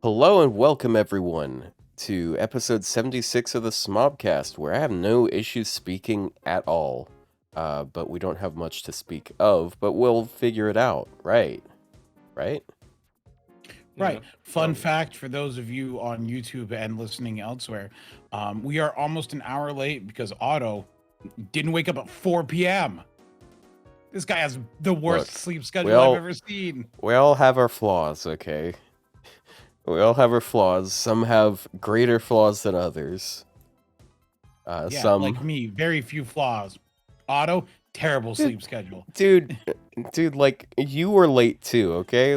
Hello and welcome everyone to episode 76 of the smobcast, where I have no issues speaking at all. But we don't have much to speak of, but we'll figure it out, right? Right? Right. Yeah, Fun probably. fact for those of you on YouTube and listening elsewhere, we are almost an hour late because Otto didn't wake up at 4 p.m. This guy has the worst Look, sleep we schedule I've all ever seen. we all have our flaws, okay? We all have our flaws. Some have greater flaws than others. Yeah, like Some me, very few flaws. Otto, terrible dude, sleep schedule. dude, like you were late too, okay?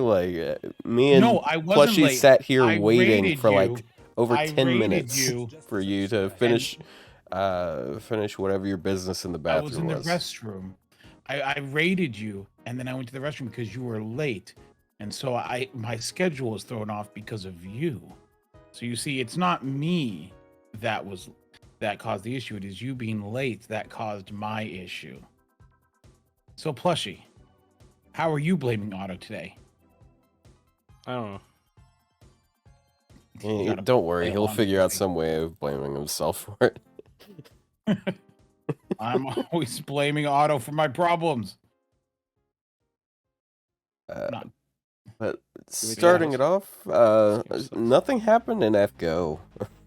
Me No, and I wasn't Plushie late. sat here I waiting rated for you. like over I 10 rated minutes you, for you to and finish whatever your business in the I was bathroom in the was. restroom. I rated you, and then I went to the restroom because you were late, and so my schedule was thrown off because of you. So you see, it's not me that caused the issue. It is you being late that caused my issue. So Plushie, how are you blaming Otto today? I don't know. You gotta Don't lay worry, it he'll on figure out thick. some way of blaming himself for it. I'm always blaming Otto for my problems. Not But me starting guess. it off, This game sucks. nothing happened in FGO.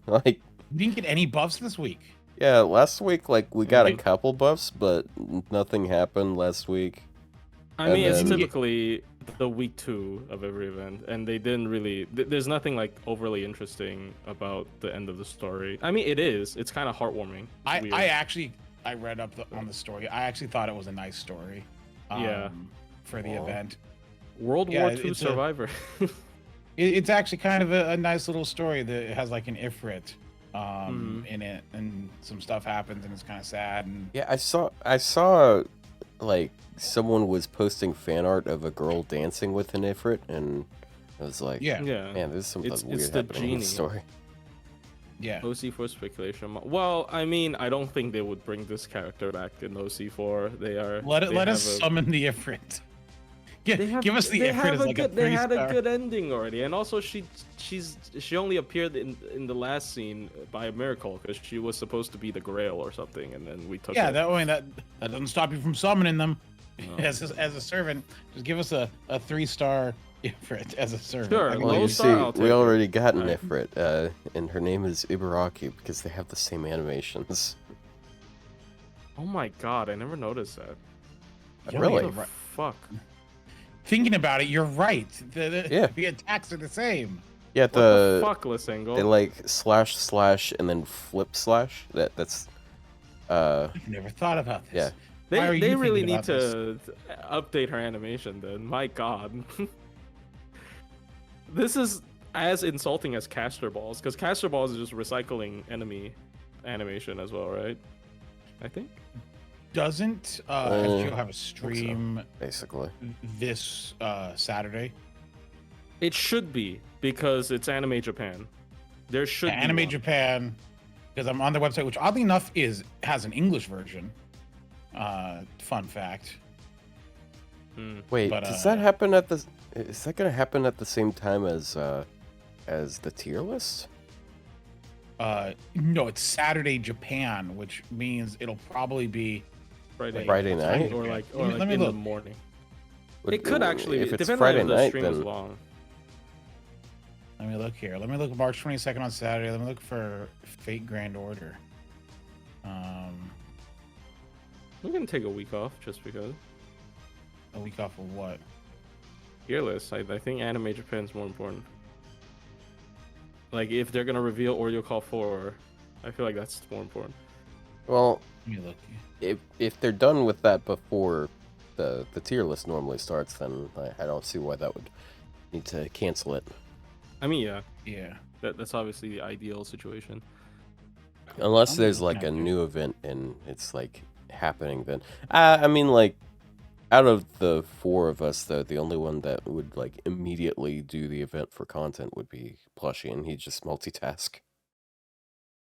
Like, you didn't get any buffs this week. yeah, last week, like, we got a Mhm. couple buffs, but nothing happened last week. I And mean, it's then- typically the week 2 of every event, and they didn't really. There's nothing like overly interesting about the end of the story. I mean, it is. It's kind of heartwarming. It's weird. I read up on the story. I actually thought it was a nice story. Yeah. For the Aw. event. World Yeah, War II it's a- survivor. It's actually kind of a nice little story that has like an Ifrit Mhm. in it, and some stuff happens, and it's kind of sad. And Yeah, I saw, like, someone was posting fan art of a girl dancing with an Ifrit, and I was like, yeah, Yeah. man, there's something It's weird the happening in the genie. story. yeah. OC4 speculation. Well, I mean, I don't think they would bring this character back in OC4. They Let they us have a- summon the Ifrit. They have, Give us the they Ifrit have as a like good, a they had a 3-star. good ending already, and also she only appeared in the last scene by a miracle because she was supposed to be the Grail or something, and then we took Yeah, it. that way that doesn't stop you from summoning them No. as a servant. Just give us a 3-star Ifrit as a servant. Sure, I can Well, do you low it. see, star, I'll take we it. already got an Alright. Ifrit, and her name is Ibaraki because they have the same animations. Oh my god, I never noticed that. Yeah, Really? you're What the right. fuck? Thinking about it, you're right. Yeah. The attacks are the same. Yeah, What the fuck, they Lisingle? like slash and then flip slash. That's I've never thought about this. yeah. Why are They you really thinking need about to update her animation then. My god. This is as insulting as caster balls, because caster balls is just recycling enemy animation as well, right? I think. Doesn't FGO have a so. stream Basically. this Saturday? It should be, because it's Anime Japan. There should be Anime one. Japan, because I'm on their website, which oddly enough has an English version. Fun fact. Hmm. Wait, But, does that happen at the? Is that gonna happen at the same time as the tier list? No, it's Saturday Japan, which means it'll probably be Friday, Friday night? or like, Let me in the look. morning. Would- It could actually if be, it's depending Friday on if the night, stream is then long. Let me look here. Let me look March 22nd on Saturday. Let me look for Fate Grand Order. We're gonna take a week off just because. A week off of what? Tier list. I think Anime Japan is more important. Like, if they're gonna reveal Oreo Call 4, I feel like that's more important. well, Let me look. if they're done with that before the tier list normally starts, then I don't see why that would need to cancel it. I mean, yeah, Yeah. that's obviously the ideal situation. Unless I'm there's looking like at a it. new event and it's like happening then. I mean, like, out of the four of us, though, the only one that would like immediately do the event for content would be Plushie, and he just multitask.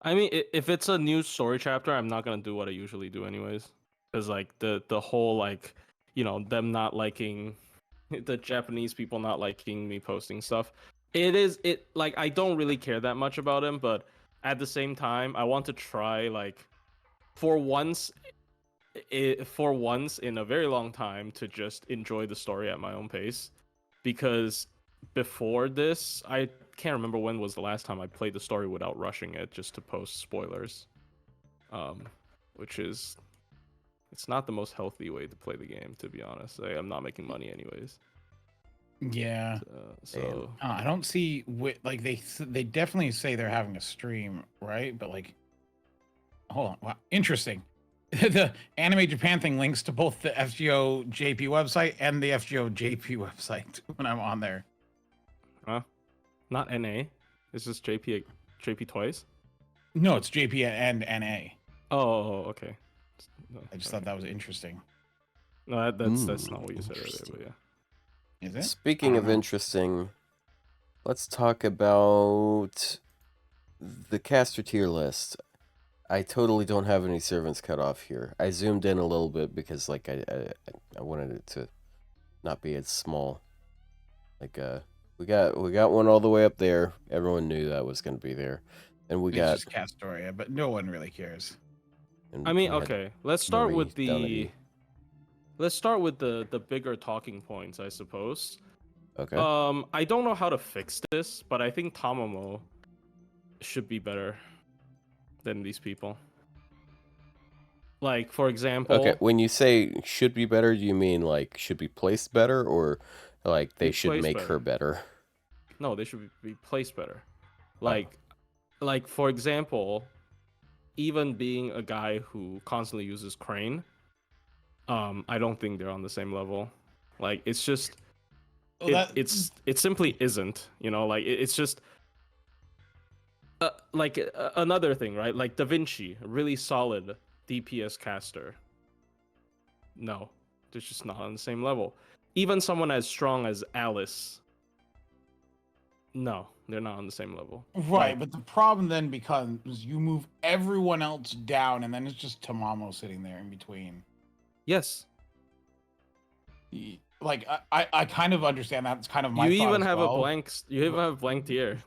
I mean, if it's a new story chapter, I'm not gonna do what I usually do anyways, because like the whole like, them not liking the Japanese people not liking me posting stuff. Like I don't really care that much about him, but at the same time, I want to try like for once for once in a very long time to just enjoy the story at my own pace, because before this I can't remember when was the last time I played the story without rushing it just to post spoilers, which is it's not the most healthy way to play the game, to be honest. I'm not making money anyways. Yeah. So I don't see like they definitely say they're having a stream, right? But like, hold on, wow, interesting. The Anime Japan thing links to both the FGO JP website and the FGO JP website when I'm on there. not NA. It's just JP twice. No, it's JP and NA. Oh, okay. No, I just thought that was interesting. No, that's not what you said earlier, but yeah. Is it? Speaking of interesting, let's talk about the caster tier list. I totally don't have any servants cut off here. I zoomed in a little bit because like I wanted it to not be as small. Like we got one all the way up there. Everyone knew that was going to be there. And It's just Castoria, but no one really cares. I mean, okay. Let's start with the bigger talking points, I suppose. Okay. I don't know how to fix this, but I think Tamamo should be better than these people. Like, for example... Okay, when you say should be better, do you mean like should be placed better, or like they should make her better? No, they should be placed better. Like, for example, even being a guy who constantly uses Crane, I don't think they're on the same level. Like, it's just... It simply isn't, you know, like it's just like another thing, right? Like Da Vinci, a really solid DPS caster. No, they're just not on the same level. Even someone as strong as Alice, no, they're not on the same level. Right, but the problem then becomes you move everyone else down, and then it's just Tamamo sitting there in between. Yes. Like I kind of understand that. It's kind of my. You even have a blank tier.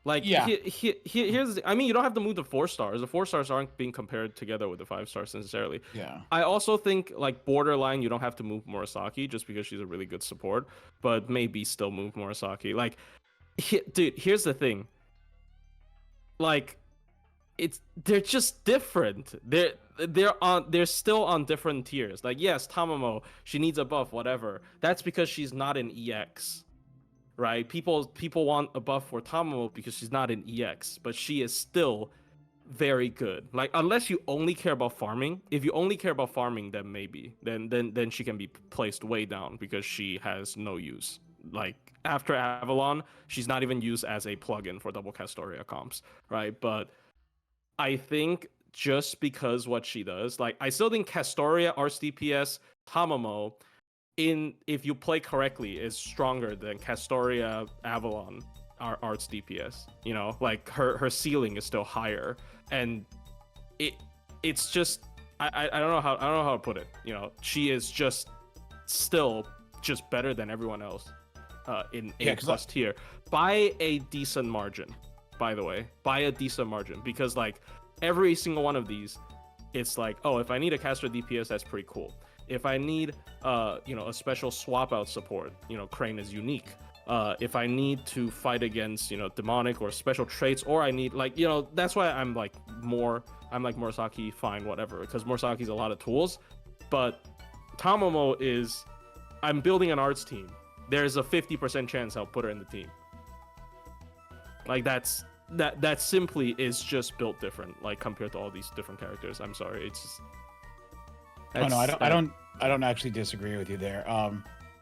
Like, yeah. Here's I mean, you don't have to move the 4 stars. The 4 stars aren't being compared together with the 5 stars necessarily. Yeah. I also think like borderline, you don't have to move Murasaki just because she's a really good support, but maybe still move Murasaki. Like, dude, here's the thing. Like, they're just different. They're still on different tiers. Like, yes, Tamamo, she needs a buff, whatever. That's because she's not an EX. Right? People want a buff for Tamamo because she's not an EX, but she is still very good. Like, unless you only care about farming. If you only care about farming, then maybe. Then she can be placed way down because she has no use. Like, after Avalon, she's not even used as a plugin for double Castoria comps, right? But I think just because what she does, like, I still think Castoria, Arts DPS, Tamamo, if you play correctly, is stronger than Castoria, Avalon, Arts DPS. You know, like her ceiling is still higher, and it's just I don't know how to put it. You know, she is just still just better than everyone else in A+ tier by a decent margin. By the way, by a decent margin, because like every single one of these, it's like, oh, if I need a caster DPS, that's pretty cool. If I need, a special swap out support, Crane is unique. If I need to fight against, demonic or special traits, or I need that's why I'm like Murasaki, fine, whatever, because Murasaki's a lot of tools. But Tamamo is, I'm building an arts team. There's a 50% chance I'll put her in the team. Like that simply is just built different, like compared to all these different characters. I'm sorry, it's just. I don't actually disagree with you there.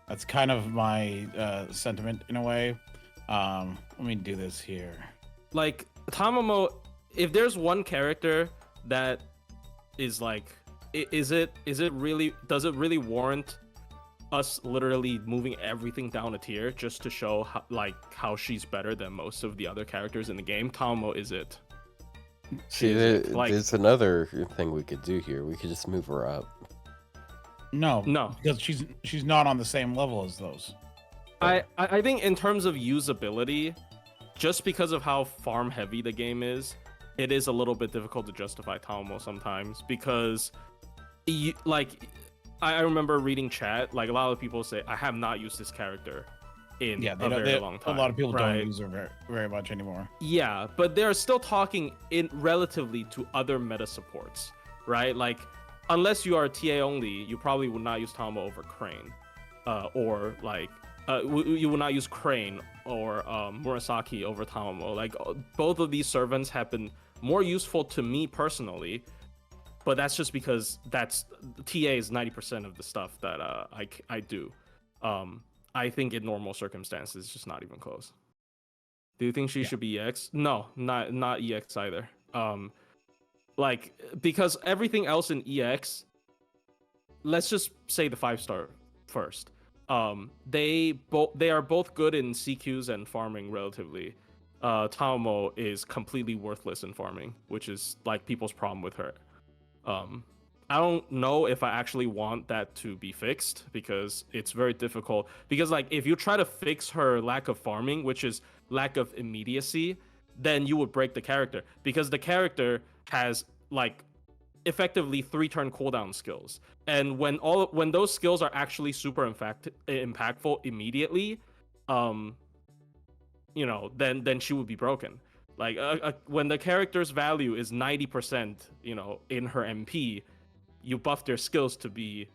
That's kind of my sentiment in a way. Let me do this here. Like Tamamo, if there's one character that is like, does it really warrant us literally moving everything down a tier just to show how she's better than most of the other characters in the game? Tamamo is it. See, there's another thing we could do here. We could just move her up. No, because she's not on the same level as those. I think in terms of usability, just because of how farm heavy the game is, it is a little bit difficult to justify Talmo sometimes because, I remember reading chat, like a lot of people say, I have not used this character in a very long time. A lot of people right? don't use her very much anymore. Yeah, but they're still talking in relatively to other meta supports, right? Like, unless you are TA only, you probably would not use Talmo over Crane, or like you would not use Crane or Murasaki over Talmo. Like both of these servants have been more useful to me personally, but that's just because that's TA is 90% of the stuff that I do. I think in normal circumstances, it's just not even close. Do you think she should be EX? No, not EX either. Like because everything else in EX, let's just say the 5-star first. They are both good in CQs and farming relatively. Talmo is completely worthless in farming, which is like people's problem with her. I don't know if I actually want that to be fixed because it's very difficult. Because like if you try to fix her lack of farming, which is lack of immediacy, then you would break the character because the character has like effectively 3-turn cooldown skills, and when those skills are actually super impactful immediately, then she would be broken. Like when the character's value is 90%, in her MP, you buff their skills to be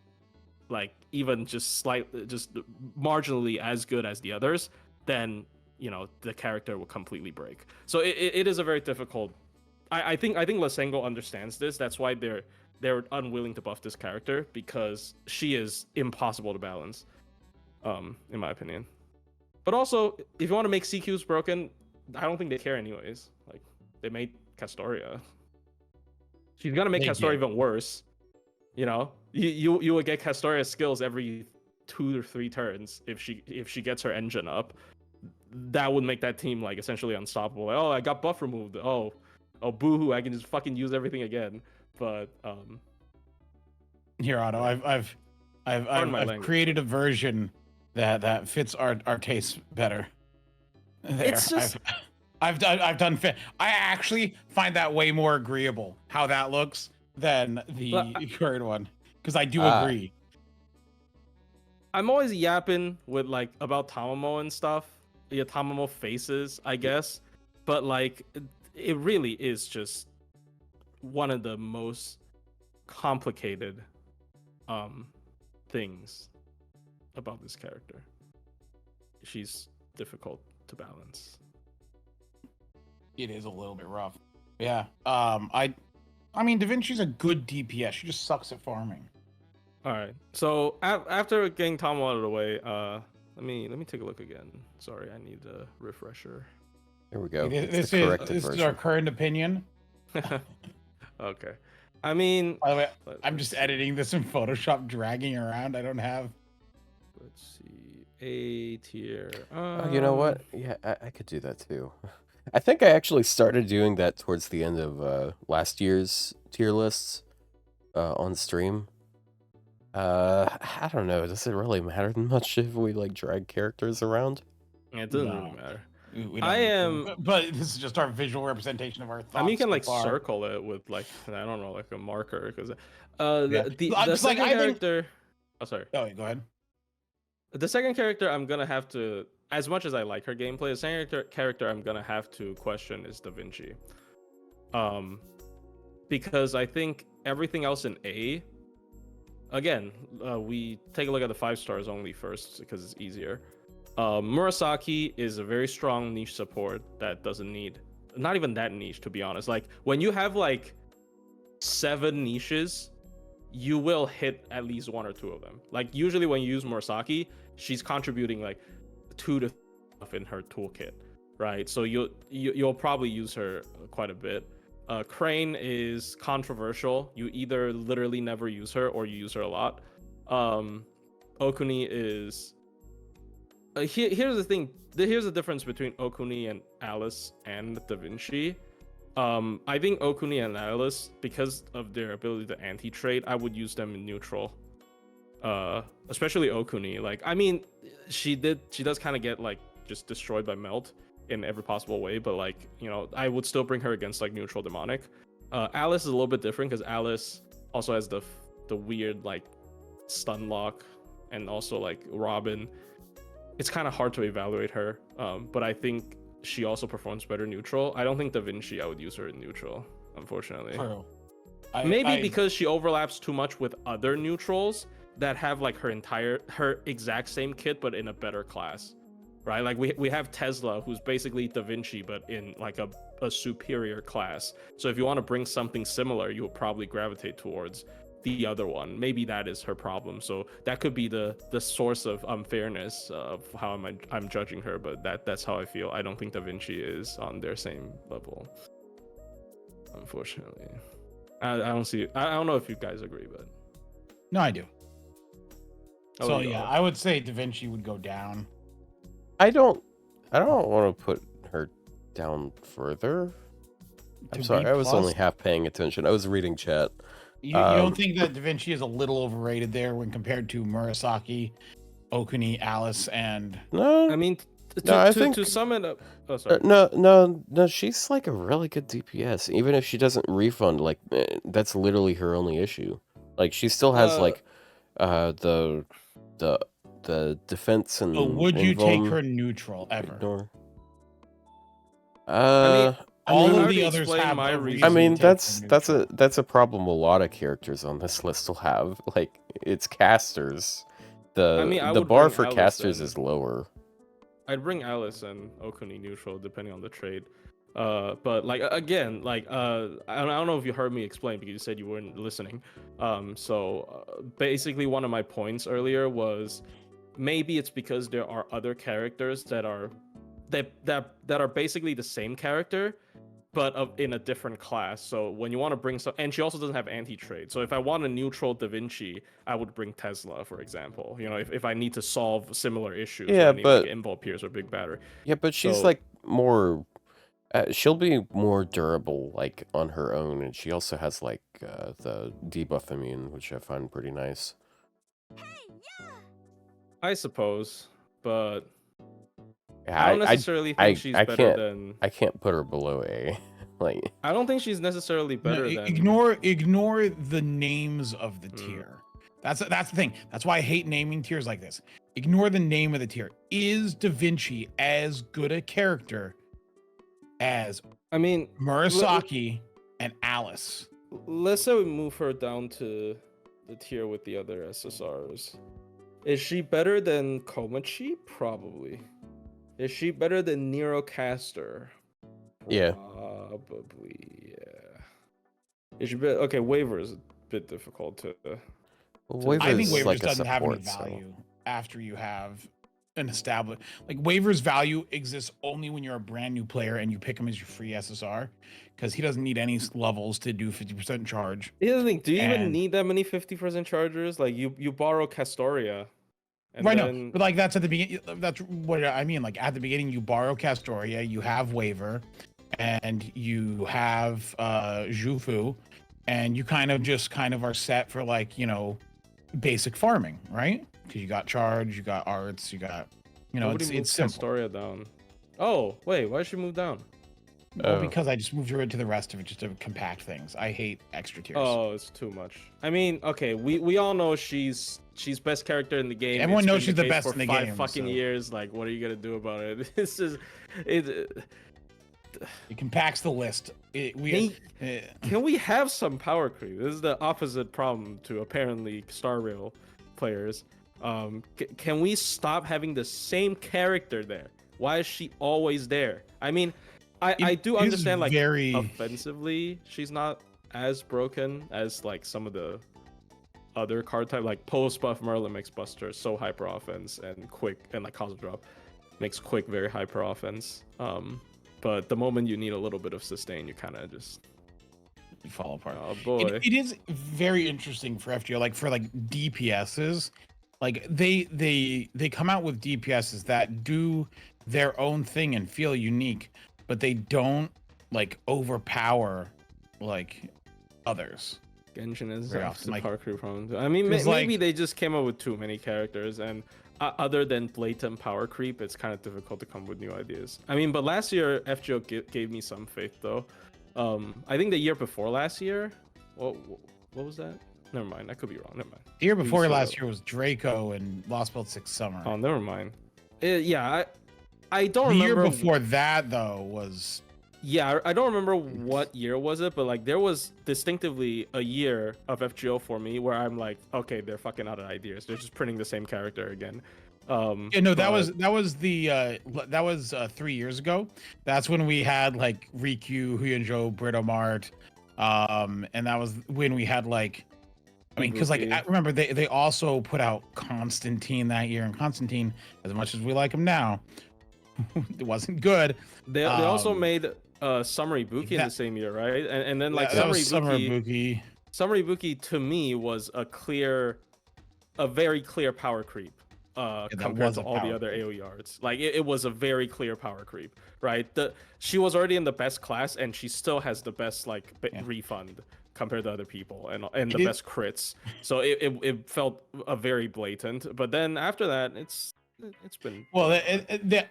like even just marginally as good as the others, then the character will completely break. So it is a very difficult. I think Lasengo understands this. That's why they're unwilling to buff this character because she is impossible to balance, in my opinion. But also, if you want to make CQs broken, I don't think they care anyways. Like they made Castoria. She's gonna make Castoria even worse. You would get Castoria's skills every 2 or 3 turns if she gets her engine up. That would make that team like essentially unstoppable. Like, oh, I got buff removed. Oh, boo-hoo! I can just fucking use everything again. But here, Otto, I've created a version that fits our tastes better. There. It's just I've done. I actually find that way more agreeable how that looks than the current one because I do agree. I'm always yapping with like about Tamamo and stuff. Yeah, Tamamo faces, I guess, but like it really is just one of the most complicated things about this character. She's difficult to balance. It is a little bit rough. Yeah. I mean, Da Vinci's a good DPS. She just sucks at farming. All right. So after getting Tom out of the way, let me take a look again. Sorry, I need a refresher. There we go. This is our current opinion. Okay. I mean, by the way, I'm just editing this in Photoshop, dragging around. I don't have. Let's see, A tier. You know what? Yeah, I could do that too. I think I actually started doing that towards the end of last year's tier lists on stream. I don't know. Does it really matter much if we like drag characters around? It doesn't really matter. But this is just our visual representation of our thoughts. I mean, you can like so circle it with like I don't know, like a marker, because the second character. Oh, sorry. Oh, go ahead. The second character I'm gonna have to, as much as I like her gameplay, the second character I'm gonna have to question is Da Vinci. Because I think everything else in A. Again, we take a look at the 5 stars only first because it's easier. Murasaki is a very strong niche support that doesn't need, not even that niche to be honest. Like when you have like 7 niches, you will hit at least 1 or 2 of them. Like usually when you use Murasaki, she's contributing like 2 to 3 in her toolkit, right? So you'll probably use her quite a bit. Crane is controversial. You either literally never use her or you use her a lot. Okuni is here's the thing. Here's the difference between Okuni and Alice and Da Vinci. I think Okuni and Alice, because of their ability to anti-trade, I would use them in neutral. especially Okuni. Like, I mean, she does kind of get like just destroyed by melt in every possible way, but like, you know, I would still bring her against like neutral demonic. Alice is a little bit different because Alice also has the weird like stun lock, and also like Robin. It's kind of hard to evaluate her, but I think she also performs better neutral. I don't think Da Vinci I would use her in neutral, unfortunately. True. Maybe because she overlaps too much with other neutrals that have like her exact same kit but in a better class, right? Like we have Tesla, who's basically Da Vinci but in like a superior class. So if you want to bring something similar, you will probably gravitate towards the other one. Maybe that is her problem. So that could be the source of unfairness of how I'm judging her. But that's how I feel. I don't think Da Vinci is on their same level, unfortunately. I don't know if you guys agree, but No, I do. I So would go yeah, up. I would say Da Vinci would go down. I don't want to put her down further. I'm To sorry, B I was only plus? half paying attention. I was reading chat. You don't Um, think that Da Vinci is a little overrated there when compared to Murasaki, Okuni, Alice, and No, I mean, no, I to think sum it up. Oh, sorry. no. She's like a really good DPS. Even if she doesn't refund, like that's literally her only issue. Like she still has Uh, like the the defense so and would you take invuln her neutral ever? ignore. I mean, All I of already the others explained have my a reason. I reason mean to take her that's neutral. a problem a lot of characters on this list will have. Like it's casters. I mean, I The would bar bring for Alice casters and is lower. I'd bring Alice and Okuni neutral depending on the trade. But like again, like I don't know if you heard me explain because you said you weren't listening. Basically, one of my points earlier was maybe it's because there are other characters that are basically the same character but in a different class. So when you want to bring some, and she also doesn't have anti-trade. So if I want a neutral Da Vinci, I would bring Tesla, for example. You know, if I need to solve similar issues where Yeah, I need like but invul pierce or big battery. she's So like more. She'll be more durable, like on her own, and she also has like the debuff immune, which I find pretty nice. I suppose, but Yeah, I don't necessarily think she's better than. I can't put her below A. Like, I don't think she's necessarily No, better than. ignore the names of the tier. That's the thing. That's why I hate naming tiers like this. Ignore the name of the tier. Is Da Vinci as good a character as I mean, Murasaki and Alice? let's say we move her down to the tier with the other SSRs. Is she better than Komachi? Probably. Is she better than Neurocaster? yeah. Probably, yeah. Is she better? Okay, Waiver is a bit difficult to. Waver I think is Waivers like a doesn't have any support, so value after you have an established. Like Waivers value exists only when you're a brand new player and you pick him as your free SSR, because he doesn't need any levels to do 50% charge. Here's the thing: do you even And- need that many 50% chargers? Like you borrow Castoria, and right, then no, but like that's at the beginning. That's what I mean. Like at the beginning, you borrow Castoria, you have Waiver, and you have Jufu, and you kind of are set for like, you know, basic farming, right? Because you got charge, you got arts, you got, you know, nobody moved it's simple. Castoria down. Oh wait, why did she move down? Well, Oh. because I just moved her into the rest of it just to compact things. I hate extra tiers. Oh, it's too much. I mean, okay, we all know she's best character in the game. Everyone It's knows been she's the case best for in the 5 game, fucking so- years. Like, what are you gonna do about it? This is it. It compacts the list. Can we have some power creep? This is the opposite problem to apparently Star Rail players. Can we stop having the same character there? Why is she always there? I mean, I do is understand like very- offensively she's not as broken as like some of the other card type, like post buff Merlin makes Buster so hyper offense and quick, and like Cosmic Drop makes quick very hyper offense. But the moment you need a little bit of sustain, you kind of just fall apart. Oh boy. It is very interesting for FGO, like for like DPSs, like they come out with DPSs that do their own thing and feel unique, but they don't like overpower like others. Genshin is Very a often, like- power creep problem. I mean, 'cause, maybe like- they just came up with too many characters, and other than blatant power creep, it's kind of difficult to come with new ideas. I mean, but last year FGO gave me some faith though. I think the year before last year, what was that? Never mind, I could be wrong. Never mind. The year before so- last year was Draco and Lost Belt 6 Summer. Oh, never mind. Yeah, I don't The year remember. before that though was Yeah, I don't remember what year was it, but like there was distinctively a year of FGO for me where I'm like, okay, they're fucking out of ideas. They're just printing the same character again. yeah, no, that but- was 3 years ago. That's when we had like Riku, Huyanjo, Brito Mart, and that was when we had like, I mean, because like Ibuki. I remember they also put out Constantine that year, and Constantine, as much as we like him now, it wasn't good. They also Um, made Summer Ibuki in that- the same year, right? And then like that Summer was Summer Ibuki, Ibuki. Summer Ibuki to me was a very clear power creep compared was to a all the power other creep. AoE arts. Like it was a very clear power creep, right? She was already in the best class, and she still has the best like Yeah. refund compared to other people, and It the is- best crits. So it felt a very blatant. But then after that, it's been Well,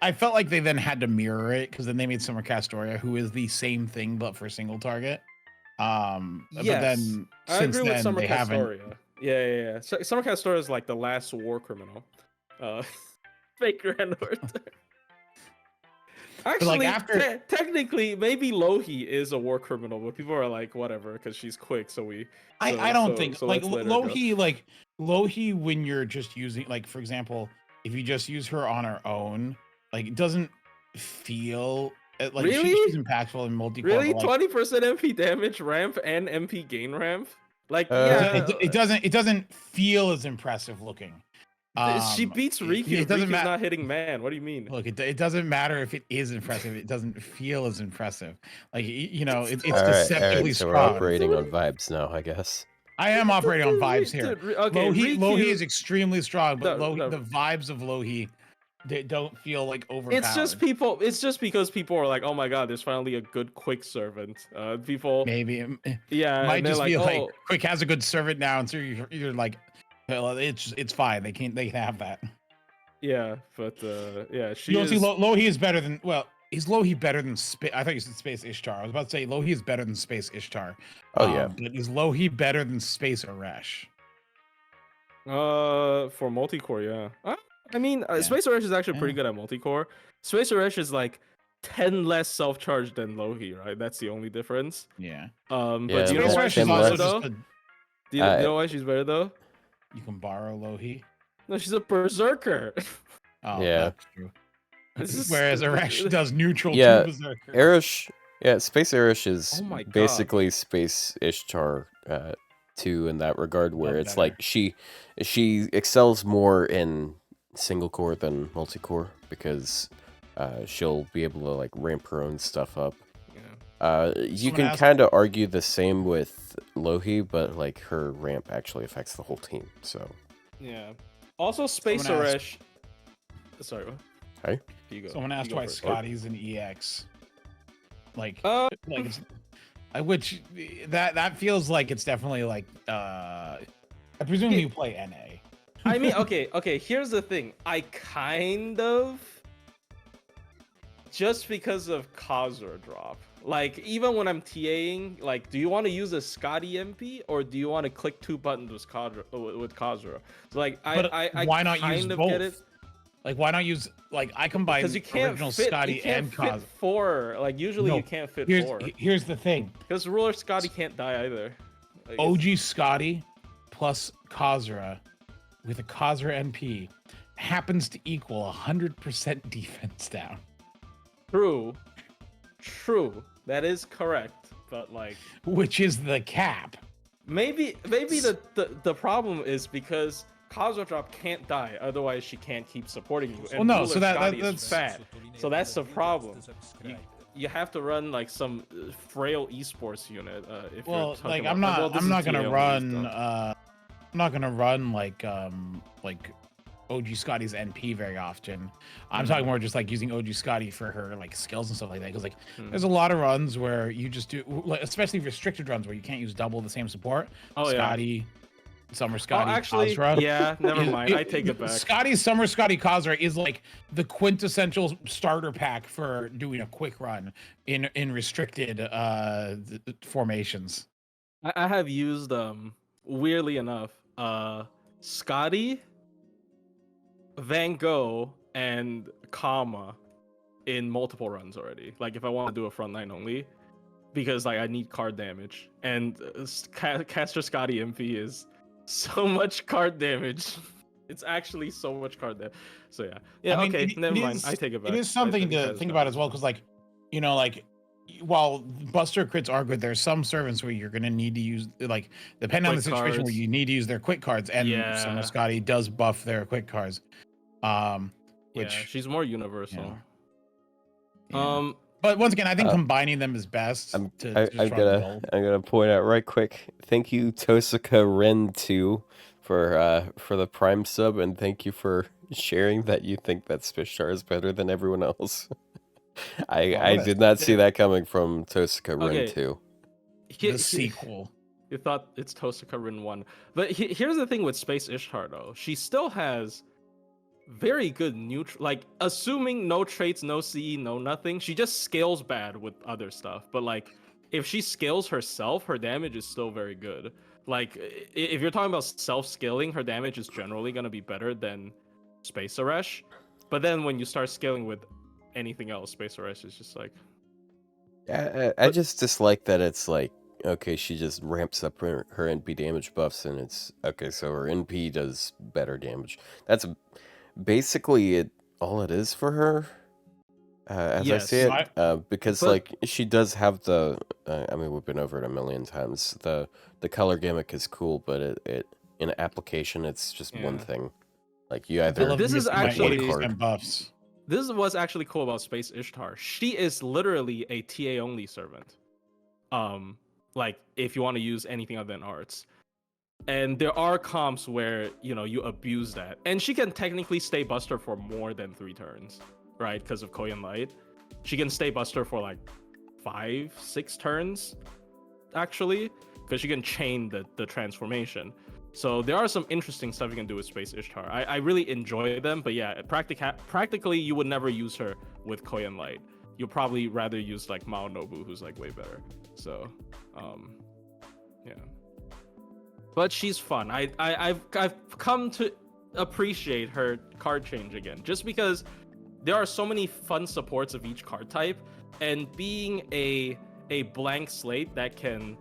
I felt like they then had to mirror it because then they made Summer Castoria, who is the same thing but for single target. But then I since agree with then Summer they haven't. Castoria. Yeah. So, Summer Castoria is like the last war criminal. Fake Grand Order. Actually, after- technically, maybe Lohi is a war criminal, but people are like, whatever, because she's quick. So I don't think so like let's let her go. Lohi when you're just using like for example, if you just use her on her own, like it doesn't feel like Really? she's impactful in multi. Really, 20% MP damage ramp and MP gain ramp. Like, It doesn't feel as impressive looking. She beats Riku. It doesn't Riku's matter. not hitting man. What do you mean? Look, it doesn't matter if it is impressive. It doesn't feel as impressive. Like it's All right, deceptively so we're strong. operating on vibes now, I guess. I am operating on vibes here. Dude, okay, Lohi Riku- is extremely strong, but No, no. the vibes of Lohi, they don't feel like overpowered. It's just people. It's just because people are like, "Oh my god, there's finally a good quick servant." People, maybe yeah, might and they're just like, feel like "Oh, Quick has a good servant now, and so you're like, well, it's fine. They can have that. yeah," but yeah, she You don't is. see Lohi is better than Is Lohi better than Space? I thought you said Space Ishtar. I was about to say Lohi is better than Space Ishtar. Oh yeah. But is Lohi better than Space Aresh? For multi-core, yeah. I mean, Space Aresh is actually pretty good at multi-core. Space Aresh is like 10 less self-charge than Lohi, right? That's the only difference. Yeah. But Yeah, do you know Space why Aresh she's is Ten better also less. though? just a, Do you know why she's better though? you can borrow Lohi. No, she's a berserker. Oh, Yeah. that's true. This is Whereas stupid. Aresh does neutral Yeah, to Berserker. Erish, yeah, Space Erish is Oh my God. basically Space Ishtar 2 in that regard, where But it's better. like she excels more in single core than multi core because she'll be able to like ramp her own stuff up. Yeah. You Someone can asked- kind of argue the same with Lohi, but like her ramp actually affects the whole team. So Yeah. Also, Space Someone asked- Aresh. Sorry, what? Hey? You go. Someone You asked go why first. Scotty's an EX. Like Like, it's, which that feels like it's definitely like I presume Yeah. you play NA. I mean, okay. Here's the thing. I kind of just because of Kazura drop. Like, even when I'm TAing, like, do you want to use a Scotty MP or do you want to click 2 buttons with Kazura? So, like, But I why not kind use of both? get it. Like why not use like I combine Because you can't original fit, Scotty you can't and fit Kaz. 4. Like, usually No, you can't fit Here's 4. here's the thing. Because Ruler Scotty can't die either. Like, OG Scotty plus Kazura with a Kazura MP happens to equal 100% defense down. True. That is correct. But, like, Which is the cap. maybe the problem is because Kazura drop can't die, otherwise she can't keep supporting you. Well, no, Ruler so Scotty that's is fat. So that's the problem. You have to run like some frail esports unit. If Well, you're talking like about, I'm not well, this I'm is not gonna TAO run stuff. I'm not gonna run like OG Scotty's NP very often. I'm talking more just like using OG Scotty for her like skills and stuff like that. Because like there's a lot of runs where you just do, like, especially restricted runs where you can't use double the same support. Oh Scotty, Summer Scotty, actually, Khazra. yeah, never mind. I take it back. Scotty's Summer Scotty Khazra is like the quintessential starter pack for doing a quick run in restricted formations. I have used weirdly enough Scotty, Van Gogh, and Kama in multiple runs already. Like if I want to do a frontline only, because like I need card damage, and Caster Scotty MP is so much card damage. It's actually so much card damage. So yeah. I mean, okay, never mind. I take it back. It is something to think about as well, because like, you know, like while Buster crits are good, there's some servants where you're gonna need to use, like, depending on the situation, where you need to use their quick cards, and Summer Scotty does buff their quick cards. Which she's more universal. But once again, I think combining them is best. I'm gonna point out right quick. Thank you, Tosaka Ren 2, for the Prime sub, and thank you for sharing that you think that Spishtar is better than everyone else. I did not see that coming from Tosaka Ren 2. The sequel. You thought it's Tosaka Ren 1, but here's the thing with Space Ishtar though. She still has very good neutral, like assuming no traits, no CE, no nothing, she just scales bad with other stuff, but like if she scales herself, her damage is still very good. Like if you're talking about self-scaling, her damage is generally going to be better than Space Aresh, but then when you start scaling with anything else, Space Aresh is just like, I just dislike that it's like, okay, she just ramps up her NP damage buffs, and it's okay, so her NP does better damage. That's basically all it is for her, as I see it, because like she does have the I mean, we've been over it a million times, the color gimmick is cool, but it in application it's just one thing. Like you either this is actually buffs. This is what's actually cool about Space Ishtar. She is literally a TA only servant, like if you want to use anything other than arts. And there are comps where, you know, you abuse that. And she can technically stay Buster for more than 3 turns, right? Because of Koyan Light. She can stay Buster for like 5-6 turns, actually. Because she can chain the transformation. So there are some interesting stuff you can do with Space Ishtar. I really enjoy them, but yeah, practically you would never use her with Koyan Light. You'll probably rather use like Mao Nobu, who's like way better. So, yeah. But she's fun. I've come to appreciate her card change again, just because there are so many fun supports of each card type, and being a blank slate that can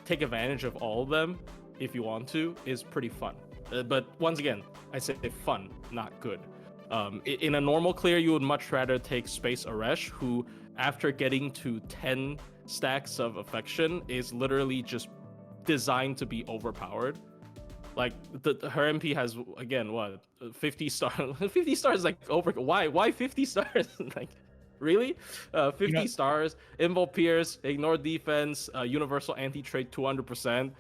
take advantage of all of them if you want to is pretty fun. But once again, I say fun, not good. In a normal clear, you would much rather take Space Aresh, who after getting to 10 stacks of affection is literally just designed to be overpowered. Like her MP has, again, what, 50 stars? 50 stars, like, over. Why 50 stars? Like, really? 50 stars, Invul Pierce, ignore defense, universal anti-trait 200%.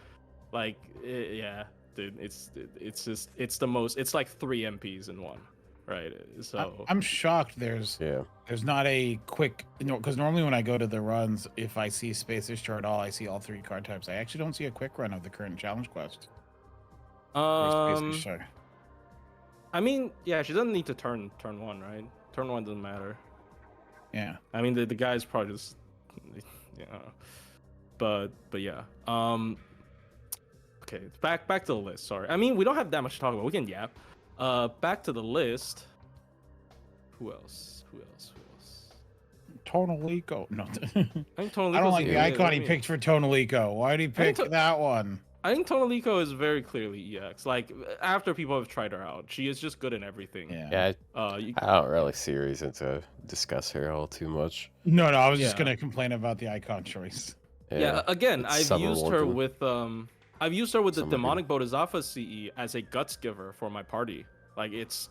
Like, yeah, dude, it's just, it's the most, it's like 3 MPs in one, right? So I'm shocked there's not a quick, because normally when I go to the runs, if I see Space Ishtar at all, I see all 3 card types. I actually don't see a quick run of the current challenge quest. I mean, yeah, she doesn't need to turn 1, right? Turn 1 doesn't matter. Yeah, I mean the guy's probably just, yeah, but yeah. Okay, back to the list. Sorry, I mean we don't have that much to talk about. We can yap. Back to the list. Who else? Tonalico. No, I think Tonalico's I don't like the icon he picked for Tonalico. Why did he pick that one? I think Tonalico is very clearly EX. Like, after people have tried her out, she is just good in everything. Yeah. I don't really see a reason to discuss her all too much. No, I was just gonna complain about the icon choice. Yeah, again, I've used her with the demonic Bodhisattva CE as a guts giver for my party. Like, it's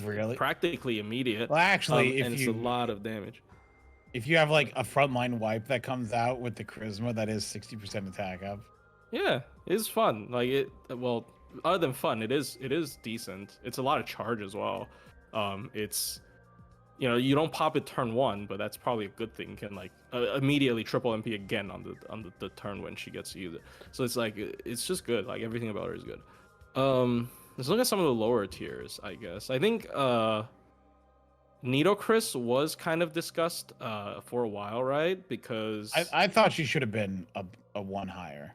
really practically immediate. Well, actually, and it's a lot of damage. If you have like a frontline wipe that comes out with the charisma, that is 60% attack up. Yeah, it's fun. Like, it, well, other than fun, it is decent. It's a lot of charge as well. It's you don't pop it turn 1, but that's probably a good thing. Can like immediately triple MP again on the turn when she gets to use it. So it's like it's just good. Like everything about her is good. Let's look at some of the lower tiers. I guess I think Nidokris was kind of discussed for a while, right? Because I thought she should have been a 1 higher.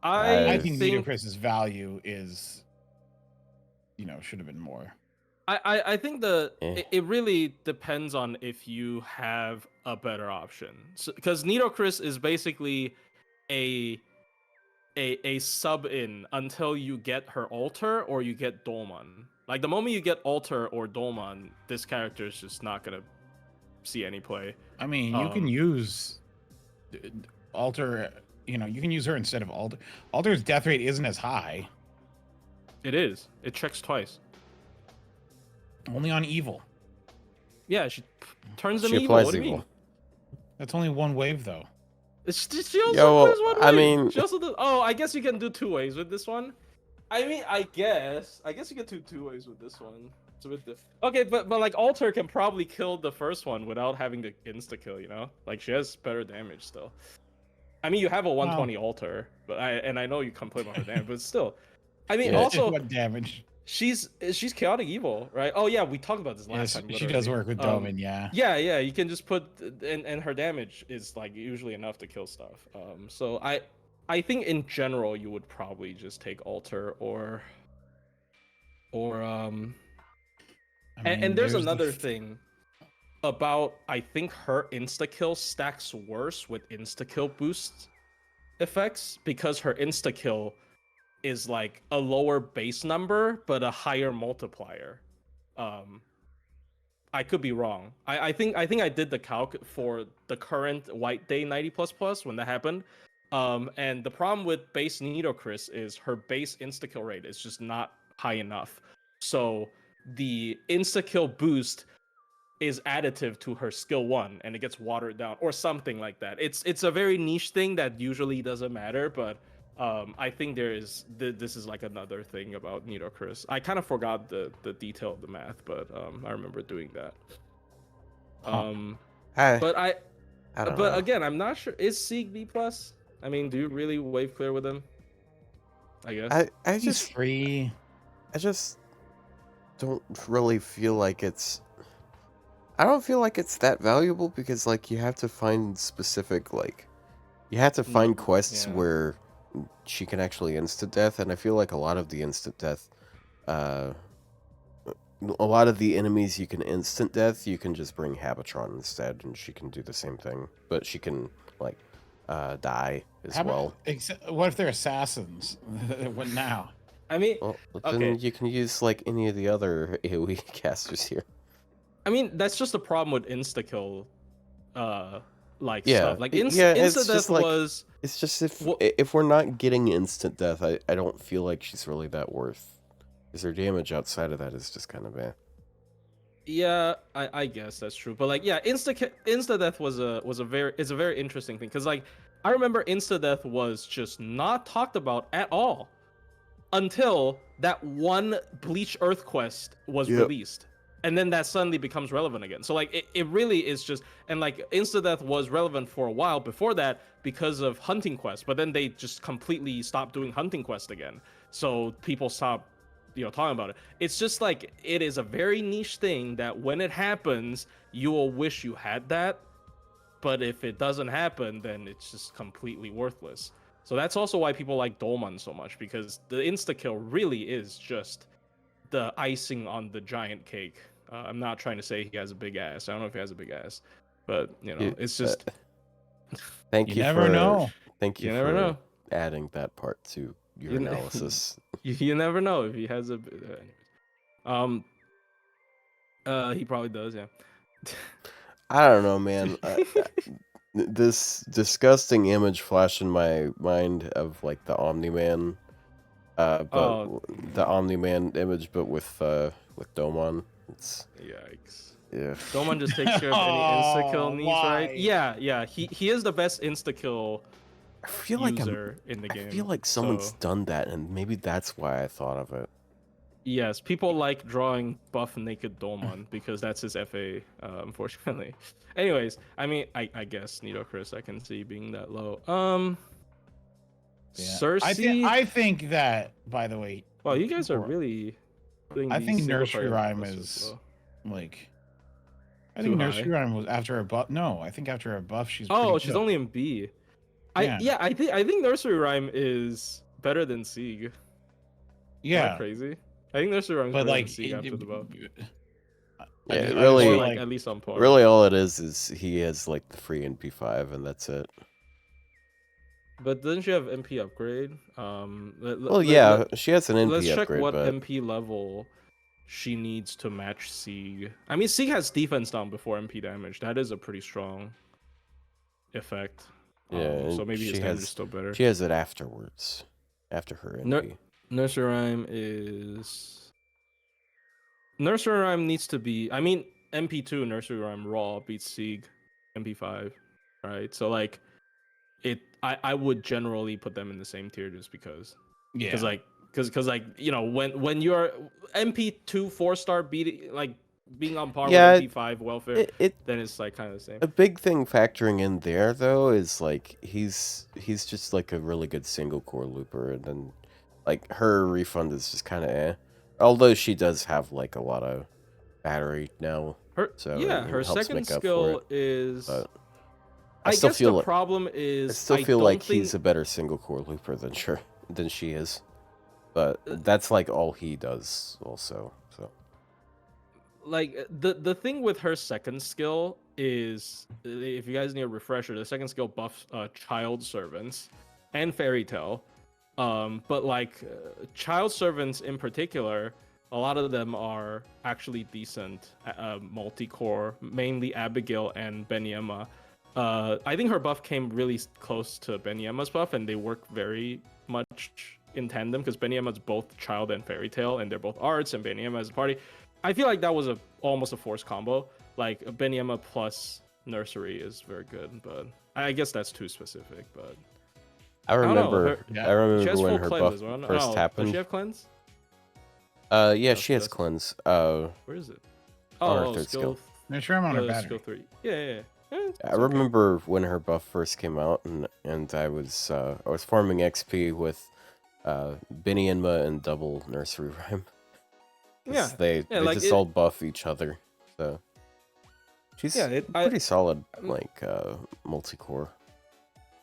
I I think think Nidokris's value is, should have been more. I think Eh. it really depends on if you have a better option. Because Nidokris is basically a sub in until you get her altar or you get Dolman. Like the moment you get altar or Dolman, this character is just not gonna see any play. I mean, you can use altar. You can use her instead of altar. Altar's death rate isn't as high. It is. It checks twice. Only on evil. Yeah, she turns them She evil. applies What do you evil. mean? That's only 1 wave though. She also Yo, well, plays one I way. mean- She also does. Oh, I guess you can do 2 ways with this one. I mean, I guess you can do 2 ways with this one. It's a bit different. Okay, but like Alter can probably kill the first one without having to insta kill. Like she has better damage still. I mean, you have a 120 Alter, but I know you complain about her damage, but still. I mean, Yeah. also What damage? she's chaotic evil, right? Oh yeah, we talked about this last Yes, time. she does work with Domin, yeah. Yeah, you can just put and her damage is like usually enough to kill stuff. So I think in general you would probably just take Alter or I mean, and there's the another thing about I think her insta kill stacks worse with insta kill boost effects because her insta kill is like a lower base number but a higher multiplier. I could be wrong. I think I did the calc for the current White Day 90++ when that happened. And the problem with base Nidokris is her base insta kill rate is just not high enough. So the insta kill boost is additive to her skill 1 and it gets watered down or something like that. It's a very niche thing that usually doesn't matter, but I think this is like another thing about Nidokris. I kind of forgot the detail of the math, but I remember doing that. But I don't know. again, I'm not sure. Is Sieg B+? I mean, do you really wave clear with him? I guess. I He's just free. I just don't really feel like it's. I don't feel like it's that valuable because like you have to find specific you have to find quests yeah. where she can actually instant death, and I feel like a lot of the instant death, a lot of the enemies you can instant death, you can just bring Habitron instead, and she can do the same thing, but she can die as well. What if they're assassins? What now? I mean, Well, okay. then you can use like any of the other AoE casters here. I mean, that's just the problem with insta kill, Yeah, stuff. Like it's insta death just like- was. It's just Well- if we're not getting instant death, I don't feel like she's really that worth. Because her damage outside of that is just kind of Yeah, I guess that's true. But like, yeah, insta death was a very interesting thing because like I remember insta death was just not talked about at all until that one Bleach Earth quest was Yep. released. And then that suddenly becomes relevant again. So like it really is just and like insta death was relevant for a while before that because of hunting quests, but then they just completely stopped doing hunting quests again. So people stopped talking about it. It's just like it is a very niche thing that when it happens, you will wish you had that, but if it doesn't happen, then it's just completely worthless. So that's also why people like Dolman so much because the insta kill really is just the icing on the giant cake. I'm not trying to say he has a big ass. I don't know if he has a big ass, but it's just Thank You you never for know. thank you You never for know. adding that part to your You ne- analysis. you never know if he has a. He probably does, yeah. I don't know, man. This disgusting image flashed in my mind of like the Omni-Man, but Oh. the Omni-Man image, but with Domon. It's Yikes. yeah. Doman just takes care of any insta kill Oh, needs, why? right? Yeah. He is the best insta kill I feel like user in the game. I feel like someone's So, done that, and maybe that's why I thought of it. yes, people like drawing buff naked Dolmon because that's his FA, unfortunately. Anyways, I mean, I guess Nidochris I can see being that low. Yeah. Cersei. I think that, by the way. Wow, you guys are people- really putting I these think single Nursery player Rhyme listers is low. like. I Too think high. Nursery Rhyme was after a buff. No, I think after a buff, she's. Oh, pretty she's good. only in B. Yeah. I think Nursery Rhyme is better than Sieg. Am I Yeah, crazy? I think Nursery Rhyme is but better like. than Sieg after the buff. Yeah, I really- Or feel like at least on par. Really, all it is he has like the free NP5, and that's it. But doesn't she have MP upgrade? Well, yeah, she has an NP let's check upgrade, what but MP level she needs to match Sieg. I mean, Sieg has defense down before MP damage. That is a pretty strong effect. yeah, So maybe his she damage is has still better. she has it afterwards, after her No- NP. Nursery Rhyme is. Nursery Rhyme needs to be. I mean, MP2 Nursery Rhyme raw beats Sieg MP5, right? So like, I would generally put them in the same tier just because. Yeah. Because like you know when you're MP2 4-star beating like being on par Yeah, with MP5 welfare, then it's like kind of the same. A big thing factoring in there though is like he's just like a really good single core looper, and then like her refund is just kind of eh. Although she does have like a lot of battery now, Her so yeah, it her helps second make up for skill it, is. but I still guess feel the like- problem I is still feel don't like think... he's a better single core looper than she is. But that's like all he does also. So like the thing with her second skill is if you guys need a refresher, the second skill buffs child servants and fairy tale. But like child servants in particular, a lot of them are actually decent multi-core, mainly Abigail and Benyema. I think her buff came really close to Benyema's buff, and they work very much in tandem because Benyema's both child and fairy tale, and they're both arts, and Benyema is a party. I feel like that was almost a forced combo. Like Benyema plus nursery is very good, but I guess that's too specific. But I don't know, remember, her- yeah. I remember she has when full her cleanse buff as well. first Does happened. she have cleanse? Yeah, That's- she has that's- cleanse. Where is it? On her Oh, third skill. skill. Nursery Rhyme on her Skill battery. 3. Yeah. It's I okay. remember when her buff first came out, and I was farming XP with Benyema and double nursery rhyme. 'Cause Yeah, they like just it- all buff each other. So she's Yeah, pretty solid, um, like multi-core.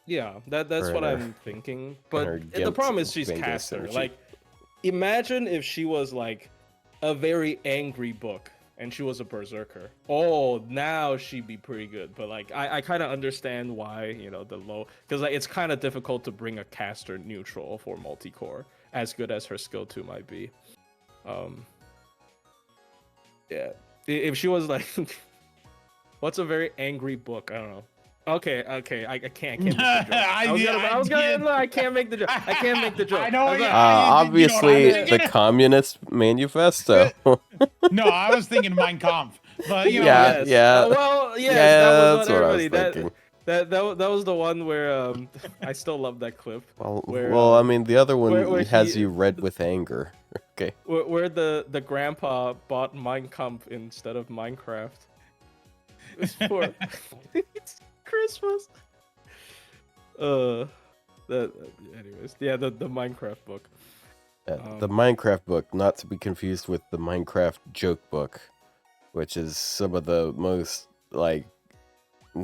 Yeah, that's Her what and her- I'm thinking. her But the Gimp problem is she's Bingo caster. synergy. Like, imagine if she was like a very angry book and she was a berserker. Oh, now she'd be pretty good. But like, I kind of understand why the low, because like it's kind of difficult to bring a caster neutral for multi-core as good as her skill 2 might be. Yeah, if she was like, what's a very angry book? I don't know. Okay, I can't make the joke. I can't make the joke. I can't make the joke. I know. I'm Yeah, not- Obviously, I'm the thinking? Communist Manifesto. No, I was thinking Mein Kampf, but you know. Yeah, Yes. yeah. Well, yes, Yeah, that was that's what what I was everybody. thinking. That was the one where I still love that clip. Where, Well, I mean, the other one where has he- you red with anger. Okay. Where the grandpa bought Mein Kampf instead of Minecraft. It's for it's Christmas. Anyways, yeah, the Minecraft book. The Minecraft book, not to be confused with the Minecraft joke book, which is some of the most, like,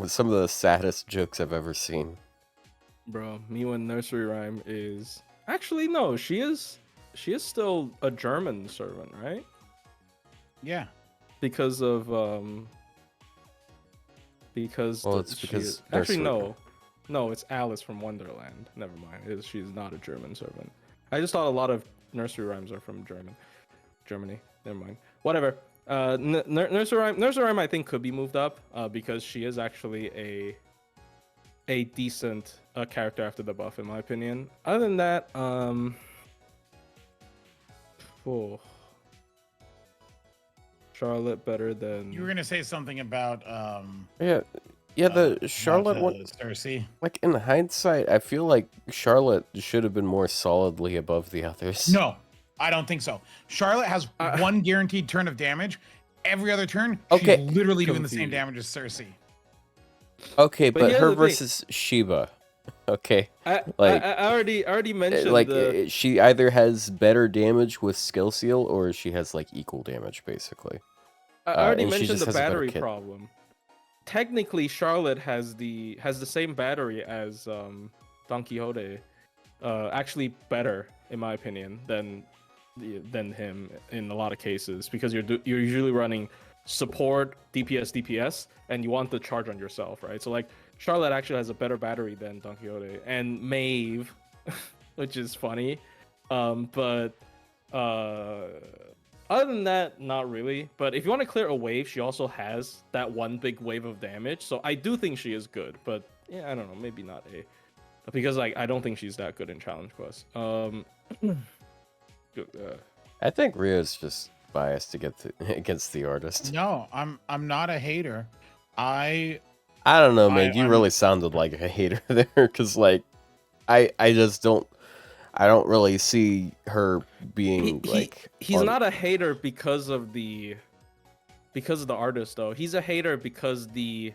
some of the saddest jokes I've ever seen. Bro, Miwa Nursery Rhyme is actually no, she is still a German servant, right? Yeah. Because of because Well, it's because actually Nursery- no, it's Alice from Wonderland. Never mind, she's not a German servant. I just thought a lot of nursery rhymes are from Germany. Never mind. Whatever. Nursery Rhyme I think could be moved up because she is actually a decent character after the buff in my opinion. Other than that, Charlotte better than You were gonna say something about Yeah, the not Charlotte one, Cersei. like in hindsight, I feel like Charlotte should have been more solidly above the others. No, I don't think so. Charlotte has one guaranteed turn of damage. Every other turn, she's literally doing the same damage as Cersei. Okay, but here's her the thing. versus Sheba. Okay, I already mentioned like she either has better damage with skill seal, or she has like equal damage basically. I already and she mentioned just the has a better battery kit. problem. Technically, Charlotte has the same battery as Don Quixote. Actually, better in my opinion than him in a lot of cases, because you're usually running support, DPS, and you want the charge on yourself, right? So like Charlotte actually has a better battery than Don Quixote and Maeve, which is funny. But other than that, not really. But if you want to clear a wave, she also has that one big wave of damage. So I do think she is good. But yeah, I don't know, maybe not A, because like I don't think she's that good in challenge quests. I think Rio's just biased against the artist. No, I'm not a hater. I don't know, man. You really sounded like a hater there, because like I just don't. I don't really see her being he's not a hater because of the artist though. He's a hater because the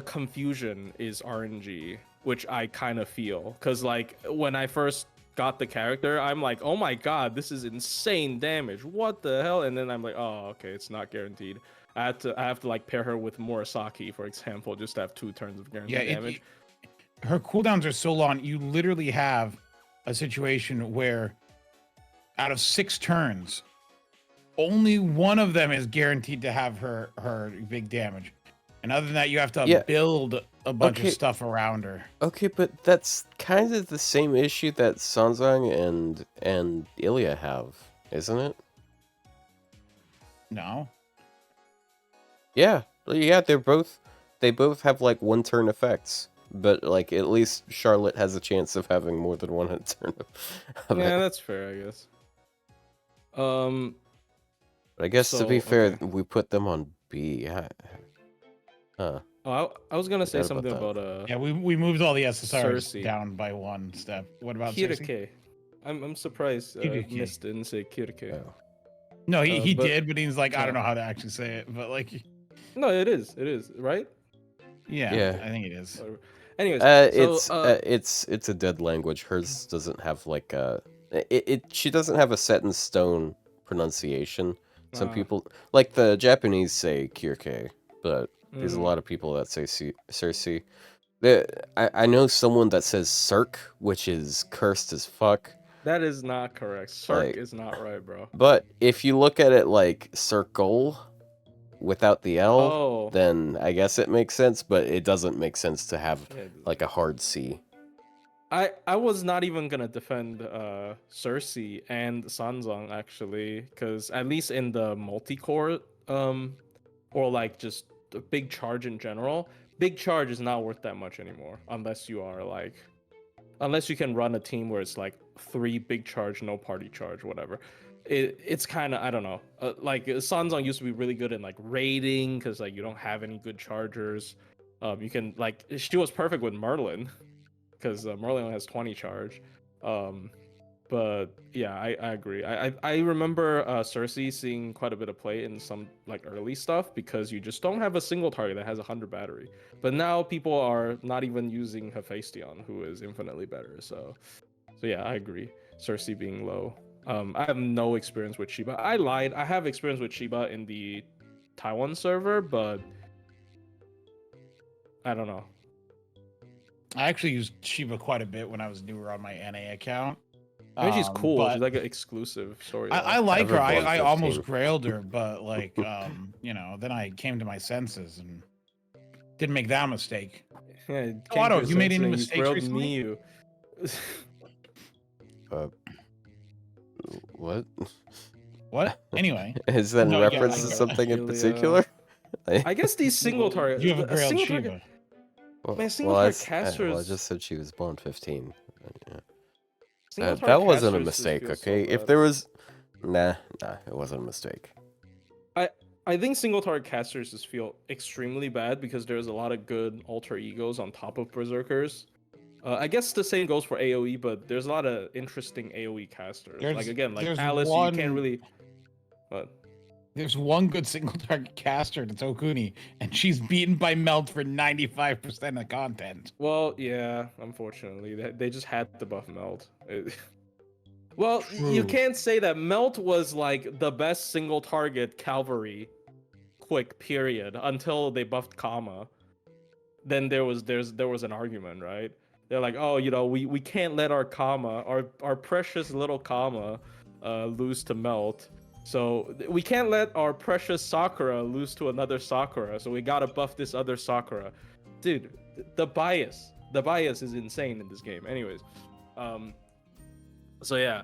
confusion is RNG, which I kind of feel, because like when I first got the character, I'm like, oh my god, this is insane damage, what the hell? And then I'm like, oh okay, it's not guaranteed. I have to like pair her with Murasaki, for example, just to have 2 turns of guaranteed damage. Her cooldowns are so long. You literally have a situation where out of 6 turns, only one of them is guaranteed to have her big damage. And other than that, you have to build a bunch of stuff around her. Okay, but that's kind of the same issue that Sanzang and Ilya have, isn't it? No. Yeah, they both have like 1 turn effects. But like at least Charlotte has a chance of having more than 1 turn. Yeah, that's fair, I guess. But I guess to be fair, we put them on B. Yeah. Huh. Oh, I was gonna say something about yeah, we moved all the SSRs Cersei down by 1 step. What about Kirike? Cersei? I'm surprised Mist didn't say Kirike. Oh. No, he did, but he's like, I don't know how to actually say it, but like. No, it is, right? Yeah, I think it is. Anyways, it's a dead language. Hers doesn't have like she doesn't have a set in stone pronunciation. Some people, like the Japanese, say Kirke, but there's a lot of people that say Cersei. I know someone that says Cirque, which is cursed as fuck. That is not correct. Cirque is not right, bro. But if you look at it like circle without the L, then I guess it makes sense, but it doesn't make sense to have like a hard C. I was not even gonna defend Cersei and Sanzang actually, because at least in the multi-core or like just the big charge in general, big charge is not worth that much anymore unless you can run a team where it's like 3 big charge, no party charge, whatever. It's kind of, I don't know, like Sanzang used to be really good in like raiding, because like you don't have any good chargers. You can like, she was perfect with Merlin, because Merlin only has 20 charge. But yeah, I agree. I remember Cersei seeing quite a bit of play in some like early stuff, because you just don't have a single target that has 100 battery. But now people are not even using Hephaestion, who is infinitely better. So yeah, I agree. Cersei being low. I have no experience with Shiba. I lied. I have experience with Shiba in the Taiwan server, but I don't know. I actually used Shiba quite a bit when I was newer on my NA account. I mean, she's cool. She's like an exclusive story. I like her. I almost grailed her, but like, you know, then I came to my senses and didn't make that mistake. Yeah, Otto, you made any mistakes recently? What? What? Anyway. Is that in reference to something in particular? I guess these single targets. You have a grailed Shiba. I just said she was born 15. Yeah. That wasn't a mistake, okay? If there was... Nah, it wasn't a mistake. I think single target casters just feel extremely bad because there's a lot of good alter egos on top of berserkers. I guess the same goes for AoE, but there's a lot of interesting AoE casters. Like again, like there's Alice, you can't really. But There's one good single target caster, that's Okuni, and she's beaten by Melt for 95% of content. well, yeah, unfortunately, they just had to buff Melt. Well, you True. can't say that. Melt was like the best single target cavalry quick period until they buffed Kama. Then there was an argument, right? They're like, oh, we can't let our Kama, our precious little Kama, lose to Melt. So we can't let our precious Sakura lose to another Sakura. So we gotta buff this other Sakura. Dude, the bias is insane in this game. Anyways, so yeah,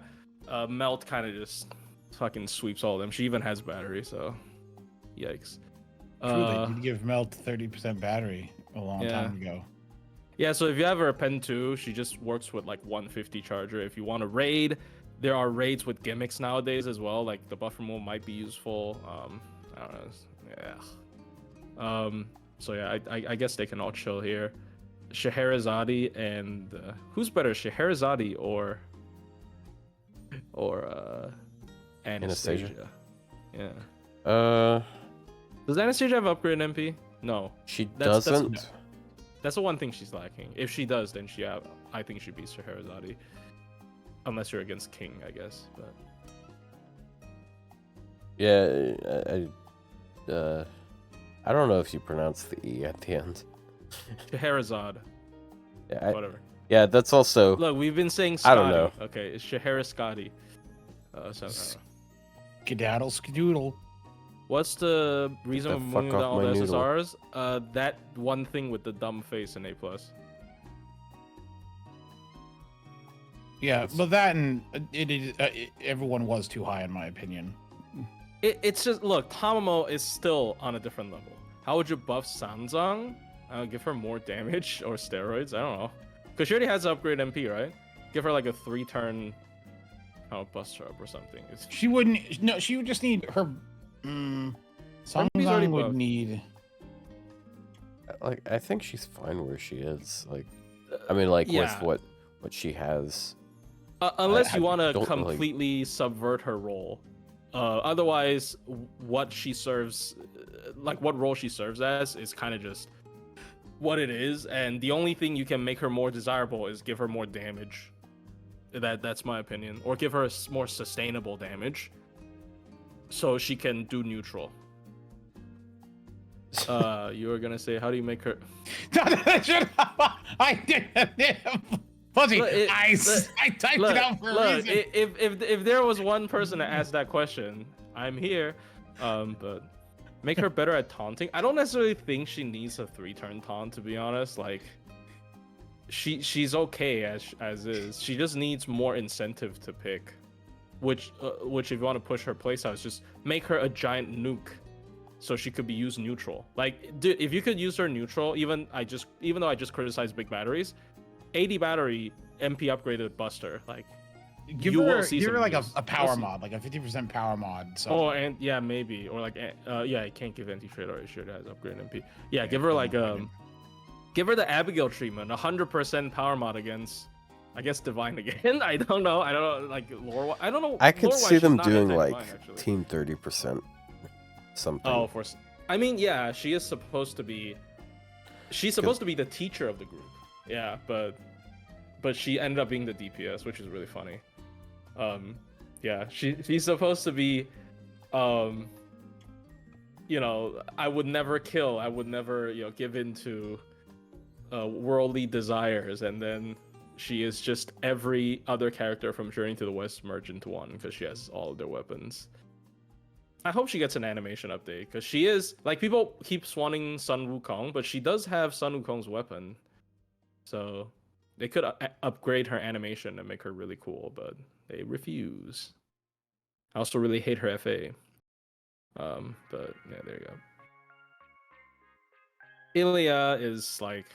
Melt kind of just fucking sweeps all of them. She even has battery, so yikes. True, they did give Melt 30% battery a long time ago. Yeah, so if you have her Pen 2, she just works with like 150 charger. If you want to raid, there are raids with gimmicks nowadays as well. Like the buffer mode might be useful. I don't know. Yeah. So yeah, I guess they can all chill here. Scheherazade and who's better, Scheherazade or Anastasia? Yeah. Does Anastasia have upgrade MP? No. She doesn't. That's the one thing she's lacking. If she does, then I think she beats Scheherazade. Unless you're against King, I guess. But yeah, I don't know if you pronounce the E at the end. Scheherazade. Yeah, whatever. Yeah, that's also. Look, we've been saying Scotty. I don't know. Okay, it's Scheherazade. So Skedaddle skedoodle. What's the reason the we're fuck moving down off all my the noodle. SSRs? That one thing with the dumb face in A+. Yeah, but that and everyone was too high in my opinion. It's just, look, Tamamo is still on a different level. How would you buff Sanzang? Give her more damage or steroids? I don't know. Because she already has upgrade MP, right? Give her like a 3-turn bust her up or something. She wouldn't. No, she would just need her. Sanzang would need. Like, I think she's fine where she is. Like, I mean, like yeah. with what she has. Unless you want to don't completely subvert her role. Otherwise, what she serves, like what role she serves as, is kind of just what it is. And the only thing you can make her more desirable is give her more damage. That's my opinion. Or give her more sustainable damage, so she can do neutral. You were gonna say, how do you make her? I did. Fuzzy, I typed it out for a reason. If there was one person to ask that question, I'm here. But make her better at taunting. I don't necessarily think she needs a 3-turn taunt, to be honest. Like, she's okay as is. She just needs more incentive to pick. Which if you want to push her playstyle, is just make her a giant nuke, so she could be used neutral. Like, dude, if you could use her neutral, even though I just criticized big batteries, 80 battery MP upgraded Buster. Like, give her like a power mod, like a 50% power mod. So. Oh, and yeah, maybe, or like I can't give anti-trade, or sure it has upgrade MP. Yeah, give her like give her the Abigail treatment, 100% power mod against, I guess, Divine again. I don't know, like lore. I don't know. I could see them doing like actually. team 30% something. Oh, I mean, yeah, she is supposed to be. She's supposed to be the teacher of the group. Yeah, but she ended up being the DPS, which is really funny. Yeah, she's supposed to be, I would never kill, I would never, give in to worldly desires, and then she is just every other character from Journey to the West merged into one because she has all of their weapons. I hope she gets an animation update, because she is, like, people keep swanning Sun Wukong, but she does have Sun Wukong's weapon. So they could upgrade her animation and make her really cool, but they refuse. I also really hate her FA. But yeah, there you go. Ilya is like,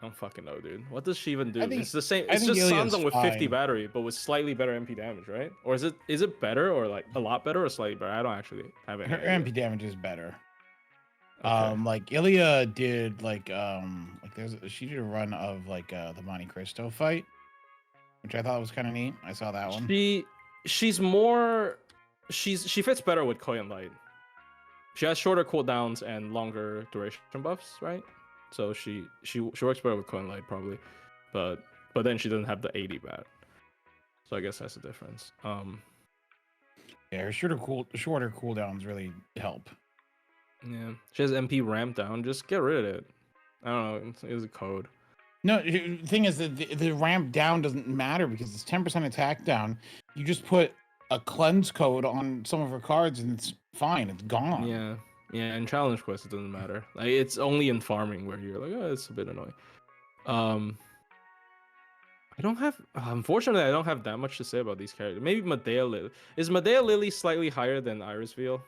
don't fucking know, dude. What does she even do? I think- It's the same. I It's think just Ilia's Sanzong with 50 fine. battery, but with slightly better MP damage, right? Or is it better or like a lot better or slightly better? I don't actually have any Her idea. MP damage is better. Okay. Like Ilia did she did a run of like the Monte Cristo fight, which I thought was kind of neat. I saw that one. She fits better with Koi and Light. She has shorter cooldowns and longer duration buffs, right? So she works better with Koi and Light probably, but then she doesn't have the 80 bat. So I guess that's the difference. Yeah, her shorter cooldowns really help. Yeah, she has MP ramp down. Just get rid of it. I don't know. It's a code. No, the thing is that the ramp down doesn't matter because it's 10% attack down. You just put a cleanse code on some of her cards and it's fine. It's gone. Yeah. In challenge quest it doesn't matter. Like it's only in farming where you're like, oh, it's a bit annoying. Unfortunately, I don't have that much to say about these characters. Maybe Medea Lily. Is Medea Lily slightly higher than Iris Veil?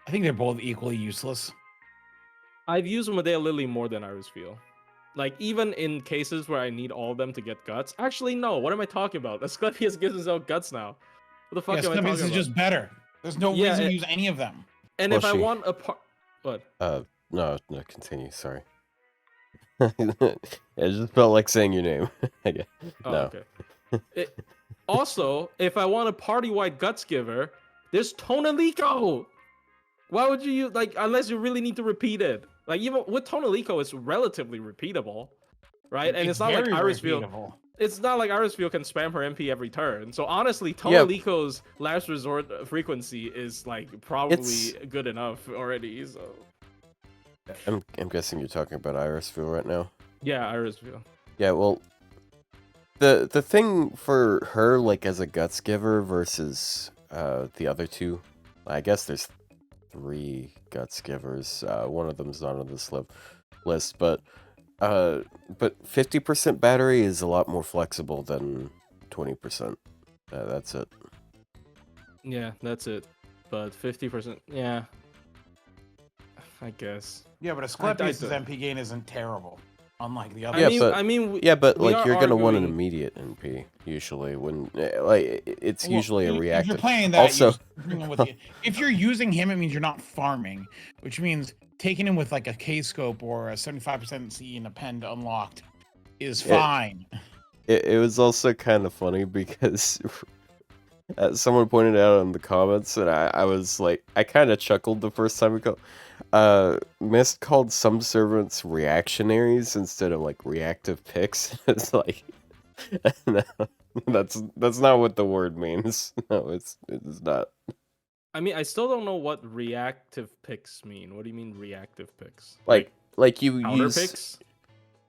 I think they're both equally useless. I've used Medea Lily more than Iris Veil. Like, even in cases where I need all of them to get guts. Actually, no. What am I talking about? Asclepius gives himself guts now. What the fuck am I talking This is about? just better. There's no reason to use any of them. And if I Plushie. want a part... What? No, continue. Sorry. It just felt like saying your name. Yeah. Oh, No. okay. Also, if I want a party-wide guts giver, there's Tonalico! Why would you use, like, unless you really need to repeat it? Like, even with Tonalico, it's relatively repeatable, right? And it's not like Iris Veil. It's not like Iris Veil can spam her MP every turn. So honestly, Tonalico's last resort frequency is like probably good enough already. So I'm guessing you're talking about Iris Veil right now. yeah, Iris Veil. Yeah, well, the thing for her, like as a guts giver versus the other two, I guess there's 3 guts givers. One of them's not on this list, but 50% battery is a lot more flexible than 20%. That's it. Yeah, that's it. But 50%, yeah, I guess. Yeah, but Asclepius' MP gain isn't terrible, unlike the other. Yeah, but we like are you're gonna want an arguing- immediate NP usually when like it's usually a reactive. If you're playing that, Also, if you're using him, it means you're not farming, which means taking him with like a K scope or a 75% C and a pen unlocked is fine. it was also kind of funny because someone pointed out in the comments, and I was like, I kind of chuckled the first time we called. Mist called some servants reactionaries instead of like reactive picks. It's like, no, that's not what the word means. No, it's not. I mean, I still don't know what reactive picks mean. What do you mean reactive picks? Like you counter use picks?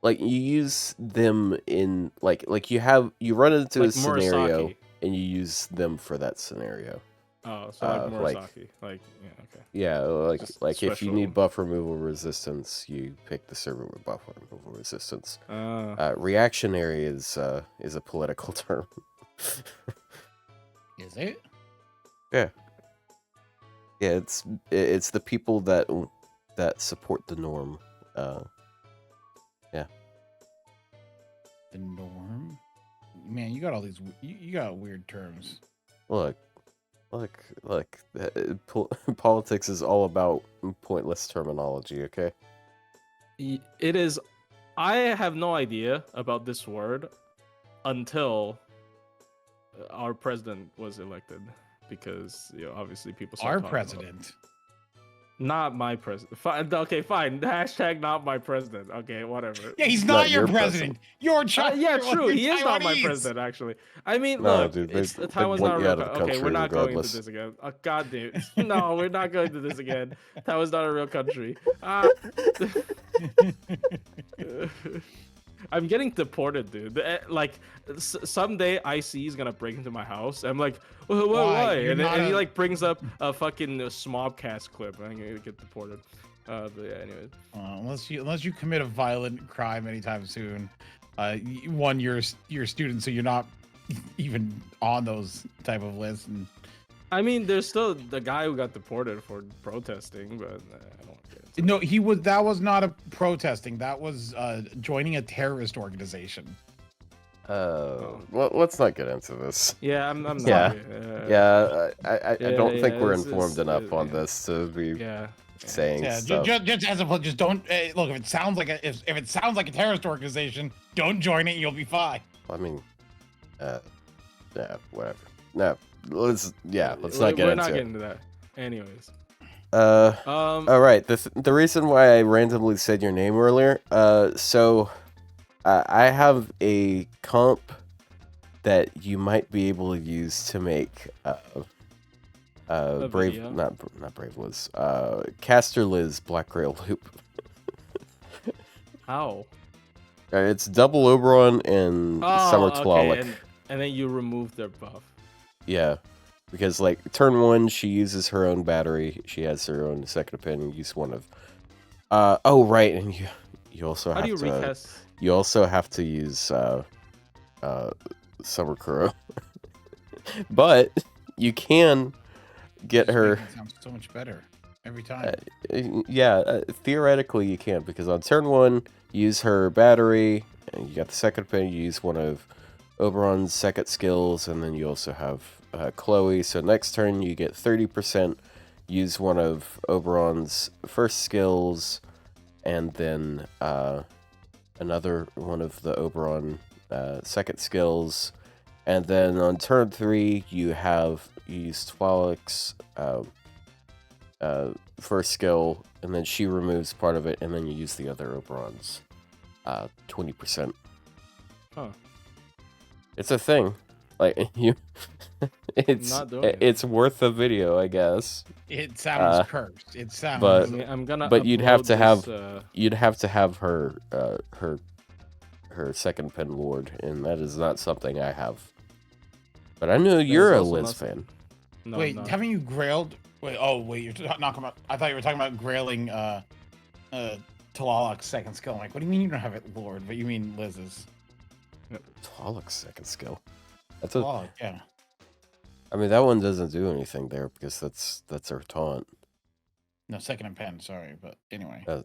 like you use them in like you run into Like a scenario Murasaki. and you use them for that scenario. Oh, so like like- Murasaki. Like, yeah, okay. Yeah, Just like if you special. need buff removal resistance, you pick the servant with buff removal resistance. Uh, Reactionary is a political term. Is it? Yeah, it's the people that support the norm. The norm? Man, you got all these. You got weird terms. Look, politics is all about pointless terminology. Okay. it is. I have no idea about this word until our president was elected, because obviously people. Our talking about- president. Not my president. Okay, fine. Hashtag not my president. Okay, whatever. Yeah, he's Not not your your president. You're China. Yeah, true. He is not my Taiwanese. president, actually. I mean, No, look, dude, it's, they'd Taiwan's want not a you real out of the country. Okay, we're country not going regardless. to this again. Oh, God, dude. No, we're not going to this again. Taiwan's not a real country. I'm getting deported, dude. Like, someday IC is gonna break into my house. I'm like, why? You're And not he a- like brings up a fucking smobcast clip. I'm gonna get deported. But yeah, anyway. Unless you commit a violent crime anytime soon, you're a student, so you're not even on those type of lists. And I mean, there's still the guy who got deported for protesting, but I don't get it. No, that was not a protesting. That was joining a terrorist organization. Well, let's not get into this. Yeah, I'm not. Yeah. I Yeah, don't think yeah, we're it's- informed enough on yeah. this to be Yeah. saying Yeah, stuff. just as a just don't look if it sounds like if it sounds like a terrorist organization, don't join it. And you'll be fine. I mean, yeah, whatever. No, let's not We're get not into getting into that. Anyways. it. All right. The reason why I randomly said your name earlier. So I have a comp that you might be able to use to make Brave, video? not Brave Liz, Caster Liz Black Grail Loop. How? It's double Oberon and Summer Tlaloc. And then you remove their buff. Yeah, because like turn 1, she uses her own battery. She has her own second opinion. Use one of. Oh right, and you also How have do you to. recast? You also have to use Summer Crow, but you can get her. It sounds so much better every time. Theoretically you can, because on turn 1, use her battery, and you got the second opinion. You use one of Oberon's second skills, and then you also have Chloe. So next turn you get 30%. Use one of Oberon's first skills, and then another one of the Oberon second skills, and then on turn 3 you use Twalic's first skill, and then she removes part of it, and then you use the other Oberon's 20%. Huh. It's a thing. Like you, it's worth a video, I guess. It sounds cursed. It sounds. but- I'm gonna. But you'd have upload to have this, you'd have to have her her second pen lord, and that is not something I have. But I know you're a also Liz not- fan. No, wait, no. haven't you grailed? Wait, you're talking about. I thought you were talking about grailing Tlaloc's second skill. I'm like, what do you mean you don't have it, Lord? But you mean Liz's? Twalic's second skill. That's a. Tlaloc, yeah. I mean, that one doesn't do anything there because that's her taunt. No, second and pen. Sorry, but anyway. Uh,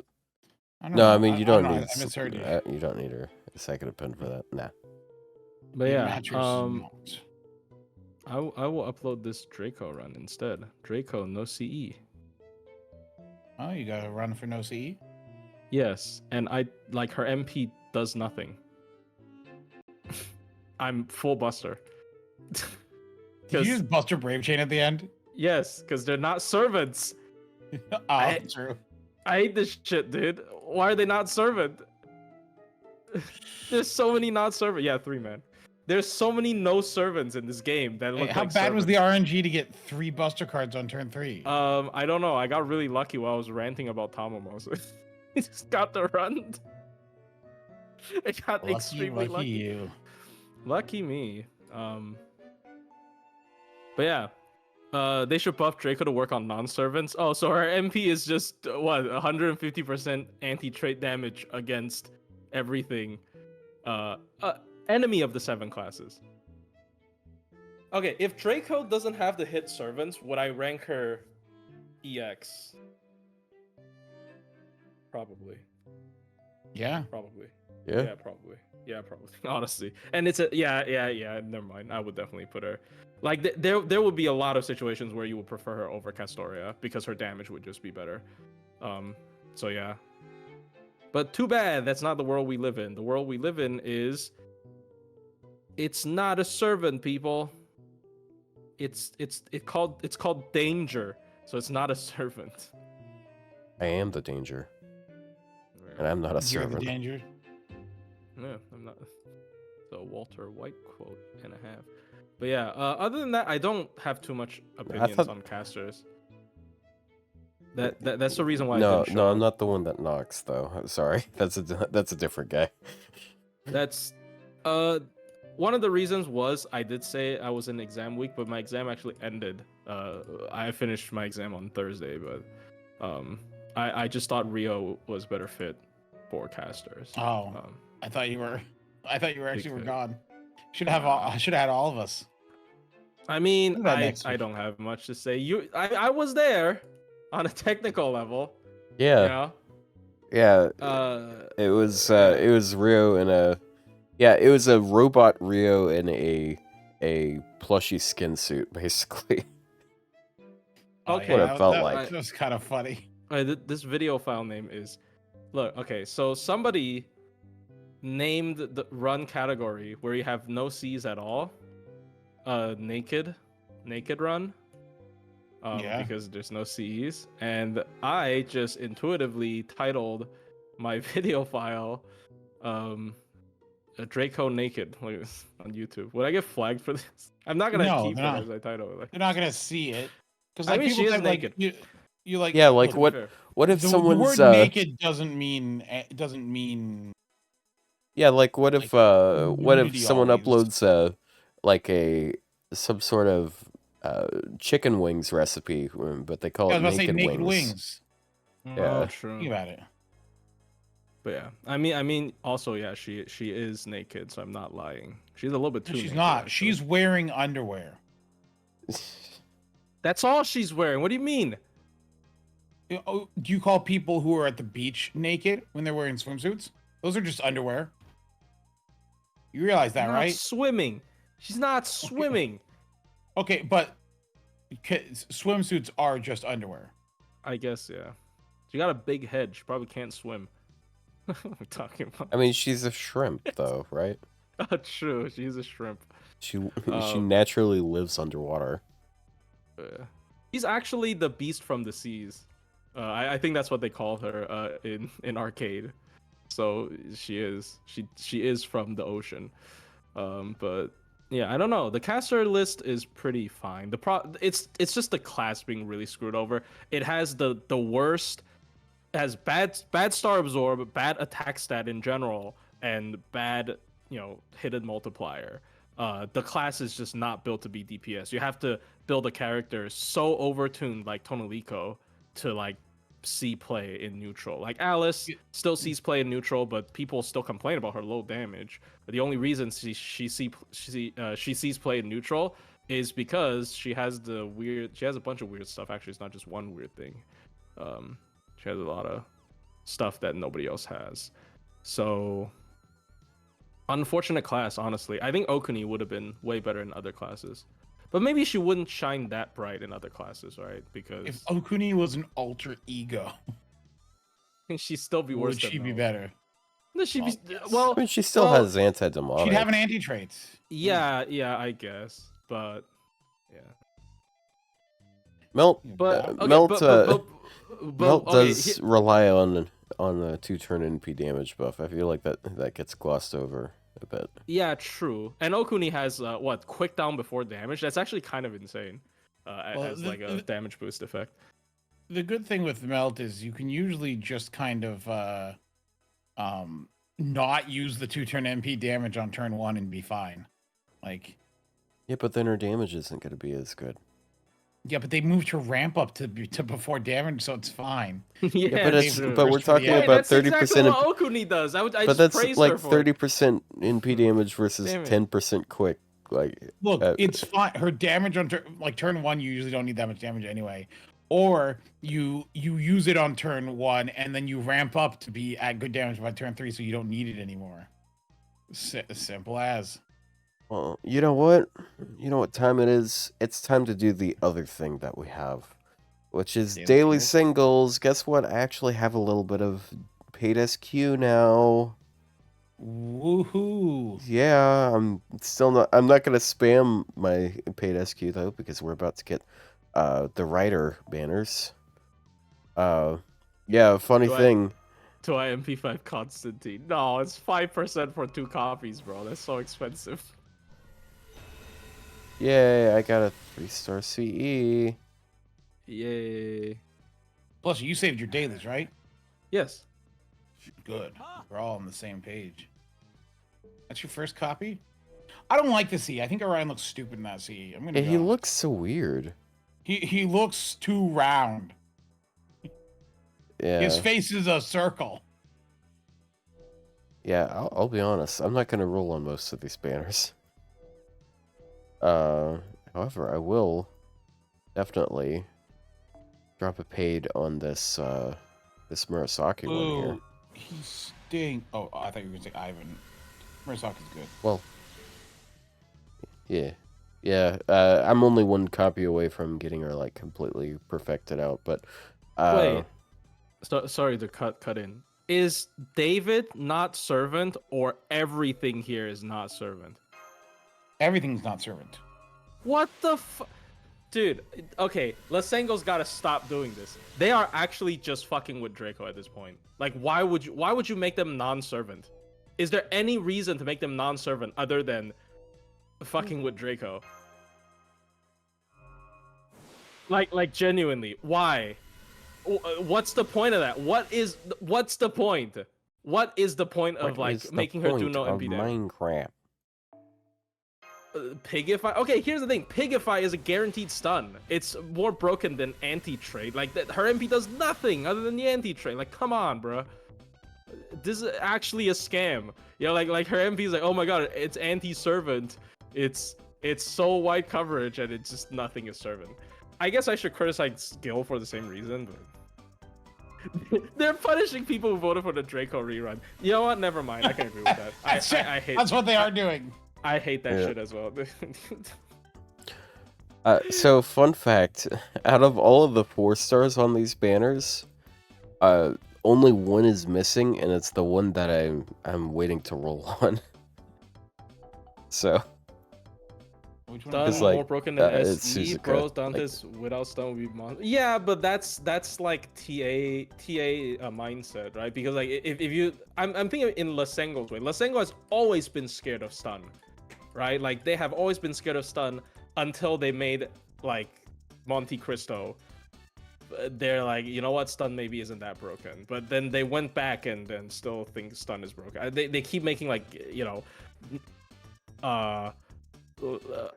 I don't No, know. I mean you don't need. I misheard you. You don't need her second pen for that. Nah. But You yeah, match your smokes. I will upload this Draco run instead. Draco no CE. Oh, you got to run for no CE? Yes, and I like her MP does nothing. I'm full Buster. Did you just bust your Brave Chain at the end? Yes, because they're not servants. True. I hate this shit, dude. Why are they not servant? There's so many not servant. Yeah, 3 man. There's so many no servants in this game that look How like bad was the servants. RNG to get 3 Buster cards on turn 3? I don't know. I got really lucky while I was ranting about Tamamo. So he just got the run. I got extremely lucky. you. Lucky me. But yeah. They should buff Draco to work on non-servants. Oh, so her MP is just 150% anti-trait damage against everything. Enemy of the 7 classes. Okay, if Draco doesn't have the hit servants, would I rank her EX? Probably. Yeah. Probably. Yeah. Yeah, probably. Yeah, probably. Honestly, and it's a yeah. Never mind. I would definitely put her. Like there would be a lot of situations where you would prefer her over Castoria because her damage would just be better. So yeah. But too bad that's not the world we live in. The world we live in is. It's not a servant, people. It's called danger. So it's not a servant. I am the danger, and I'm not a You're the servant. danger. Yeah, I'm not. So Walter White quote and a half. But yeah, other than that, I don't have too much opinions thought- on casters. That's the reason why. I No, didn't show no, up. I'm not the one that knocks though. I'm sorry, that's a different guy. That's one of the reasons was I did say I was in exam week, but my exam actually ended. I finished my exam on Thursday, but I just thought Ryou was better fit for casters. Oh, I thought you were actually could. gone. Should have had all of us. I mean, What about I next I week? don't have much to say. I was there on a technical level. You Yeah, know. yeah. It Yeah. was Rio and a it was a robot Rio in a plushy skin suit, basically. Oh Okay. What yeah, it felt that like. was kind of funny. This video file name is. Look. Okay. So somebody named the run category where you have no C's at all. Naked run. Yeah. Because there's no C's, and I just intuitively titled my video file, Draco naked like, on YouTube. Would I get flagged for this? I'm not gonna No, keep they're it not. as I title it. Like, They're not gonna see it because I like mean, people she is type like naked. you like Yeah, like look, To be fair. what if the someone's word naked doesn't mean yeah, like what like if nudity someone always. uploads like some sort of chicken wings recipe, but they call I it was about to say naked naked wings. wings. Oh, Yeah. true. Think about it. But yeah, I mean, also yeah, she is naked, so I'm not lying. She's a little bit No, too. she's naked, not. actually. She's wearing underwear. That's all she's wearing. What do you mean? Oh, do you call people who are at the beach naked when they're wearing swimsuits? Those are just underwear. You realize that, Not right? swimming. She's not swimming. Okay, but swimsuits are just underwear. I guess yeah. She got a big head. She probably can't swim. What are we talking about? I mean, she's a shrimp though, right? Oh, true. She's a shrimp. She Um, naturally lives underwater. He's actually the beast from the seas. I think that's what they call her in arcade. So she is from the ocean. But yeah, I don't know. The caster list is pretty fine. It's just the class being really screwed over. It has the worst. It has bad star absorb, bad attack stat in general, and bad hidden multiplier. The class is just not built to be DPS. You have to build a character so overtuned like Tonolico to like see play in neutral. Like Alice still sees play in neutral, but people still complain about her low damage. But the only reason she sees play in neutral is because she has a bunch of weird stuff. Actually, it's not just one weird thing. She has a lot of stuff that nobody else has. So unfortunate class, honestly. I think Okuni would have been way better in other classes. But maybe she wouldn't shine that bright in other classes, right? Because If Okuni was an alter ego, I think she'd still be worse would than she be Mel. better? No, she'd be Well, yes. well. I mean, she still well, has anti-demonic. She'd have an anti-trait. Yeah, I guess. But yeah. Melt, But okay, Melt, but Melt okay, does rely on the 2-turn NP damage buff. I feel like that gets glossed over a bit. yeah, true. And Okuni has what quick down before damage. That's actually kind of insane. As like a damage boost effect. The good thing with Melt is you can usually just kind of not use the 2-turn MP damage on turn 1 and be fine. Like Yeah, but then her damage isn't going to be as good. yeah, but they moved her ramp up to before damage, so it's fine. Yeah, but it's true. we're talking about 30%. Exactly what Okuni does. I but just that's praised like her for 30% NP damage versus Damn it. 10% quick. Like Look, it's fine. Her damage on turn 1, you usually don't need that much damage anyway. Or you use it on turn 1 and then you ramp up to be at good damage by turn 3, so you don't need it anymore. Simple as. Well, you know what? You know what time it is? It's time to do the other thing that we have, which is daily singles. Guess what? I actually have a little bit of paid SQ now. Woohoo! Yeah, I'm not gonna spam my paid SQ though, because we're about to get the writer banners. Yeah, funny thing. To I MP5 Constantine. No, it's 5% for 2 copies, bro. That's so expensive. Yay, I got a 3-star CE. Yay. Plus, you saved your dailies, right? Yes. Good. We're all on the same page. That's your first copy? I don't like the CE. I think Orion looks stupid in that CE. I'm gonna. He looks so weird. He looks too round. Yeah. His face is a circle. Yeah, I'll be honest. I'm not gonna roll on most of these banners. However, I will definitely drop a paid on this this Murasaki one here. Ooh, he stink. Oh, I thought you were gonna say Ivan. Murasaki's good. Well, yeah. I'm only one copy away from getting her like completely perfected out, but Wait, sorry to cut in. Is David not servant, or everything here is not servant? Everything's not servant. What the dude? Okay, Lasengo's gotta stop doing this. They are actually just fucking with Draco at this point. Like, why would you make them non-servant? Is there any reason to make them non-servant other than fucking with Draco? Like genuinely, why? What's the point of that? What's the point? What is the point of like making her do no MP damage? Minecraft. Pigify. Okay, here's the thing. Pigify is a guaranteed stun. It's more broken than anti-trade. Like that, her MP does nothing other than the anti-trade. Like, come on, bro. This is actually a scam. You know, like her MP is like, oh my god, it's anti-servant. It's so wide coverage and it's just nothing is servant. I guess I should criticize skill for the same reason, but they're punishing people who voted for the Draco rerun. You know what? Never mind. I can agree with that. I hate. That's what they are doing. I hate that shit as well. So fun fact, out of all of the 4 stars on these banners, only one is missing, and it's the one that I'm waiting to roll on. So. Which one? Stun It's like, more broken than it's SE, Suzuka, bros. Dante's without stun would be monster. Yeah, but that's like TA mindset, right? Because like if you, I'm thinking in Lasengo's way. Lasengo has always been scared of stun, right? Like they have always been scared of stun until they made like Monte Cristo. They're like, you know what, stun maybe isn't that broken, but then they went back and then still think stun is broken. They keep making like, you know,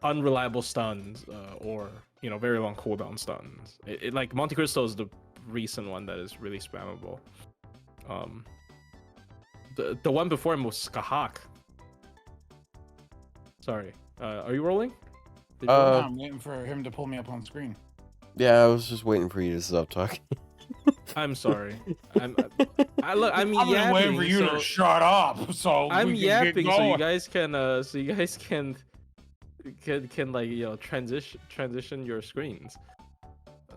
unreliable stuns or, you know, very long cooldown stuns. Like Monte Cristo is the recent one that is really spammable. The one before him was Skahak. Sorry, are you rolling? I'm waiting for him to pull me up on screen. Yeah, I was just waiting for you to stop talking. I'm sorry. I'm I'm yapping, waiting for you to shut up. So I'm we can yapping get so going. you guys can like, you know, transition your screens.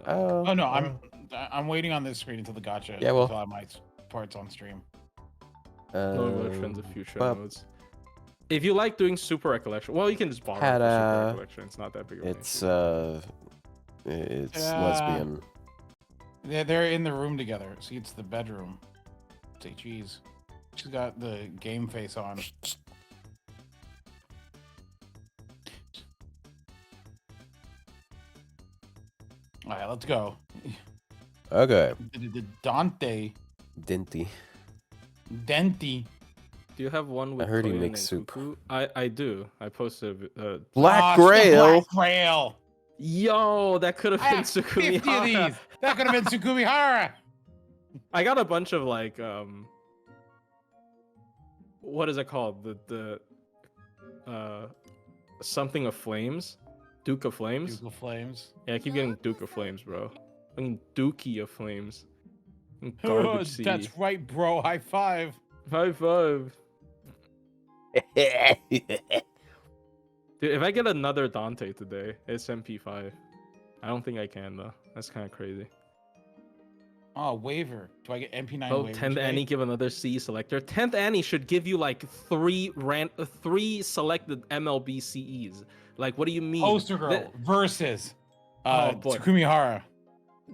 Oh no, I'm waiting on this screen until the gotcha. Yeah, well. Until I have my parts on stream. Trends of future modes. If you like doing super recollection, well, you can just borrow it for super recollection. It's not that big of an issue. It's lesbian. They're in the room together. See, it's the bedroom. Say cheese. She's got the game face on. All right, let's go. Okay. Dante. Dinty. Denti. Do you have one with I heard he Koyan makes and soup. Cuckoo? I do. I posted Black the Grail. Black Grail. Yo, that could have I been have 50 Sukumi of Hara. these. That could have been Sukumihara. I got a bunch of like what is it called? The something of flames? Duke of Flames? Duke of Flames. Yeah, I keep getting Duke of Flames, bro. I mean Dookie of Flames. Garbage seed. That's right, bro. High five. High five. Dude, if I get another Dante today, it's MP5. I don't think I can though. That's kind of crazy. Oh, waiver. Do I get MP9 Oh, waiver 10th today? Annie give another C selector. 10th Annie should give you like three selected MLB CEs. Like, what do you mean? Poster Girl versus Oh, boy. Sukumihara.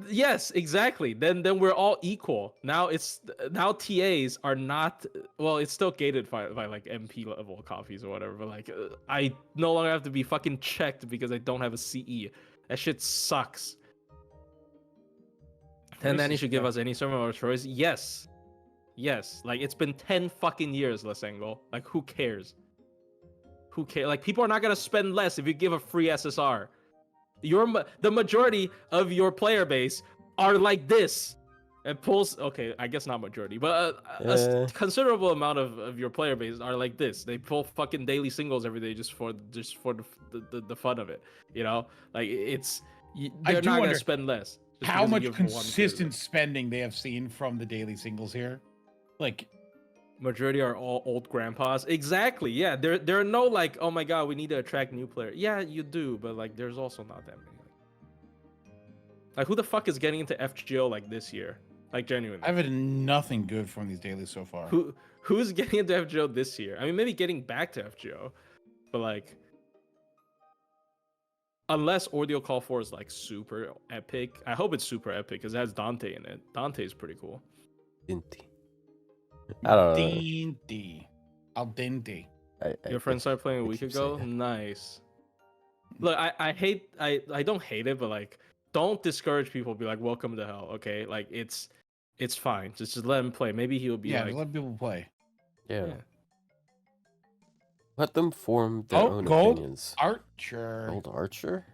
Yes, exactly. Then we're all equal. Now TAs are not, well, it's still gated by like MP level copies or whatever, but like I no longer have to be fucking checked because I don't have a CE. That shit sucks. And then you should give us any server of our choice. Yes. Like it's been 10 fucking years, Lasengo. Like who cares? Who cares? Like people are not gonna spend less if you give a free SSR. The majority of your player base are like this. It pulls. Okay, I guess not majority, but Eh. considerable amount of your player base are like this. They pull fucking daily singles every day just for the fun of it. You know, like I they're do not gonna wonder spend less. Just how because much you have one consistent citizen. spending they have seen from the daily singles here. Like, Majority are all old grandpas. Exactly. Yeah. There are no like, oh my god, we need to attract new players. Yeah, you do, but like, there's also not that many. Like, who the fuck is getting into FGO like this year? Like, genuinely. I've had nothing good from these dailies so far. Who's getting into FGO this year? I mean, maybe getting back to FGO, but like, unless Ordeal Call 4 is like super epic. I hope it's super epic because it has Dante in it. Dante's pretty cool. Dinty. I don't know. Dinty. Al dente. Your friend started playing a week ago? Nice. Look, I don't hate it, but like, don't discourage people. Be like, welcome to hell, okay? Like, it's fine. Just let him play. Maybe he'll be Yeah, like, let people play. Yeah. Let them form their own gold opinions. Archer. Gold Archer?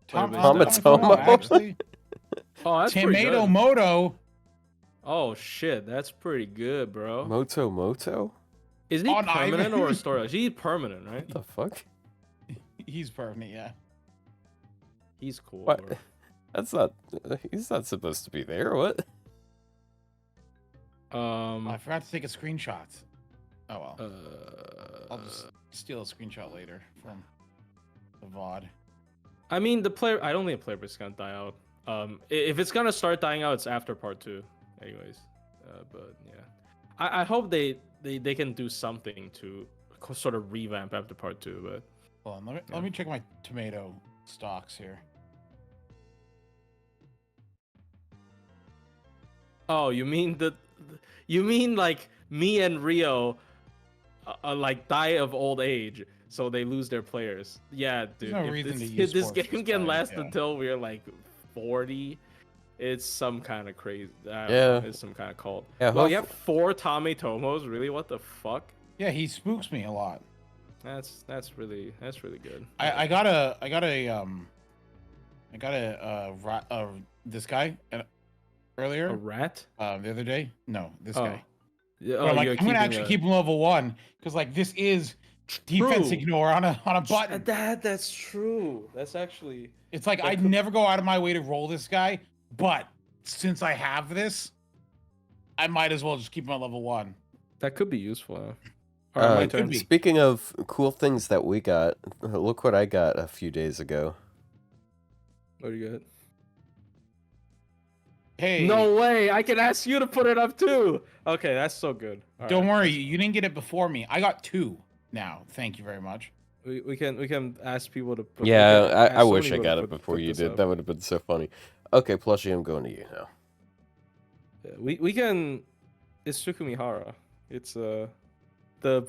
Tomatomo, actually. Oh, that's pretty Tomato good. Moto. Oh shit, that's pretty good, bro. Moto? Is he On permanent Ivan? or a storage? He's permanent, right? What the fuck? He's permanent, yeah. He's cool, What? bro. That's not. He's not supposed to be there. What? I forgot to take a screenshot. Oh well. I'll Uh, just steal a screenshot later from the VOD. I mean, the player. I don't think the player base is gonna die out. If it's gonna start dying out, it's after part 2, anyways. But yeah, I hope they can do something to sort of revamp after part 2. But Hold on, let me check my tomato stocks here. oh, you mean like me and Rio, like die of old age, so they lose their players? Yeah, dude. no if reason this, to use if this Fortress game can Guide, last yeah. until we're like 40. It's some kind of crazy. I don't Yeah. know, it's some kind of cult. Yeah, Well, you have 4 Tomos. Really? What the fuck? Yeah, he spooks me a lot. That's really good. I got a this guy earlier. A rat? The other day. No, this Oh. guy. Yeah. But I'm like, you're I'm gonna keeping actually keep him level 1 because like this is defense True. ignore on a button. That's true. That's actually. It's like that I'd could- never go out of my way to roll this guy, but since I have this, I might as well just keep him at level 1. That could be useful. All right, my turn. be. Speaking of cool things that we got, look what I got a few days ago. What do you got? Hey, No way! I can ask you to put it up too. Okay, that's so good. All don't right. worry, you didn't get it before me. I got 2 now. Thank you very much. We can ask people to put. Yeah, I so wish many I people got to it put before you this did. up. That would have been so funny. Okay, Plushie, I'm going to you now. Yeah, we can. It's Tsukumihara. It's the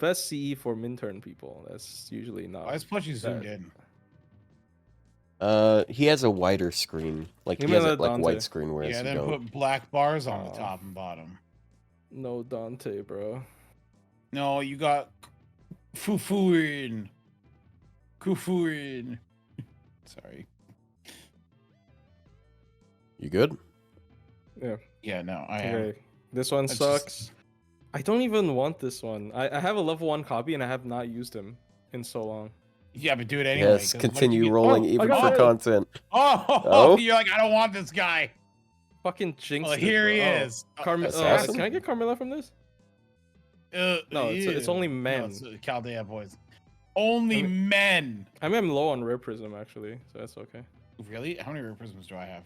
best CE for Minturn people. That's usually not. Why is Plushie zoomed in? He has a wider screen. Like Give he me has that it like Dante. widescreen, whereas Yeah, you then don't. put black bars on the Oh. top and bottom. No Dante, bro. No, you got Fufuin. Kufuin. Sorry. You good? Yeah. Yeah, no, I am. Okay. This one It's sucks. I don't even want this one. I have a level 1 copy and I have not used him in so long. Yeah, but do it anyway. Yes, 'cause what if you continue get- rolling Oh, I even got for it. content. Oh, Oh. you're like, I don't want this guy. Fucking jinxed Well, it, here he bro. Oh, is. Assassin? Can I get Carmilla from this? No, it's only men. No, it's Chaldea boys. Only men. I mean, I'm low on Rare Prism actually, so that's okay. Really? How many rare prisms do I have?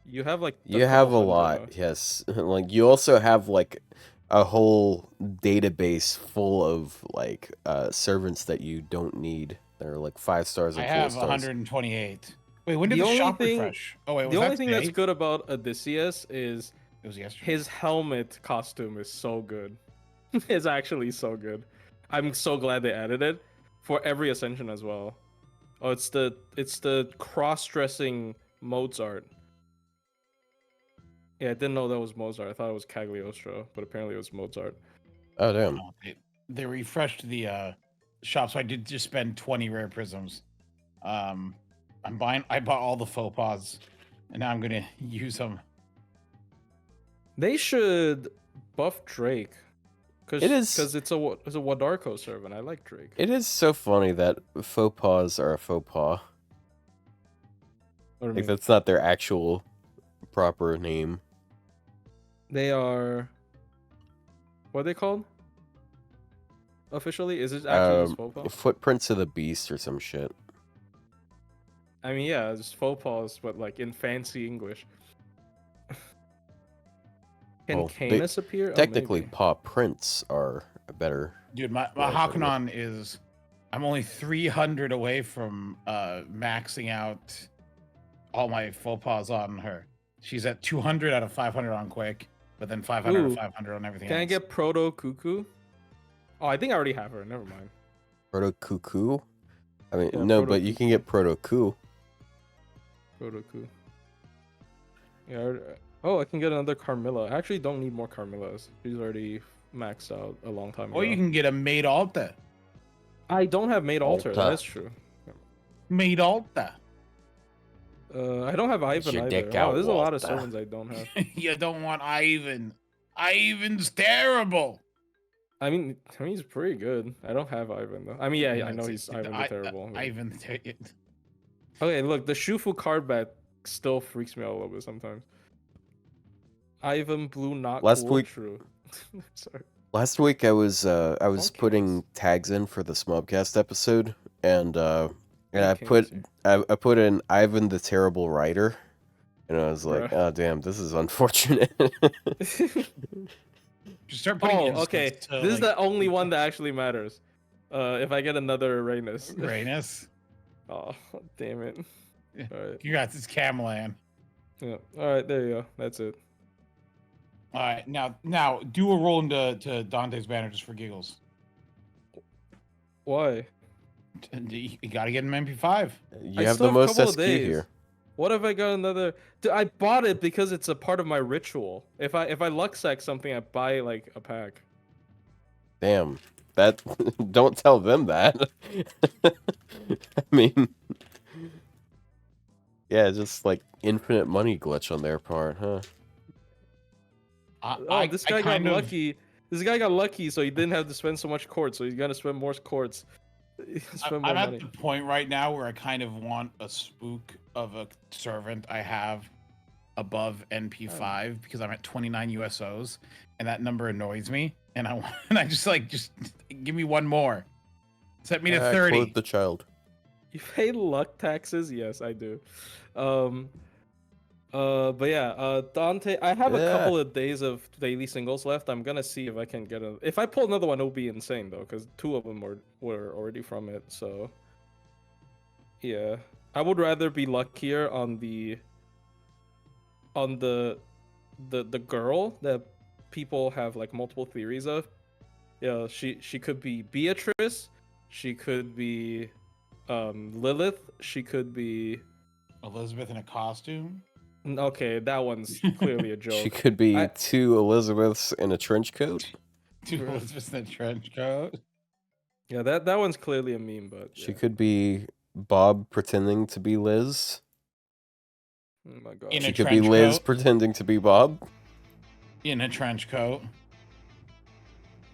You have like You have a couple lot, hundred, yes. Like you also have like a whole database full of like servants that you don't need. They're like 5 stars I and 4 have stars. 128. Wait, when did The the, only shop thing- refresh? Oh wait, was The that only thing that's today? good about Odysseus is It was yesterday. his helmet costume is so good. It's actually so good. I'm so glad they added it for every ascension as well. Oh, it's the cross-dressing Mozart. Yeah, I didn't know that was Mozart. I thought it was Cagliostro, but apparently it was Mozart. Oh damn. Oh, they refreshed the shop, so I did just spend 20 rare prisms. I bought all the faux pas, and now I'm gonna use them. They should buff Drake. It is- Because it's a Wadarko server, and I like Drake. It is so funny that faux pas are a faux pas. What do you Like, mean? that's not their actual proper name. They are. What are they called? Officially, is it actually just faux pas? Footprints of the Beast or some shit. I mean, yeah, it's faux pas, but like in fancy English. Can Well, Canis appear? Technically, Oh, maybe. paw prints are a better. Dude, my Yeah, Hakunon is. I'm only 300 away from maxing out all my faux pas on her. She's at 200 out of 500 on Quick, but then 500 out Ooh. of 500 on everything Can I else. get Proto Cuckoo? Oh, I think I already have her. Never mind. Proto Cuckoo? I mean, Yeah, no, Proto but you can get Proto Coo. Proto Cuckoo. Yeah. Oh, I can get another Carmilla. I actually don't need more Carmillas. She's already maxed out a long time ago. Or you can get a Maid Alta. I don't have Maid Alter. Alta. That's true. Maid Alta. I don't have Ivan your either. dick Wow, out, there's a lot of Walter. servants I don't have. You don't want Ivan. Ivan's terrible. I mean, he's pretty good. I don't have Ivan though. I mean, yeah, I know he's Ivan the Terrible. but- Ivan. Okay, look, the Shufu card bet still freaks me out a little bit sometimes. Ivan Blue not Last cool, week- true. Sorry. Last week I was Okay. putting tags in for the Smobcast episode, and I Okay, put so- I put in Ivan the Terrible Writer, and I was like, Bruh. oh damn, this is unfortunate. Just start putting Oh, instants okay. to, This is like, the only one that actually matters. If I get another Rhaenys. Rhaenys. Oh, damn it. Yeah. Alright. Congrats, it's Camelan. Yeah. Alright, there you go. That's it. All right, now do a roll into Dante's banner just for giggles. Why? And you gotta get him MP5. You I have still the have a most couple of SQ days. here. What if I got another? Dude, I bought it because it's a part of my ritual. If I luck sack something, I buy like a pack. Damn, that don't tell them that. I mean, yeah, just like infinite money glitch on their part, huh? This guy got lucky. This guy got lucky, so he didn't have to spend so much quartz. So he's gonna spend more quartz. Spend more I'm money. at the point right now where I kind of want a spook of a servant I have above NP5 because I'm at 29 USOs, and that number annoys me. And I want, and I just give me one more. Set me to 30. Quote the child. You pay luck taxes? Yes, I do. But yeah, Dante, I have a couple of days of daily singles left. I'm gonna see if I can get a. If I pull another one, it'll be insane though, because 2 of them were already from it. So yeah, I would rather be luckier on the girl that people have like multiple theories of. Yeah, she could be Beatrice. She could be Lilith. She could be Elizabeth in a costume. Okay, that one's clearly a joke. She could be 2 Elizabeths in a trench coat. 2 Elizabeths in a trench coat. Yeah, that one's clearly a meme, but She yeah. could be Bob pretending to be Liz. Oh my god. In She a could be trench Liz coat. pretending to be Bob. In a trench coat.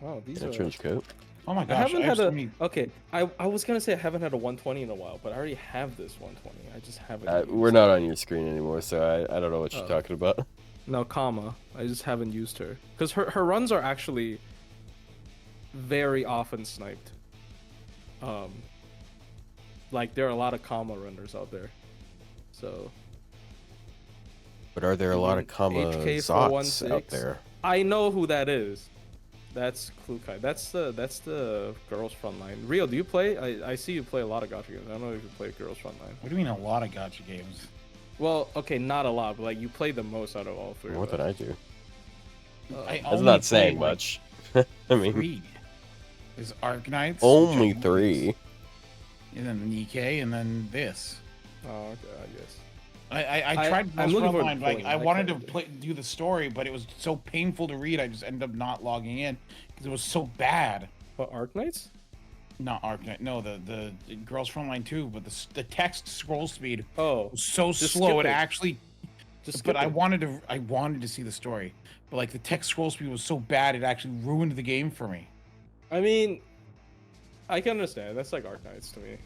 Oh, these In a are. trench coat. Oh my I gosh! haven't had so a. many- Okay, I was gonna say I haven't had a 120 in a while, but I already have this 120. I just haven't. We're used not it. on your screen anymore, so I don't know what you're Oh. talking about. No, comma. I just haven't used her because her runs are actually very often sniped. Like there are a lot of comma runners out there, so But are there a lot of HK comma zots out 416. there? I know who that is. That's Klukai. That's the girls frontline. Rio, do you play? I see you play a lot of gacha games. I don't know if you play girls frontline. What do you mean a lot of gacha games? Well, okay, not a lot, but like you play the most out of all 3. More of than us. I do. I That's only not saying played, much. I mean, 3. There's Arknights. only which I 3. And then Nikkei, and then this. Oh, okay, I guess. I tried I'm Girls looking forward to Frontline, like pulling. I I wanted to can't do the story, but it was so painful to read. I just ended up not logging in because it was so bad. What, Arknights? Not Arknight, no, the Girls Frontline 2, but the text scroll speed Oh, was so Just slow. skip It it. actually Just But skip it. I wanted to see the story, but like the text scroll speed was so bad it actually ruined the game for me. I mean, I can understand. That's like Arknights to me.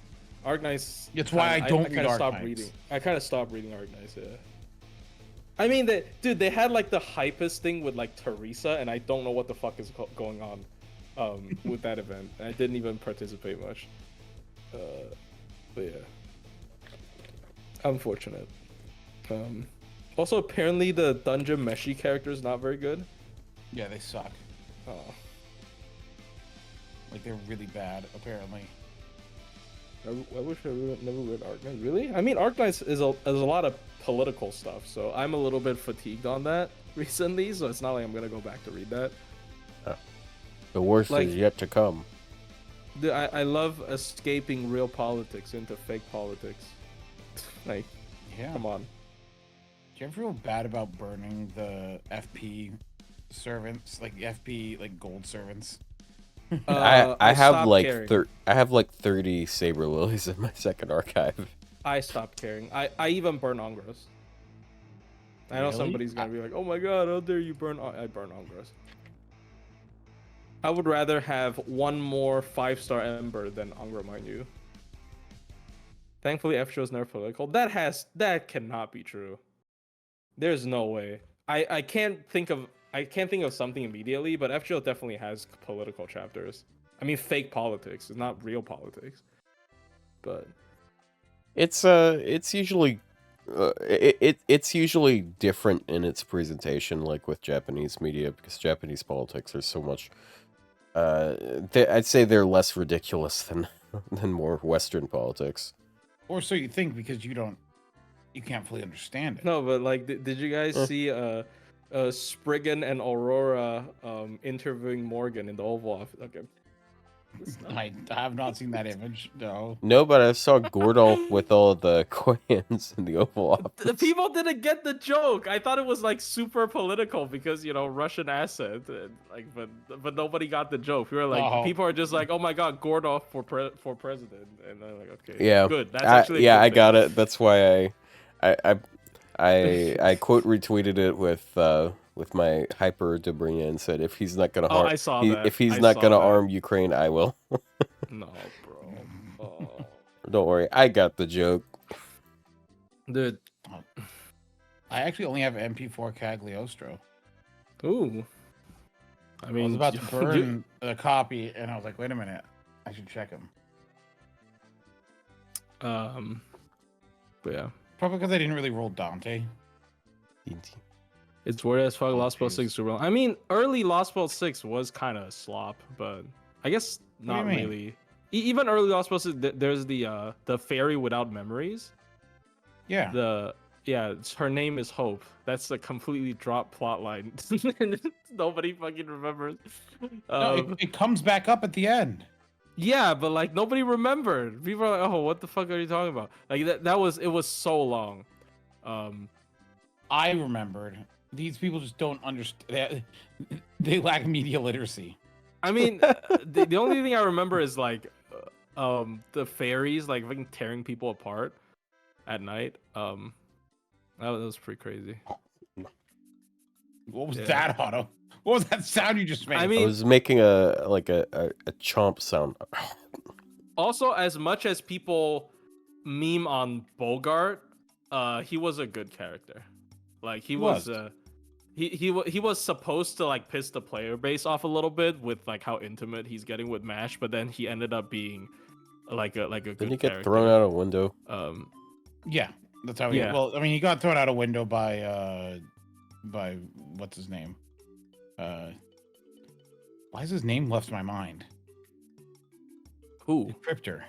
Arknights. It's why I don't read kind of stopped Arknights. reading. I kind of stopped reading Arknights. Yeah. I mean, they had like the hypest thing with like Teresa, and I don't know what the fuck is going on, with that event. I didn't even participate much. But yeah, unfortunate. Also, apparently the Dungeon Meshi character is not very good. Yeah, they suck. Oh. Like they're really bad, apparently. I wish I never read Arknights. Really? I mean, Arknights is a lot of political stuff, so I'm a little bit fatigued on that recently. So it's not like I'm gonna go back to read that. The worst Like- is yet to come. I love escaping real politics into fake politics. Like, Yeah. come on. Do you ever feel bad about burning the FP servants, like FP like gold servants? I have stopped like caring. I have like 30 saber lilies in my second archive. I stopped caring. I even burn Ongros. I know Really? somebody's gonna be like, "Oh my god, how dare you burn?" I burn Ongros. I would rather have one more 5-star Ember than Ongra, mind you. Thankfully, FGO's never political. That cannot be true. There's no way. I can't think of something immediately, but FGO definitely has political chapters. I mean, fake politics. It's not real politics. But It's usually it's usually different in its presentation, like with Japanese media, because Japanese politics are so much. I'd say they're less ridiculous than more Western politics. Or so you think, because you can't fully understand it. no, but like, did you guys see Spriggan and Aurora interviewing Morgan in the Oval Office? Okay. I have not seen that image. No. No, but I saw Gordolf with all the Koyans in the Oval Office. The people didn't get the joke. I thought it was like super political because, you know, Russian asset, and, like, but nobody got the joke. We were like, Oh. people are just like, oh my god, Gordolf for president, and I'm like, okay, Yeah, good. That's actually a good I thing. got it. That's why I quote retweeted it with my hyper Dobrynia and said, if he's not gonna Oh, I saw that. if he's I not saw gonna that. arm Ukraine, I will. No, bro. Oh. Don't worry, I got the joke. Dude. I actually only have MP4 Cagliostro. Ooh. I mean, I was about to burn a copy, and I was like, wait a minute. I should check him. But yeah. Probably because I didn't really roll Dante. It's weird as fuck. Oh, Lost Ball jeez. 6 super. I mean, early Lost Ball 6 was kind of a slop, but I guess What do not you mean? really. Even early Lost Ball 6, there's the fairy without memories. Yeah. Her name is Hope. That's a completely dropped plot line. Nobody fucking remembers. No, it comes back up at the end. Yeah, but like nobody remembered. People are like, "Oh, what the fuck are you talking about?" Like it was so long. I remembered. These people just don't understand. They lack media literacy. I mean, the only thing I remember is like, the fairies like fucking tearing people apart at night. That was pretty crazy. What was Yeah. that, Otto? What was that sound you just made? I I mean, was making a chomp sound. also as much as people meme on Bogart, he was a good character. Like he was he was supposed to like piss the player base off a little bit with like how intimate he's getting with Mash, but then he ended up being like a good Didn't he get character. thrown out a window? Yeah, that's how. Yeah. Well, I mean, he got thrown out a window by what's his name? Why is his name left my mind? Who? Cryptor.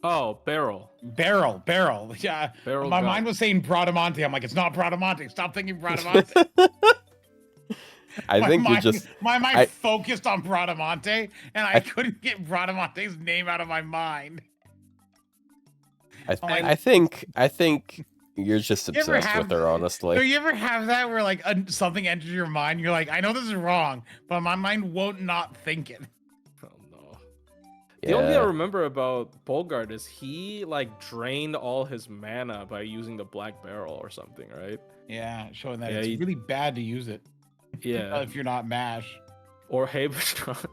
Oh, Beryl. Beryl. Yeah. Beryl's My gone. mind was saying Bradamonte. I'm like, it's not Bradamonte. Stop thinking Bradamonte. I think you're just. my mind I- focused on Bradamonte, and I couldn't get Bradamonte's name out of my mind. I think you're just You ever obsessed with have- her, Do honestly. you ever have that where like something enters your mind? You're like, I know this is wrong, but my mind won't not think it. Oh no. The only thing I Yeah. remember about Bolgard is he like drained all his mana by using the Black Barrel or something, right? Yeah, showing that Yeah, it's he- really bad to use it Yeah. if you're not Mash Or Habertron.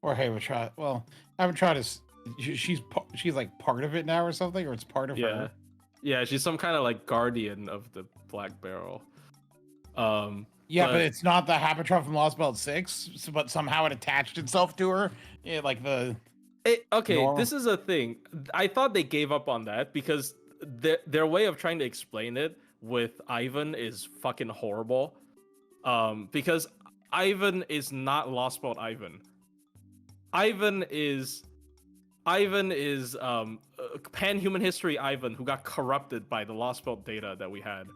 or Havertrot. Well, Havertrot is she's like part of it now or something, or it's part of Yeah. her. Yeah, she's some kind of like guardian of the Black Barrel. Yeah, but but- it's not the Havertrot from Lost Belt 6, but somehow it attached itself to her. Yeah, like the Okay, normal. this is a thing. I thought they gave up on that because their way of trying to explain it with Ivan is fucking horrible. Because Ivan is not Lost Belt Ivan. Ivan is pan-human history Ivan who got corrupted by the Lost Belt data that we had.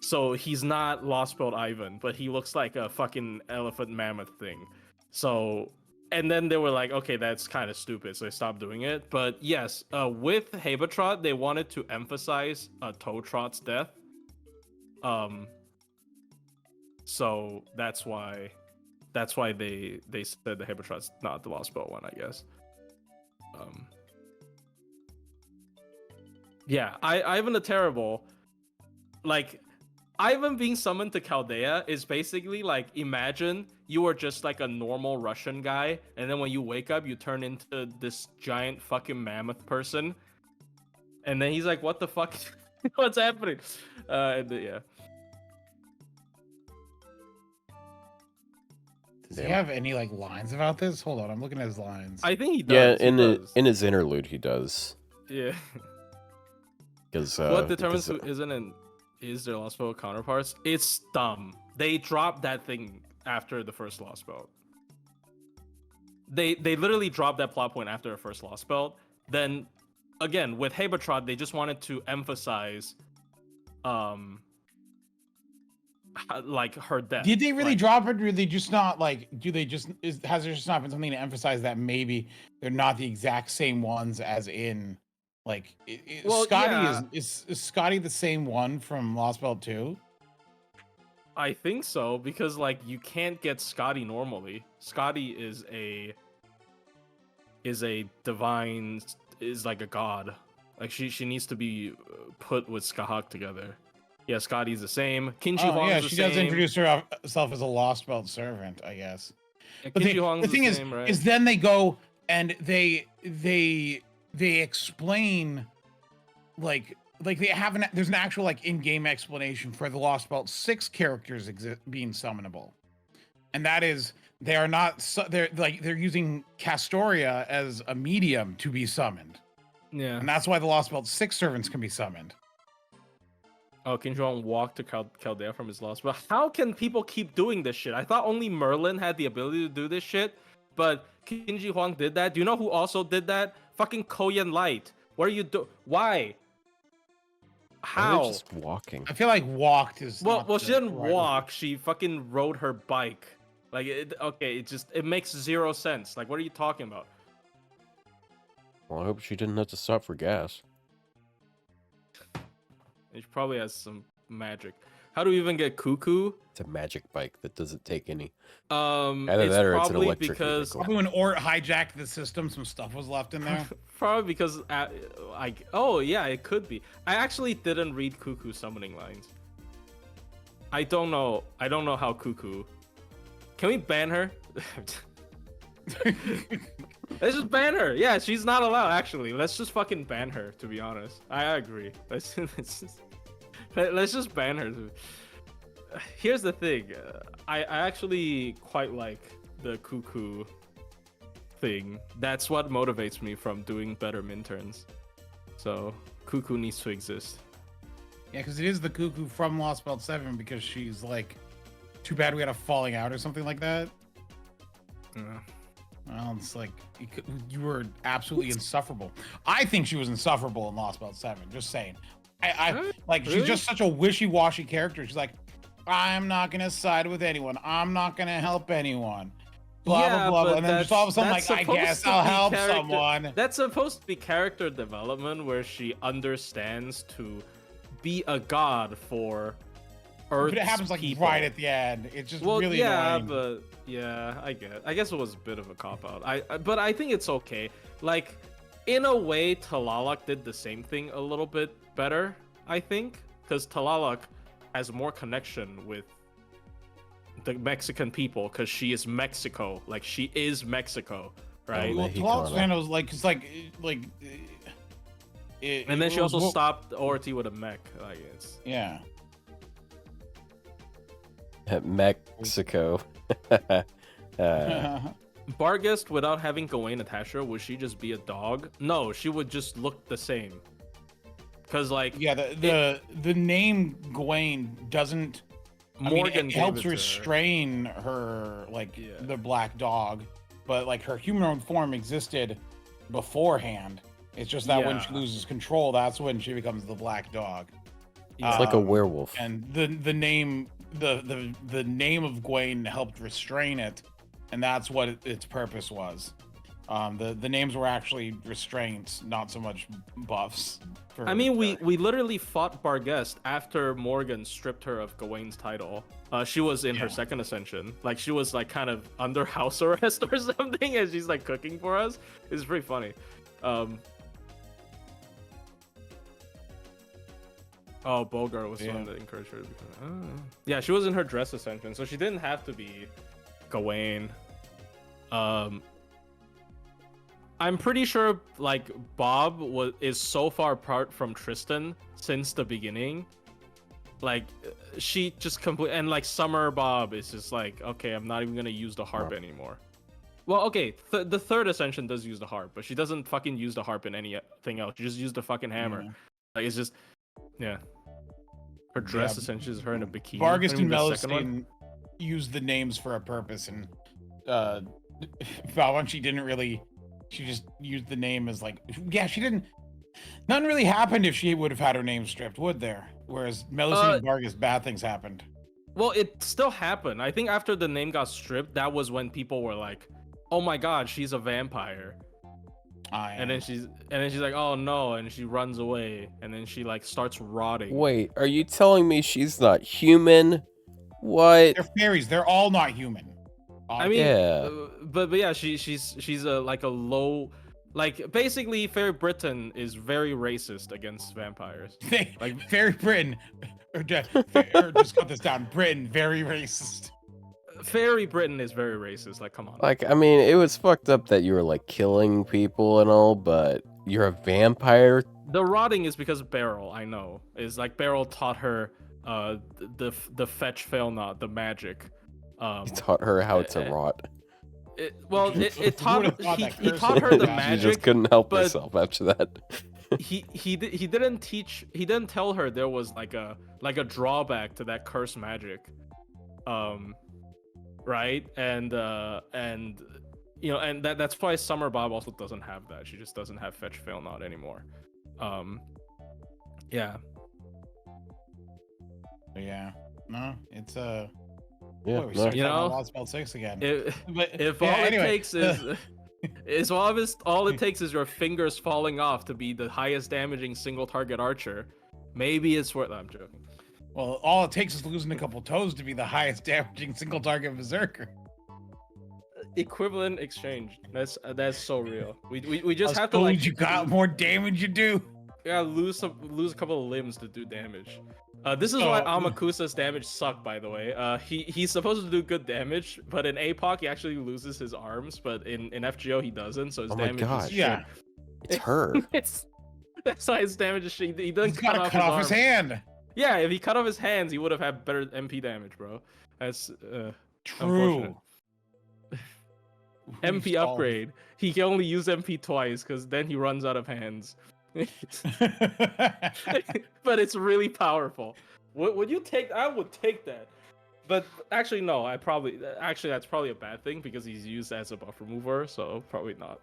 So he's not Lost Belt Ivan, but he looks like a fucking elephant mammoth thing. So, and then they were like, okay, that's kind of stupid, so they stopped doing it. But yes, with Habertrot, they wanted to emphasize Toetrot's death. So that's why they said the Habertrot's not the Lost Belt one, I guess. Yeah, Ivan the Terrible, like Ivan being summoned to Chaldea is basically like, imagine you are just like a normal Russian guy, and then when you wake up, you turn into this giant fucking mammoth person, and then he's like, "What the fuck? What's happening?" Yeah. Does he have any like lines about this? Hold on, I'm looking at his lines. I think he Yeah, does. he in does. in his interlude, he does. Yeah. Because What determines who isn't and is their Lost Belt counterparts? It's dumb. They dropped that thing after the first Lost Belt. They literally dropped that plot point after the first Lost Belt. Then again with Habertrot, they just wanted to emphasize like her death. Did they really Like, drop it, or they just not like? Has there just not been something to emphasize that maybe they're not the exact same ones as in, like, Well, Scotty yeah. is Scotty the same one from Lost Belt 2? I think so, because like you can't get Scotty normally. Scotty is a divine, is like a god. Like she needs to be put with Skahak together. Yeah, Scotty's the same. Kinchi Oh Huang's yeah, the she same. does introduce herself as a Lost Belt servant, I guess. Yeah, But Kinchi the Huang's thing same, right? is then they go and they explain like there's an actual like in-game explanation for the Lost Belt 6 characters being summonable, and that is they are not they're using Castoria as a medium to be summoned, Yeah. and that's why the Lost Belt 6 servants can be summoned. Oh, Kinchi Huang walked to Chaldea from his lost. But how can people keep doing this shit? I thought only Merlin had the ability to do this shit, but Kinji Huang did that. Do you know who also did that? Fucking Koyan Light. What are you doing? Why? How? They're just walking. I feel like walked is Well, not she the didn't right word. walk. She fucking rode her bike. Like, it makes zero sense. Like, what are you talking about? Well, I hope she didn't have to stop for gas. She probably has some magic. How do we even get Cuckoo? It's a magic bike that doesn't take any. It's that or it's an probably electric because vehicle. Probably when Ort hijacked the system, some stuff was left in there. Probably because oh yeah, it could be. I actually didn't read Cuckoo summoning lines. I don't know how Cuckoo. Can we ban her? Let's just ban her. Yeah, she's not allowed. Actually, let's just fucking ban her. To be honest, I agree. Let's just ban her. Here's the thing. I actually quite like the Cuckoo thing. That's what motivates me from doing better minturns. So Cuckoo needs to exist. Yeah, because it is the Cuckoo from Lost Belt 7, because she's like, too bad we had a falling out or something like that. Yeah. Well, it's like you were absolutely insufferable. I think she was insufferable in Lost Belt 7. Just saying. I like Really? she's just such a wishy-washy character. She's like, I'm not gonna side with anyone. I'm not gonna help anyone. Blah Yeah, blah blah. but And then just all of a sudden, that's like, I supposed guess to I'll be help character- someone. That's supposed to be character development where she understands to be a god for Earth's But it happens like people. right at the end. It's just Well, really yeah, annoying. but yeah, I guess it was a bit of a cop out. But I think it's okay. Like, in a way, Talalak did the same thing a little bit better. I think because Talalak has more connection with the Mexican people because she is Mexico. Like, she is Mexico, right? Oh, Well, Mexicana. Talal's fan was like, it's like. And then she also was- stopped Orty with a mech. Like, it's Yeah. At Mexico. Barghest without having Gawain attach her. Would she just be a dog? No, she would just look the same. Cause like Yeah, the name Gawain doesn't. Morgan it gave helps it to her. restrain her, like Yeah. the black dog, but like her human form existed beforehand. It's just that when she Yeah. loses control, that's when she becomes the black dog. It's like a Um, werewolf. And the name the name of Gawain helped restrain it, and that's what its purpose was. The names were actually restraints, not so much buffs. I mean, we literally fought Barghest after Morgan stripped her of Gawain's title. She was in her Yeah. second ascension. Like, she was like kind of under house arrest or something, and she's like cooking for us. It's pretty funny. Oh, Bogart was the one that encouraged her to become. Oh. Yeah, she was in her dress ascension, so she didn't have to be Gawain. I'm pretty sure like Bob is so far apart from Tristan since the beginning. Like, she just and like Summer Bob is just like, okay, I'm not even gonna use the harp anymore. Well, okay, the third ascension does use the harp, but she doesn't fucking use the harp in anything else. She just used the fucking hammer. Yeah. Like, it's just, yeah. Her dress Yeah. essentially is her in a bikini. Vargas I mean, and the second one. Melostine used the names for a purpose, and Valvanchi didn't really. She just used the name as like, yeah, she didn't. Nothing really happened if she would have had her name stripped, would there? Whereas Melostine and Vargas, bad things happened. Well, it still happened. I think after the name got stripped, that was when people were like, "Oh my God, she's a vampire." And then she's like, "Oh no," and she runs away, and then she like starts rotting. Wait, are you telling me she's not human? What? They're fairies. They're all not human. I mean, Yeah. but yeah, she's a like a low, like basically Fairy Britain is very racist against vampires. Like Fairy Britain, or just cut this down. Britain, very racist. Fairy Britain is very racist. Like, come on. Like, I mean, it was fucked up that you were like killing people and all, but you're a vampire. The rotting is because Beryl, I know, is like Beryl taught her the fetch fail not the magic. You taught her how to rot. It taught would've thought that he curse taught her was the bad. She just magic. couldn't help but- herself after that. He didn't tell her there was like a drawback to that curse magic. Right? And you know, and that's why Summer Bob also doesn't have that. She just doesn't have fetch fail not anymore. Yeah. Yeah. No, it's Yeah, we no. started You talking about know, Lost Spell 6 again. If But all anyway, it takes is all it takes is your fingers falling off to be the highest damaging single target archer, maybe it's worth. I'm joking. well, all it takes is losing a couple toes to be the highest damaging single target berserker. Equivalent exchange. That's so real. We just As have to toes like you got, more damage you do. yeah lose a couple of limbs to do damage. This is why Amakusa's damage sucked, by the way. He's supposed to do good damage, but in APOC he actually loses his arms, but in FGO he doesn't, so his Oh my damage God. is shit. Yeah, It's her. That's why his damage is shit. He doesn't he's gotta cut off his arms. hand. Yeah, if he cut off his hands, he would have had better MP damage, bro. That's True. MP upgrade. He can only use MP twice because then he runs out of hands. But it's really powerful. Would you take? I would take that. But actually, no. That's probably a bad thing because he's used as a buff remover, so probably not.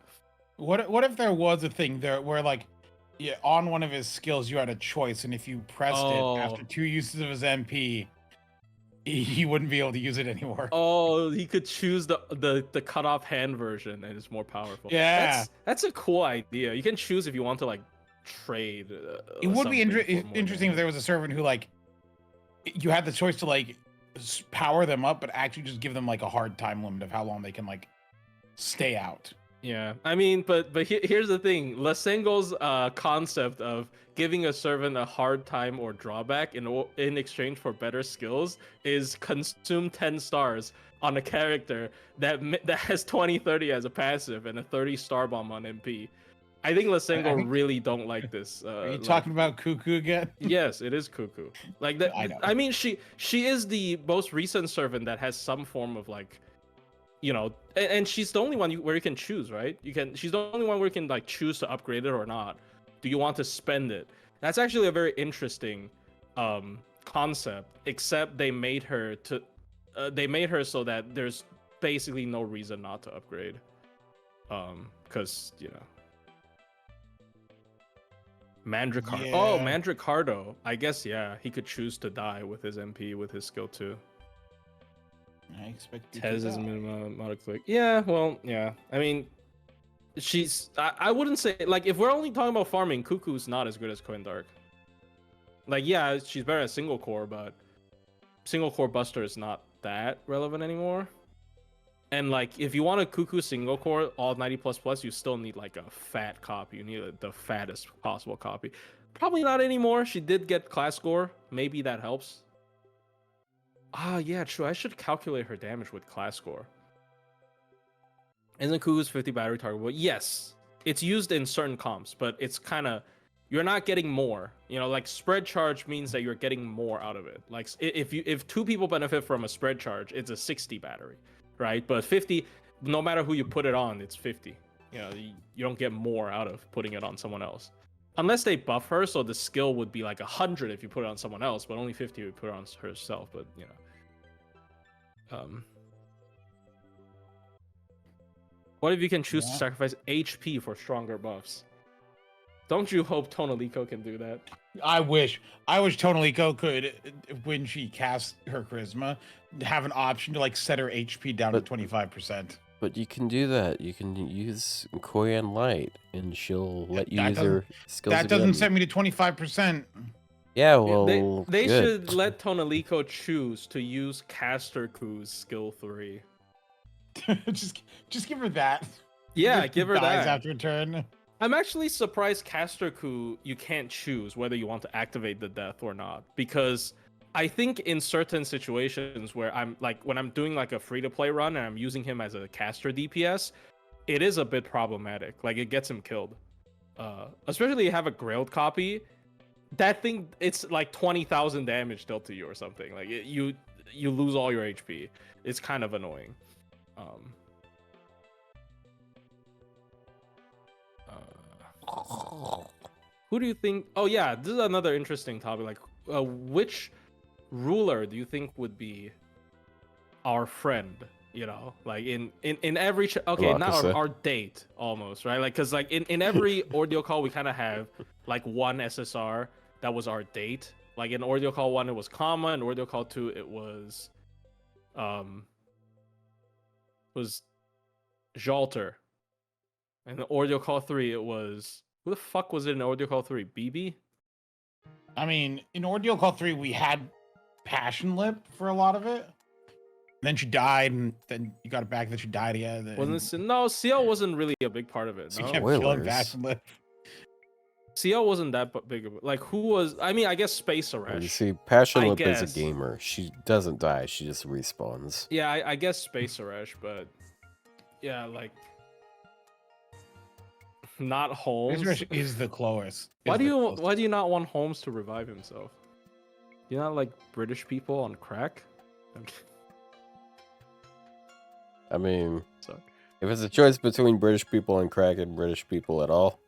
What if there was a thing there where like, yeah, on one of his skills you had a choice, and if you pressed it after 2 uses of his MP, he wouldn't be able to use it anymore. Oh, he could choose the cut off hand version, and it's more powerful. Yeah. that's a cool idea. You can choose if you want to like trade. It would be something for more interesting if damage. there was a servant who like you had the choice to like power them up, but actually just give them like a hard time limit of how long they can like stay out. Yeah, I mean, but here's the thing: Lasengo's concept of giving a servant a hard time or drawback in exchange for better skills is consume 10 stars on a character that has 20/30 as a passive and a 30 star bomb on MP. I think Lasengo really don't like this. Are you talking about Cuckoo again? Yes, it is Cuckoo. Like that. I know. I mean, she is the most recent servant that has some form of like, you know, and she's the only one where you can choose, right? She's the only one where you can like choose to upgrade it or not. Do you want to spend it? That's actually a very interesting concept. Except they made her so that there's basically no reason not to upgrade. Because you know, Mandricardo. Yeah. Oh, Mandricardo. I guess yeah, he could choose to die with his MP with his skill 2. I expect you Tez to is die. minimum amount of click. Yeah, well, yeah. I mean, I wouldn't say like if we're only talking about farming, Cuckoo's not as good as Coin Dark. Like, yeah, she's better at single core, but single core Buster is not that relevant anymore. And like, if you want a Cuckoo single core all 90++, you still need like a fat copy. You need the fattest possible copy. Probably not anymore. She did get class score. Maybe that helps. Ah, yeah, true. I should calculate her damage with class score. Isn't Cuckoo's 50 battery targetable? Yes. It's used in certain comps, but it's kind of... You're not getting more. You know, like spread charge means that you're getting more out of it. Like if 2 people benefit from a spread charge, it's a 60 battery, right? But 50, no matter who you put it on, it's 50. You know, you don't get more out of putting it on someone else. Unless they buff her, so the skill would be like 100 if you put it on someone else, but only 50 if you put it on herself. But you know, what if you can choose to sacrifice HP for stronger buffs? Don't you hope Tonalico can do that? I wish Tonalico could, when she casts her charisma, have an option to like set her HP down to 25%. But you can do that. You can use Koyan Light, and she'll let you use her skills. That doesn't again. set me to 25%. Yeah, well, they good. should let Tonalico choose to use Caster Ku's skill 3. just give her that. Yeah, give her dies that. after a turn. I'm actually surprised Caster Ku you can't choose whether you want to activate the death or not, because I think in certain situations where I'm like when I'm doing like a free to play run and I'm using him as a caster DPS, it is a bit problematic. Like it gets him killed. Especially you have a Grailed copy. That thing, it's like 20,000 damage dealt to you or something. Like you lose all your HP. It's kind of annoying. Who do you think? Oh yeah, this is another interesting topic. Like, which ruler do you think would be our friend? You know, like in every okay, not our date almost, right? Like, cause like in every audio call we kind of have like one SSR that was our date. Like in audio call 1 it was Comma, and audio call 2 it was Jalter, and the audio call 3 it was who the fuck was it in audio call 3? BB? I mean, in Ordeal Call 3, we had Passion Lip for a lot of it. Then she died, and then you got it back, then she died again. Wasn't it? No, CL wasn't really a big part of it. She No? kept killing Passion Lip. CL wasn't that big of a... Like, who was... I mean, I guess Space Arash. You see, Passion Lip is a gamer. She doesn't die, she just respawns. Yeah, I guess Space Arash, but... Yeah, like... Not Holmes. Is the Clovis. Why do you not want Holmes to revive himself? You not like British people on crack? I mean, Sorry. If it's a choice between British people on crack and British people at all,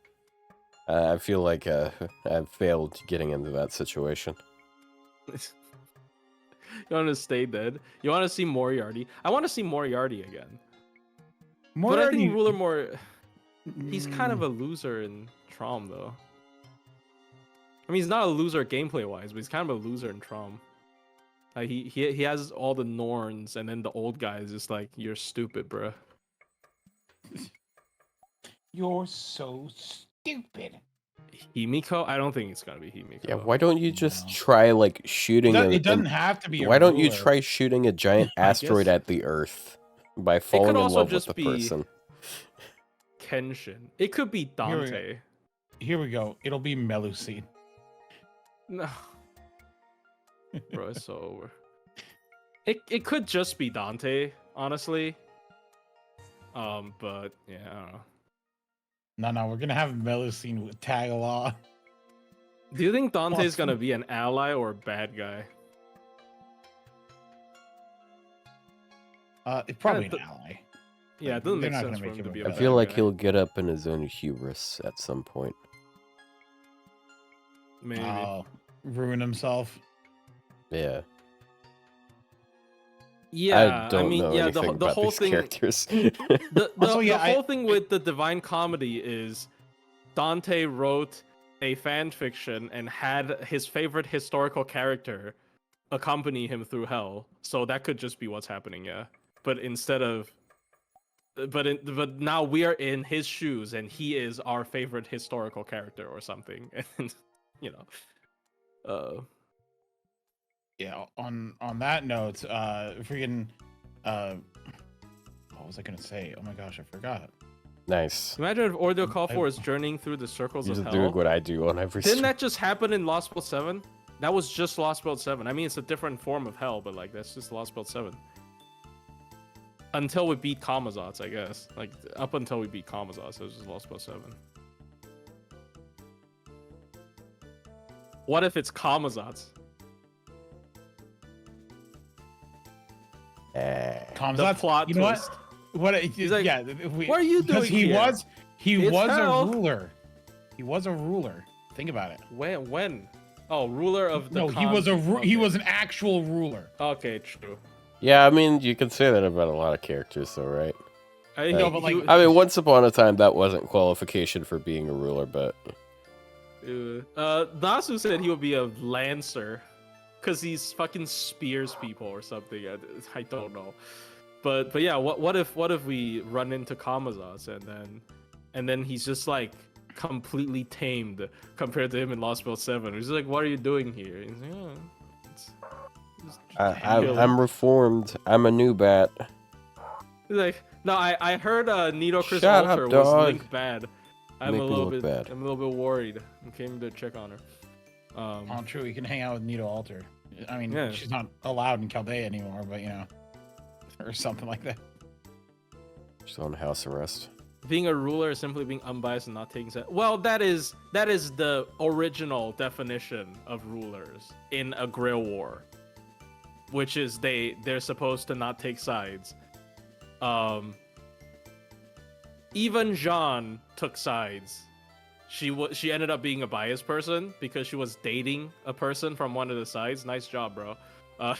I feel like I've failed getting into that situation. You want to stay dead? You want to see Moriarty? I want to see Moriarty again. But I think Ruler more... He's kind of a loser in Trom, though. I mean, he's not a loser gameplay-wise, but he's kind of a loser in Trom. Like, he has all the Norns, and then the old guy is just like, you're stupid, bro. You're so stupid. Himiko? I don't think it's gonna be Himiko. Yeah, why don't you just No. try like shooting It doesn't have to be. why don't you ruler. try shooting a giant I asteroid guess- at the Earth by It falling could in also love with just the be person? Kenshin. It could be Dante. Here we go. It'll be Melusine. No. Bro, it's so over. It could just be Dante, honestly. But yeah, I don't know. No, we're gonna have Melusine with tag along. Do you think Dante's Awesome. gonna be an ally or a bad guy? It's probably Kinda an ally. Yeah, Like, it doesn't they're make not sense gonna for make him to him be a a I bad feel like guy. he'll get up in his own hubris at some point. Maybe. Ruin himself. Yeah. Yeah, I don't mean, know yeah, anything the about whole these thing. characters. The Also, yeah, whole thing with the Divine Comedy is Dante wrote a fan fiction and had his favorite historical character accompany him through hell. So that could just be what's happening, yeah. But instead of but now we are in his shoes and he is our favorite historical character or something. And you know. Yeah. On that note, freaking, what was I gonna say? Oh my gosh, I forgot. Nice. Imagine if Ordo I- Call is journeying through the circles You're of just hell. doing what I do on every Didn't stream. that just happen in Lost World 7? That was just Lost World 7. I mean, it's a different form of hell, but like that's just Lost World 7. Until we beat Kamazats, I guess. Like up until we beat Kamazats, it was just Lost World 7. What if it's Kamazats? Comes The up, plot you know twist. What? He's like, yeah. "What are you Because doing he here? was It's hell." a ruler. He was a ruler. Think about it. When? Oh, ruler of the No, he was he Okay. was an actual ruler. Okay, true. Yeah, I mean, you can say that about a lot of characters, though, right? No, but, like, I mean, once upon a time, that wasn't qualification for being a ruler, but Nasu said he would be a lancer, cause he's fucking spears people or something. I don't know, but yeah, what if we run into Kamazas and then he's just like completely tamed compared to him in Lost World 7. He's like, what are you doing here? He's like, oh, it's chilling." I'm reformed. I'm a new bat. He's like, no, I heard Nido Chris Shut up, Alter was dog. Link bad. I'm Make a me little look bit bad. I'm a little bit worried. I came to check on her. Oh, true. You can hang out with Nito Alter. I mean, Yeah. she's not allowed in Chaldea anymore, but you know, or something like that. She's on house arrest. Being a ruler is simply being unbiased and not taking sides. Well, that is the original definition of rulers in a Grail War, which is they're supposed to not take sides. Even Jean took sides. She ended up being a biased person because she was dating a person from one of the sides. Nice job, bro. Yeah.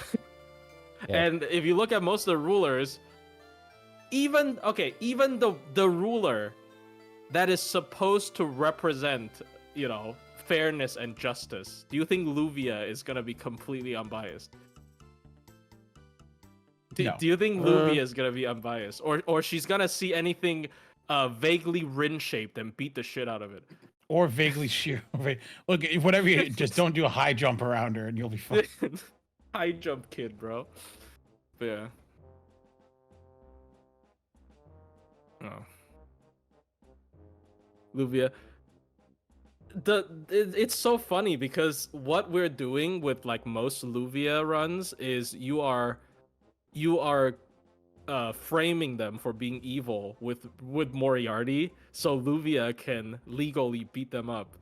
And if you look at most of the rulers, even the ruler that is supposed to represent, you know, fairness and justice, do you think Luvia is gonna be completely unbiased? No. Do you think Luvia is gonna be unbiased, or she's gonna see anything vaguely Rin shaped and beat the shit out of it? Or vaguely sheer. Look, whatever you just don't do a high jump around her, and you'll be fine. High jump kid, bro. But yeah. Oh. Luvia. It's so funny because what we're doing with like most Luvia runs is you are framing them for being evil with Moriarty, so Luvia can legally beat them up.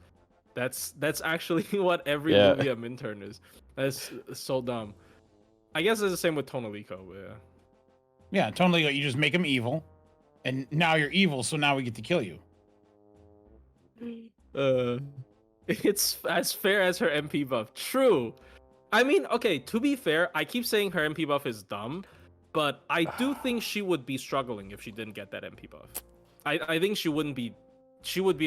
That's actually what every Luvia Minturn is. That's so dumb. I guess it's the same with Tonalico, but yeah. Yeah, totally. You just make them evil, and now you're evil, so now we get to kill you. It's as fair as her MP buff. True. I mean, okay, to be fair, I keep saying her MP buff is dumb, but I do think she would be struggling if she didn't get that MP buff. I think she would be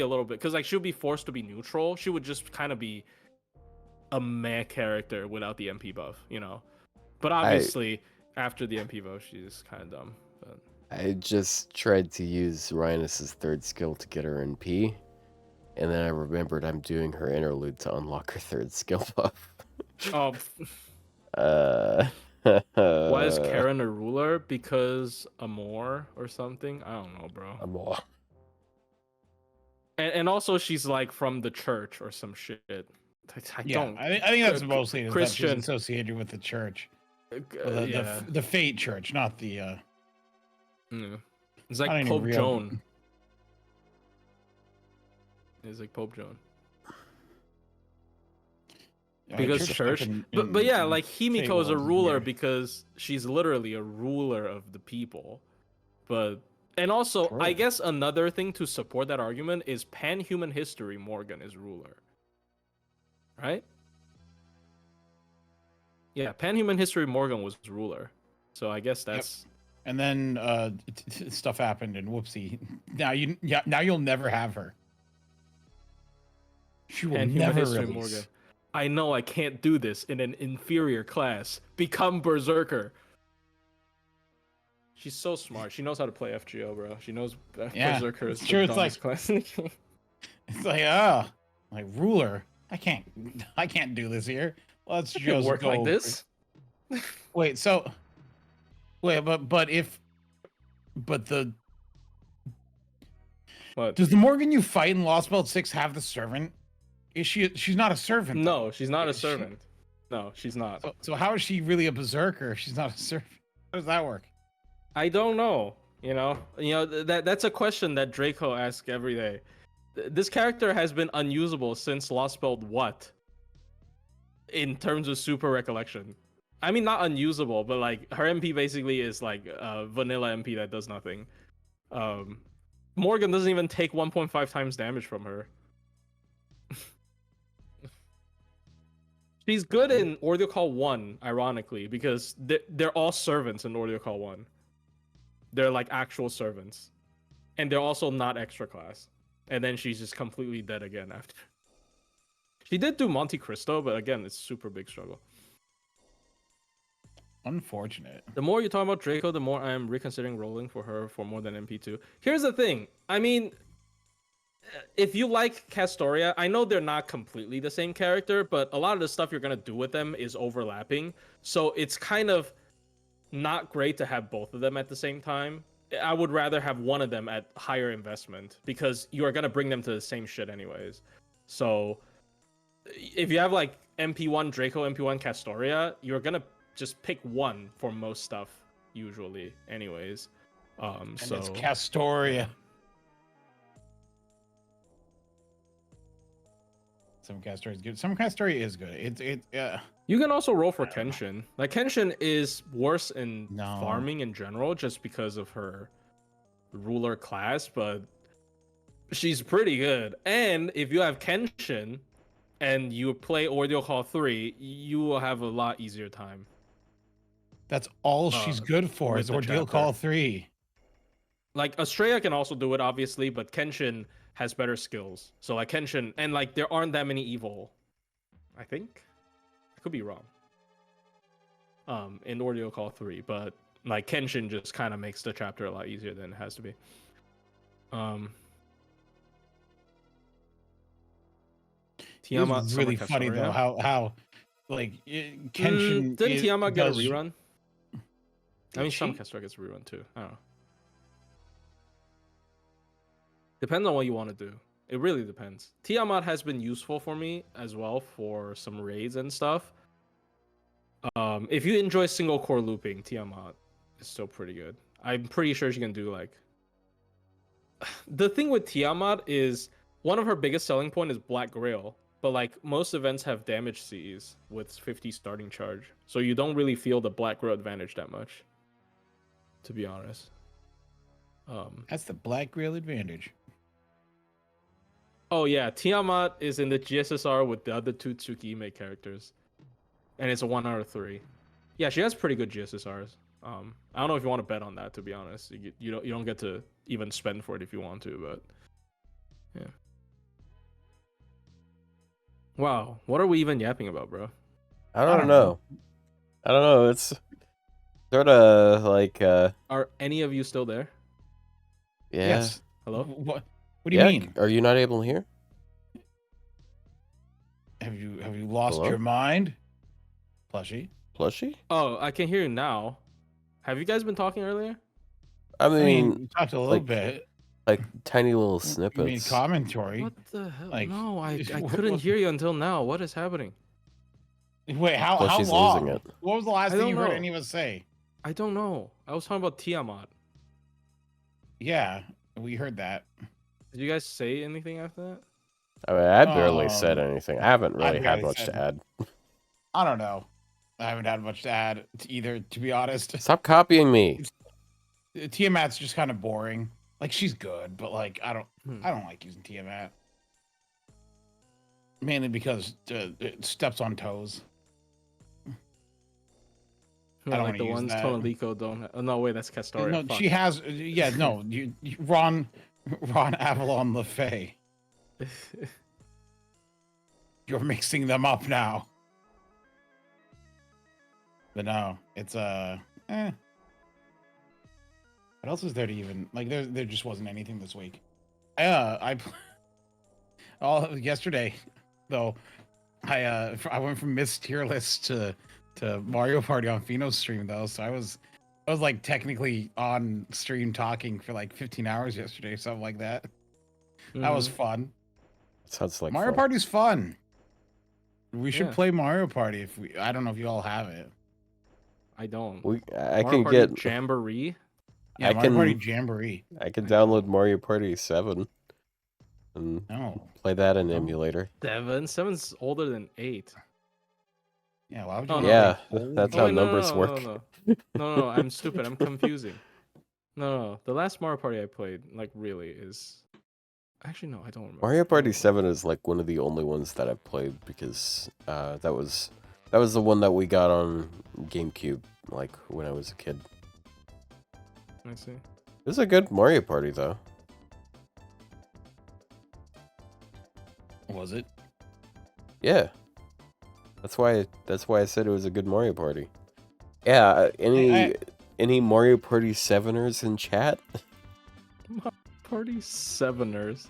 a little bit, because like she would be forced to be neutral. She would just kind of be a meh character without the MP buff, you know. But obviously, after the MP buff, she's kind of dumb. But I just tried to use Rhinus's third skill to get her NP, and then I remembered I'm doing her interlude to unlock her third skill buff. Oh, why is Karen a ruler? Because Amor or something? I don't know, bro. Amor. And also she's like from the church or some shit. I don't. I think that's mostly is that she's Christian. associated with the church, Yeah. the Fate Church, not the. Yeah. It's not like any Pope real- Joan. It's like Pope Joan. Because church, stuff but yeah, like Fate Himiko is a wasn't ruler here. because she's literally a ruler of the people. But and also, I True. guess another thing to support that argument is pan-human history. Morgan is ruler, right? Yeah, pan-human history. Morgan was ruler, so I guess that's. And then stuff happened, and whoopsie. Now you'll never have her. She will Pan-human never history. release. Morgan. I know I can't do this in an inferior class. Become berserker. She's so smart. She knows how to play FGO, bro. She knows berserker is it's the true, it's dumbest class in the game. It's like ruler. I can't do this here. Let's It just work go. like this. Wait, but What? does the Morgan you fight in Lost Belt 6 have the servant? She's not a servant. though. No, she's not a Is she- servant. No, she's not. So how is she really a berserker if she's not a servant? How does that work? I don't know. That's a question that Draco asks every day. This character has been unusable since Lost Belt what? In terms of super recollection. I mean, not unusable, but like her MP basically is like a vanilla MP that does nothing. Morgan doesn't even take 1.5 times damage from her. She's good in Ordeal Call 1, ironically, because they're all servants in Ordeal Call 1. They're like actual servants. And they're also not extra class. And then she's just completely dead again after. She did do Monte Cristo, but again, it's super big struggle. Unfortunate. The more you talk about Draco, the more I am reconsidering rolling for her for more than MP2. Here's the thing. I mean, if you like Castoria, I know they're not completely the same character, but a lot of the stuff you're going to do with them is overlapping. So it's kind of not great to have both of them at the same time. I would rather have one of them at higher investment because you are going to bring them to the same shit anyways. So if you have like MP1 Draco, MP1 Castoria, you're going to just pick one for most stuff usually anyways. And So it's Castoria. Some Castoria is good. Some Castoria is good. you can also roll for Kenshin. Like Kenshin is worse in No. farming in general just because of her ruler class, but she's pretty good. And if you have Kenshin and you play Ordeal Call 3, you will have a lot easier time. That's all she's good for with is the Ordeal chapter. Call 3. Like Estrella can also do it obviously, but Kenshin has better skills. So like Kenshin, and like there aren't that many evil, I think. I could be wrong. In Ordeal Call 3, but like Kenshin just kind of makes the chapter a lot easier than it has to be. Tiamat It's really Summer funny though Castoria. how like Kenshin Didn't Tiamat get a does- rerun? I mean, Did some she? Castoria gets a rerun too. I don't know. Depends on what you want to do. It really depends. Tiamat has been useful for me as well for some raids and stuff. If you enjoy single core looping, Tiamat is still pretty good. I'm pretty sure she can do like. The thing with Tiamat is one of her biggest selling point is Black Grail, but like most events have damage Cs with 50 starting charge, so you don't really feel the Black Grail advantage that much. To be honest. That's the Black Grail advantage. Oh yeah, Tiamat is in the GSSR with the other two Tsukihime characters, and it's a 1 out of 3. Yeah, she has pretty good GSSRs. I don't know if you want to bet on that. To be honest, you don't get to even spend for it if you want to, but yeah. Wow, what are we even yapping about, bro? I don't know. I don't know. It's sort of like Are any of you still there? yeah. Yes. Hello? What do you mean? Are you not able to hear? Have you lost Hello? your mind, Plushie? Plushie? Oh, I can hear you now. Have you guys been talking earlier? I I mean, mean, we talked a little like, bit. like tiny little You made snippets. commentary. What the hell? Like, No, I what- couldn't what- hear you until now. What is happening? Wait, how Plushie's long? losing it. What was the last I thing don't you heard know. any of us say? I don't know. I was talking about Tiamat. Yeah, we heard that. Did you guys say anything after that? I mean, I barely said Um, anything. I haven't I really had barely much said- to add. I don't know. I haven't had much to add either, to be honest. Stop copying me. Tiamat's just kind of boring. Like, she's good, but like I don't like using Tiamat. Mainly because it steps on toes. Yeah, don't like the wanna use ones that. Tonalico don't. Oh, no, wait, that's Castoria. No, Fuck. she has. Yeah, no. Ron Avalon LaFay. You're mixing them up now. But no, it's What else is there to even like? There just wasn't anything this week. Yesterday, though, I went from Miss Tier List to Mario Party on Fino's stream though, so I was like technically on stream talking for like 15 hours yesterday, something like that. That was Mhm. fun. Sounds like Mario fun. Party's fun. We should Yeah. play Mario Party if we. I don't know if you all have it. I don't. I Mario can Party get. Jamboree. Yeah, I Mario Party can- Jamboree. I can download Mario Party 7 and No. play that in Oh. emulator. 7's older than 8. Yeah, why would you? Oh, wanna no. Yeah, play that's Oh, how wait, no, numbers no, work. No, I'm stupid. I'm confusing. No. The last Mario Party I played, like, really is. Actually, no, I don't remember. Mario I Party don't 7 is like one of the only ones that I've played because that was the one that we got on GameCube, like when I was a kid. remember. I see. It was a good Mario Party though. Was it? Yeah. That's why I said it was a good Mario Party. Yeah, any Mario Party 7ers in chat? Party 7ers.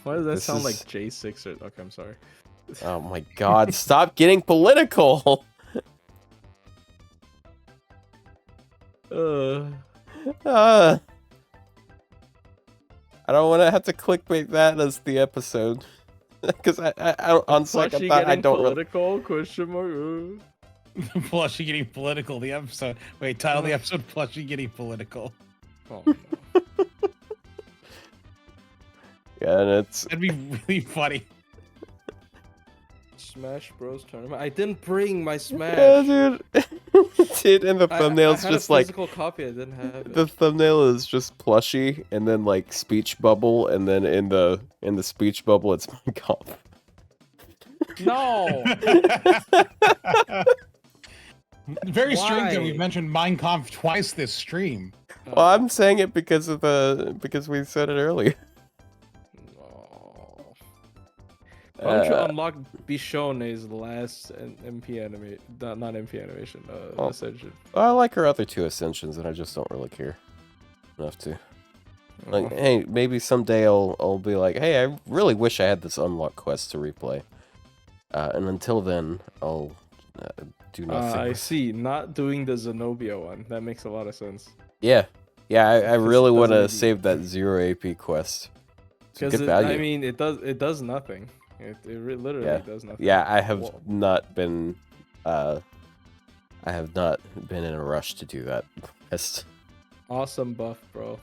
Why does that This sound like is- J6 or. Okay, I'm sorry. Oh my god, stop getting political. I don't want to have to clickbait that as the episode. Because I on second Plushie thought, I getting don't really. political? Question mark. Plushie getting political. The episode. Wait, title the episode Plushie getting political. Oh, no. Yeah, and it's. That'd be really funny. Smash Bros tournament. I didn't bring my Smash. Yeah, dude. Dude, and the I thumbnail's had just a like. physical copy. I didn't have it. The thumbnail is just Plushie, and then like speech bubble, and then in the speech bubble, it's my golf. No. Very strange that we Why? mentioned Mein Kampf twice this stream. Well, I'm saying it because we said it earlier. No. Why don't you Uh, unlock Bishone's last MP animation? Not MP animation. Oh. Ascension. I like her other two ascensions, and I just don't really care enough to. Like, Oh. hey, maybe someday I'll be like, hey, I really wish I had this unlock quest to replay. And until then, I'll do nothing. I with- see. Not doing the Zenobia one. That makes a lot of sense. Yeah, I Because really it want to doesn't- save that 0 AP quest. It's a Because good value. I mean, it does nothing. It literally Yeah. does nothing. Yeah, I have Whoa. not been. I have not been in a rush to do that quest. Awesome buff, bro.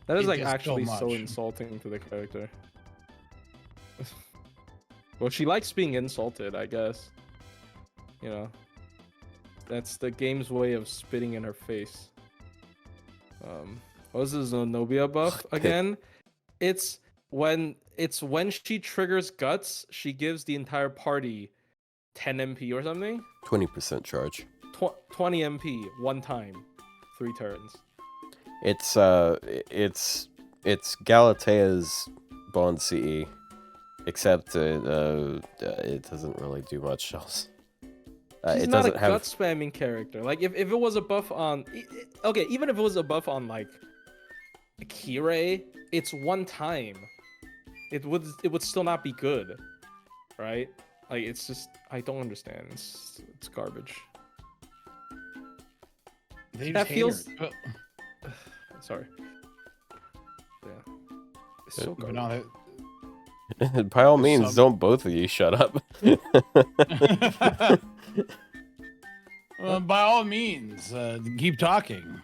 That is It like does so actually so much. insulting to the character. Well, she likes being insulted, I guess. You know, that's the game's way of spitting in her face. What was the Zenobia buff again? It's when she triggers guts, she gives the entire party 10 MP or something. 20% charge. 20 MP one time, 3 turns. It's Galatea's Bond CE, except it doesn't really do much else. She's It not a doesn't have. gut spamming character. Like if it was a buff on, okay, even if it was a buff on like Kirei, it's one time. It would still not be good. right? Like it's just I don't understand. It's garbage. They That just hate feels- her. Sorry. Yeah. It's so But garbage. no, By all There's means, some- don't both of you shut up. well, by all means, keep talking.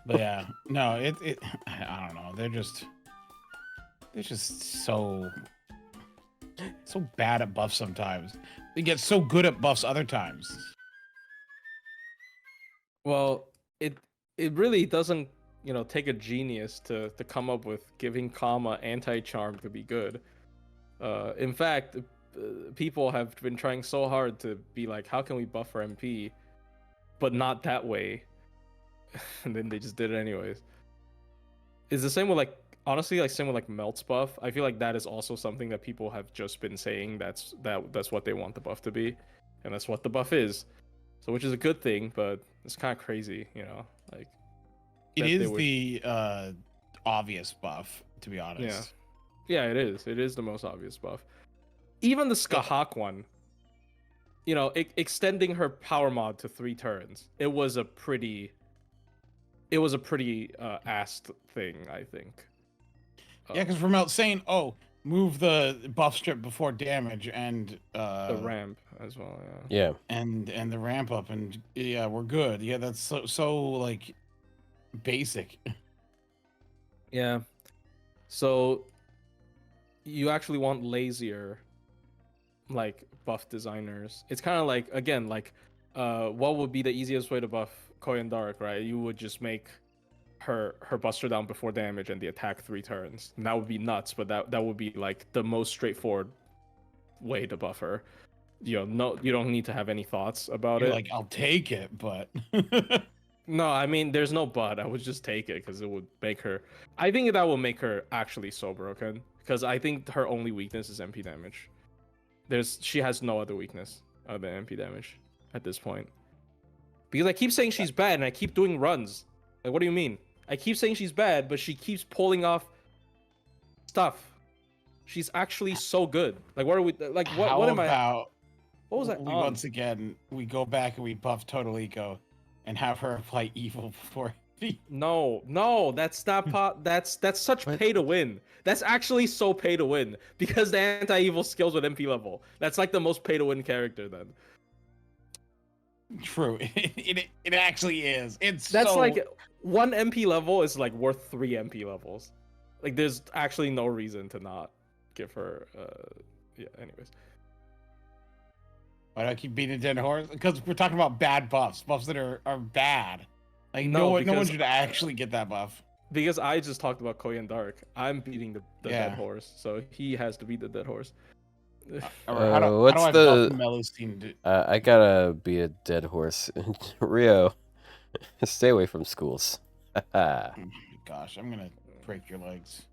But yeah, no, I don't know. They're just so bad at buffs sometimes. They get so good at buffs other times. Well, it really doesn't, take a genius to come up with giving Kama anti-charm to be good. In fact, people have been trying so hard to be like, how can we buff her MP, but not that way, and then they just did it anyways. It's the same with honestly, same with Melt's buff. I feel like that is also something that people have just been saying that's what they want the buff to be, and that's what the buff is. So which is a good thing, but it's kind of crazy, like It that they is would- the obvious buff, to be honest. Yeah, it is. It is the most obvious buff. Even the Skahak one, extending her power mod to 3 turns. It was a pretty ass thing, I think. Yeah, because from out saying, "Oh, move the buff strip before damage and The ramp as well. Yeah. and the ramp up, and yeah, we're good." Yeah, that's so like basic. Yeah. So you actually want lazier buff designers. It's kind of like, again, what would be the easiest way to buff Koyan Dark, right? You would just make her buster down before damage and the attack 3 turns. And that would be nuts, but that would be the most straightforward way to buff her. No, you don't need to have any thoughts about You're it. like, I'll take it, but No, I mean, there's no but. I would just take it because it would make her. I think that will make her actually so broken because I think her only weakness is MP damage. She has no other weakness other than MP damage at this point. Because I keep saying she's bad and I keep doing runs. What do you mean? I keep saying she's bad, but she keeps pulling off stuff. She's actually so good. What are we what? how What am I? about What was I we on? once again we go back and we buff Total Eco and have her apply evil before No, that's not that's such What? pay to win. That's actually so pay to win because the anti-evil skills with MP level. That's the most pay to win character then. True. It actually is. It's That's so... 1 MP level is worth 3 MP levels. There's actually no reason to not give her yeah, anyways. Why do I keep beating a dead horse? Because we're talking about bad buffs that are bad. No, no one because should actually get that buff. Because I just talked about Koyan Dark. I'm beating the dead Yeah. horse, so he has to beat the dead horse. what's how do I the- buff Melusine? I gotta be a dead horse. Rio, stay away from schools. Gosh, I'm gonna break your legs.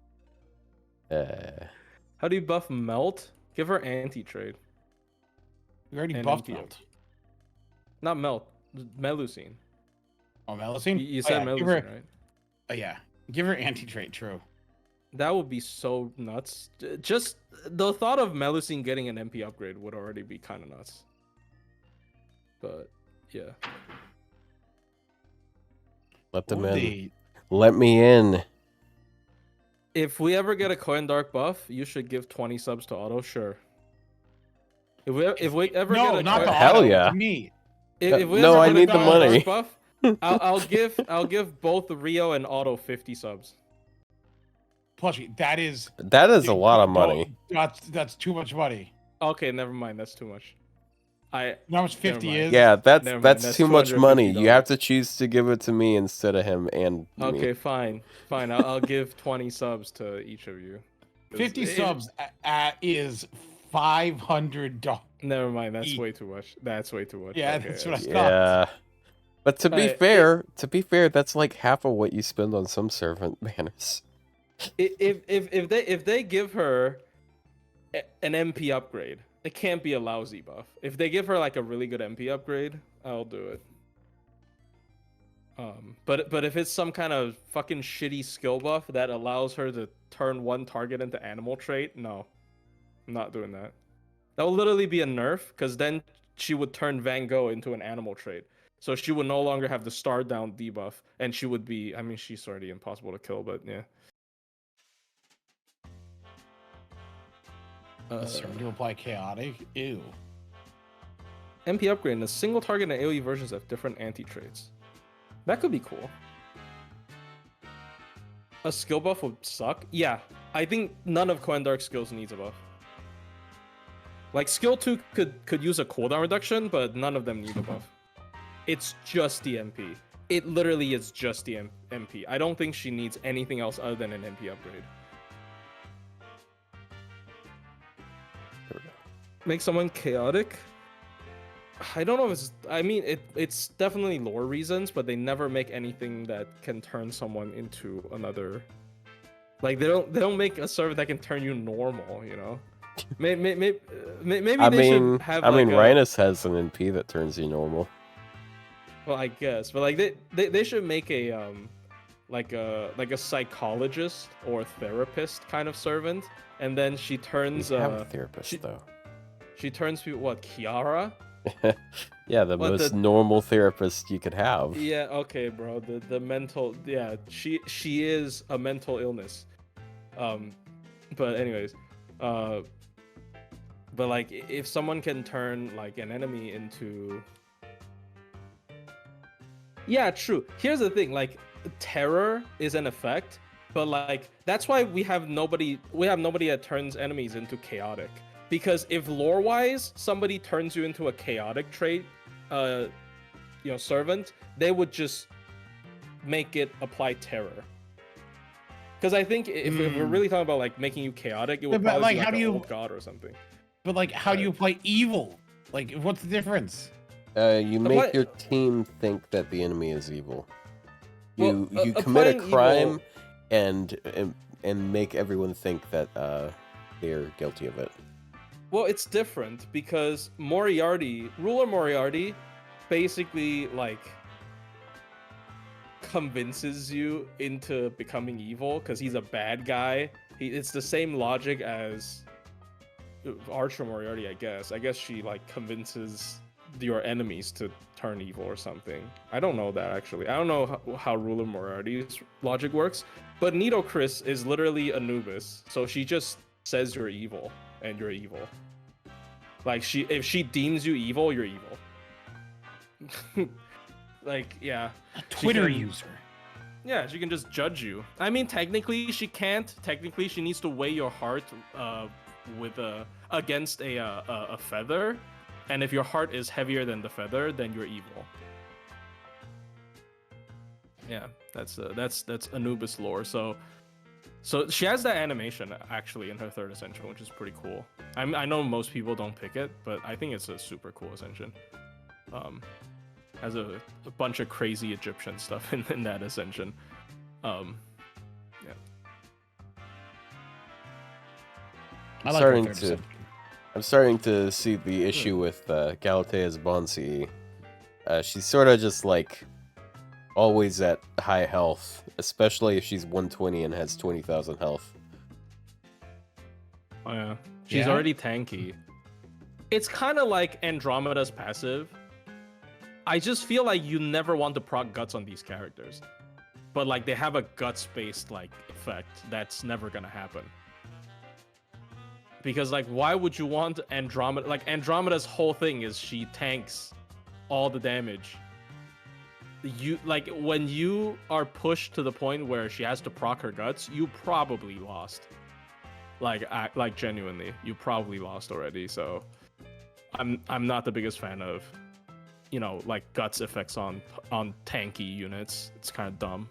How do you buff Melt? Give her anti-trade. We already And buffed MP. Melt. Not Melt, Melusine. Oh, Melusine? You Oh, said yeah, Melusine, give her, right? oh, yeah. Give her anti-trait, true. That would be so nuts. Just the thought of Melusine getting an MP upgrade would already be kind of nuts. But yeah. Let them What would in. they- Let me in. If we ever get a Koyan Dark buff, you should give 20 subs to Auto, sure. If we ever No, get a not Koyan- the Hell auto, yeah. to me. If we No, ever I get a need the Koyan money. Dark buff, I'll give both Ryou and Auto 50 subs. Plushie, that is... That is a lot of don't- money. That's too much money. Okay, never mind. That's too much. You know how much 50 mind. is? Yeah, Never mind, that's that's too much money. You $250. have to choose to give it to me instead of him and me. Okay, fine. I'll give 20 subs to each of you. 50 It- subs is $500. Never mind. That's Eat. way too much. That's way too much. Yeah, Okay, that's what I thought. Yeah. But to be Alright, fair, that's like half of what you spend on some servant banners. If they give her an MP upgrade, it can't be a lousy buff. If they give her a really good MP upgrade, I'll do it. But if it's some kind of fucking shitty skill buff that allows her to turn one target into animal trait, no, I'm not doing that. That will literally be a nerf, because then she would turn Van Gogh into an animal trait. So she would no longer have the star down debuff, and she would be. I mean, she's already impossible to kill, but yeah. Serve to apply chaotic. Ew. MP upgrade and a single target and AoE versions have different anti-traits. That could be cool. A skill buff would suck. Yeah, I think none of Koendark's skills needs a buff. Like skill 2 could use a cooldown reduction, but none of them need a buff. It's just the MP. It literally is just the MP. I don't think she needs anything else other than an MP upgrade. Make someone chaotic. I don't know if it's. I mean, it's definitely lore reasons, but they never make anything that can turn someone into another. Like they don't make a server that can turn you normal. You know, maybe they should have. Rhinus has an NP that turns you normal. Well, I guess, but like they should make a like a psychologist or therapist kind of servant, and then she turns. We have a therapist though. She turns people what, Kiara? Yeah, the most normal therapist you could have. Yeah, okay, bro. The mental, yeah, she is a mental illness. But anyways, but like if someone can turn like an enemy into, yeah, true. Here's the thing, like terror is an effect, but like that's why we have nobody that turns enemies into chaotic. Because if lore-wise somebody turns you into a chaotic trait, servant, they would just make it apply terror. Because I think if we're really talking about like making you chaotic, it would probably be like an old god or something. But like, how do you apply evil? Like, what's the difference? You make your team think that the enemy is evil. You commit a crime and make everyone think that they're guilty of it. Well, it's different because Ruler Moriarty basically like convinces you into becoming evil because he's a bad guy. It's the same logic as Archer Moriarty, I guess. I guess she like convinces your enemies to turn evil or something. I don't know that actually. I don't know how Ruler Moriarty's logic works, but Nitocris is literally Anubis, so she just says you're evil. And you're evil. Like if she deems you evil, you're evil. Like, yeah. A Twitter user. Yeah, she can just judge you. I mean, technically she can't. Technically, she needs to weigh your heart against a feather, and if your heart is heavier than the feather, then you're evil. Yeah, that's Anubis lore. So she has that animation actually in her third ascension, which is pretty cool. I know most people don't pick it, but I think it's a super cool ascension. Has a bunch of crazy Egyptian stuff in that ascension. Yeah. I'm starting to see the issue with Galatea's Bonsi. She's sort of just like always at high health, especially if she's 120 and has 20,000 health. Oh yeah, she's already tanky. It's kind of like Andromeda's passive. I just feel like you never want to proc guts on these characters, but like they have a guts-based like effect that's never gonna happen. Because like, why would you want Andromeda? Like Andromeda's whole thing is she tanks all the damage. You like when you are pushed to the point where she has to proc her guts, you probably lost. Like genuinely, you probably lost already. So I'm not the biggest fan of, like guts effects on tanky units. It's kind of dumb.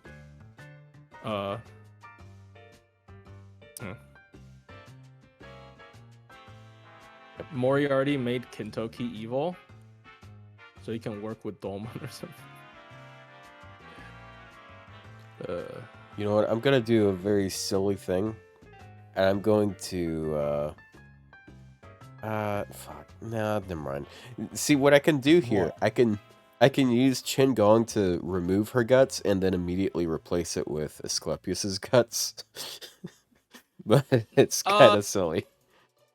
Moriarty made Kintoki evil, so he can work with Dolman or something. You know what? I'm gonna do a very silly thing, and I'm going to fuck. Nah, never mind. See what I can do here. What? I can use Chin Gong to remove her guts and then immediately replace it with Asclepius's guts. But it's kind of silly.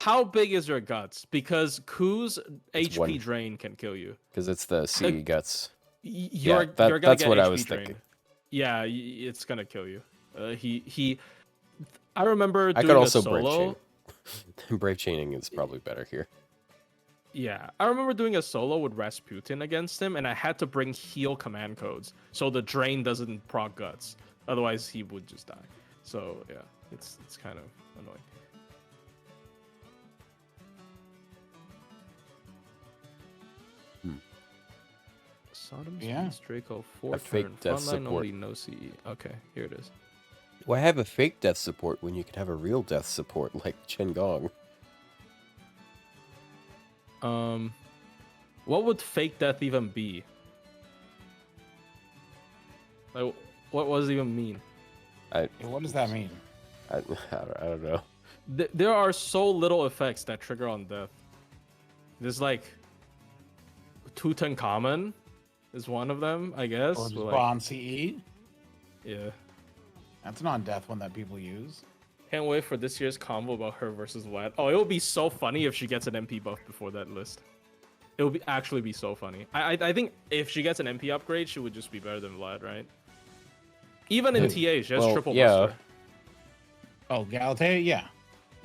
How big is your guts? Because Ku's It's HP one. drain can kill you. Because it's the CE guts. You're that- you're gonna that's get what HP I was drain. thinking. Yeah, it's gonna kill you. He. I remember I doing could a also brave solo. chain. Brave chaining is probably better here. Yeah, I remember doing a solo with Rasputin against him, and I had to bring heal command codes so the drain doesn't proc guts. Otherwise, he would just die. So yeah, it's kind of annoying. Sodom Yeah. Speeds Draco 4 A fake turn. death Frontline support. only, no CE. Okay, here it is. Why have a fake death support when you can have a real death support like Chen Gong? What would fake death even be? Like, what does it even mean? What does that mean? I don't know. There are so little effects that trigger on death. There's like Tutankhamun is one of them, I guess. Or just but, Bon CE? Yeah. That's not a death one that people use. Can't wait for this year's combo about her versus Vlad. Oh, it would be so funny if she gets an MP buff before that list. It would actually be so funny. I think if she gets an MP upgrade, she would just be better than Vlad, right? Even in TA, she has Well, triple yeah. buster. Oh, Galatea? Yeah.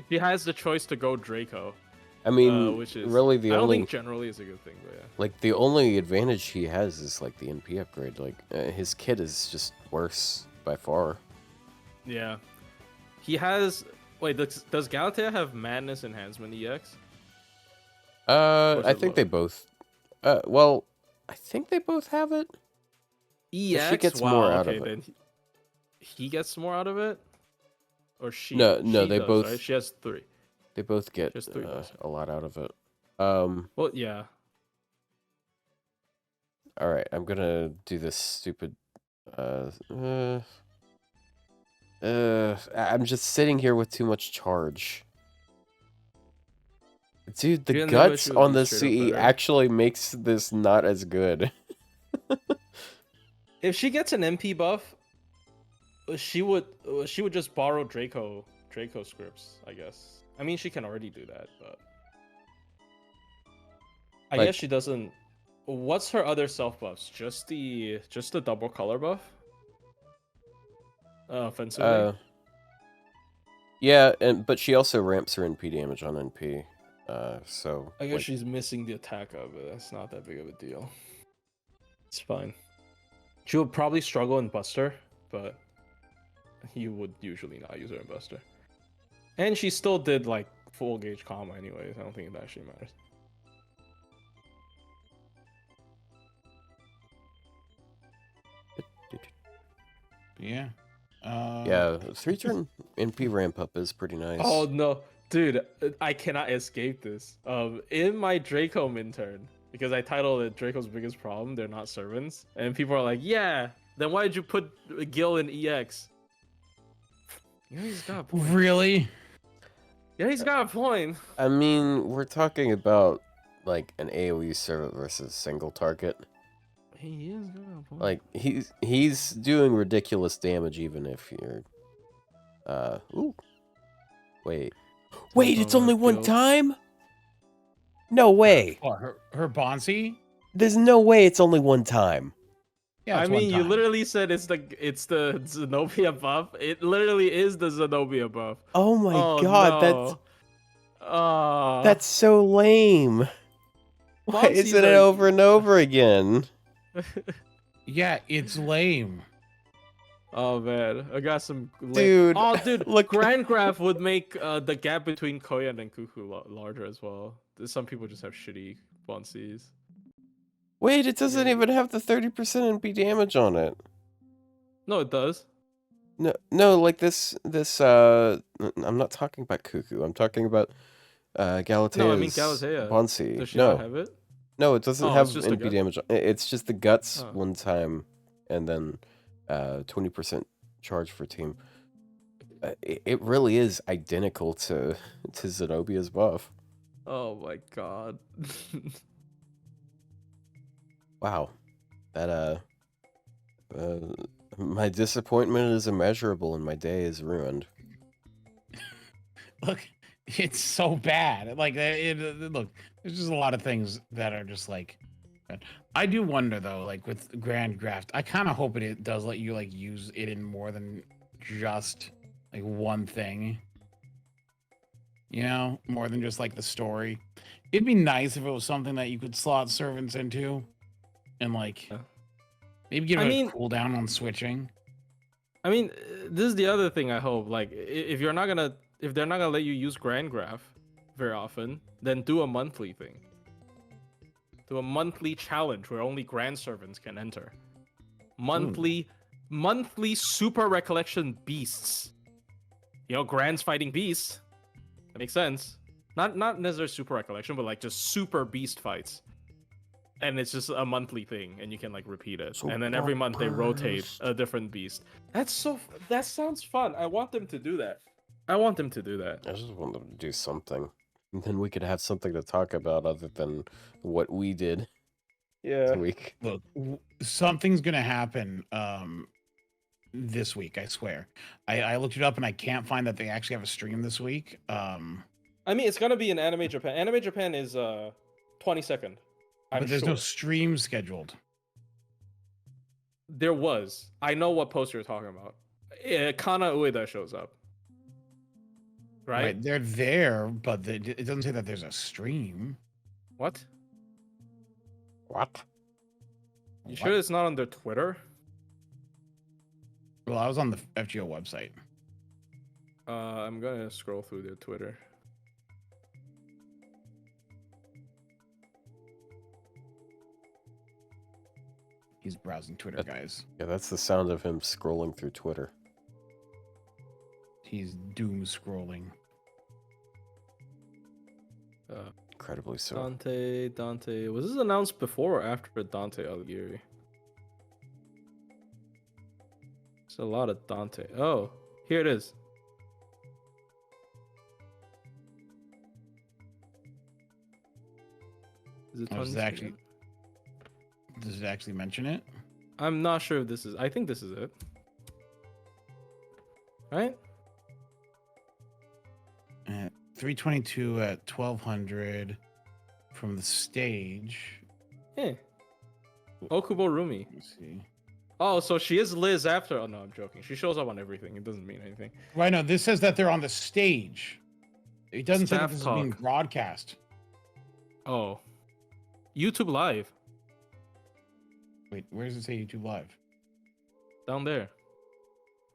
She has the choice to go Draco, I mean, which is really the I don't only think generally is a good thing, but yeah. like the only advantage he has is like the NP upgrade. Like his kit is just worse by far. Yeah. He has. Wait, does Galatea have Madness Enhancement EX? Or is I it think low? they both. Well, I think they both have it. EX? She gets Wow, more out okay, of it. then he gets more out of it? Or she? No, she they does, both- Right? She has 3. They both get Just 3%. a lot out of it. Well, yeah. All right, I'm gonna do this stupid. I'm just sitting here with too much charge. Dude, the You're gonna guts wish it would on be the straight up CE better. actually makes this not as good. If she gets an MP buff, she would just borrow Draco scripts, I guess. I mean, she can already do that, but I Like- guess she doesn't. What's her other self buffs? Just the double color buff? Offensively. Yeah, but she also ramps her NP damage on NP. So I guess like, she's missing the attack of it. That's not that big of a deal. It's fine. She would probably struggle in Buster, but you would usually not use her in Buster. And she still did like full gauge combo anyways. I don't think it actually matters. Yeah. yeah, 3-turn NP ramp up is pretty nice. Oh no, dude, I cannot escape this. In my Draco min turn, because I titled it Draco's biggest problem, they're not servants, and people are like, yeah, then why did you put Gil in EX? Yeah, he's got a point. Really? Yeah, he's got a point. I mean, we're talking about like an AoE servant versus single target. He is got a point. Like he's doing ridiculous damage even if you're ooh. Wait, it's only one Gil. time? No way. Oh, her Bonsi? There's no way it's only one time. Yeah, I it's one mean, you time. literally said it's the Zenobia buff. It literally is the Zenobia buff. Oh my Oh, god, no. that's so lame. Why Bonsi's isn't it a- over and over again? Yeah, it's lame. Oh man, I got some. Dude, Oh dude, look- Grand Graph would make the gap between Koyan and Cuckoo larger as well. Some people just have shitty Bonsies. Wait, it doesn't Yeah. even have the 30% NP damage on it. No, it does. No, like this I'm not talking about Cuckoo. I'm talking about Galatea's No, I mean Galatea. Bonsi. Does she No. not have it? No, it doesn't Oh, have it's just the NP gut? damage. It's just the guts Oh. one time, and then 20% charge for team. It really is identical to Zenobia's buff. Oh my god. Wow, that my disappointment is immeasurable, and my day is ruined. Look, It's so bad. Like look, there's just a lot of things that are just like. I do wonder though, like with Grand Graft, I kind of hope it does let you like use it in more than just like one thing. You know, more than just like the story. It'd be nice if it was something that you could slot servants into, and like Yeah. maybe give I it mean- a cooldown on switching. I mean, this is the other thing I hope. Like, if they're not gonna let you use Grand Graph very often, then do a monthly thing. Do a monthly challenge where only Grand Servants can enter. Monthly Super Recollection Beasts. You know, Grands fighting beasts. That makes sense. Not necessarily Super Recollection, but like just Super Beast fights. And it's just a monthly thing, and you can like repeat it. And then every month they rotate a different beast. That sounds fun. I want them to do that. I just want them to do something. And then we could have something to talk about other than what we did this week. Look, something's gonna happen this week, I swear. I looked it up and I can't find that they actually have a stream this week. I mean, it's gonna be in Anime Japan. Anime Japan is 22nd. But there's no stream scheduled. There was. I know what poster you're talking about. Kana Ueda shows up. Right? They're there, but it doesn't say that there's a stream. What? What? You sure it's not on their Twitter? Well, I was on the FGO website. I'm gonna scroll through their Twitter. He's browsing Twitter, guys. Yeah, that's the sound of him scrolling through Twitter. He's doom scrolling. Incredibly so. Dante. Was this announced before or after Dante Alighieri? It's a lot of Dante. Oh, here it is. Is it Does it actually mention it? I'm not sure if this is. I think this is it. Right? 322 at 1200 from the stage. Yeah. Okubo Rumi. Let me see. Oh, so she is Liz after. Oh, no, I'm joking. She shows up on everything. It doesn't mean anything. Right, no, this says that they're on the stage. It doesn't say that Staff this talk. is being broadcast. Oh. YouTube Live. Wait, where does it say YouTube Live? Down there.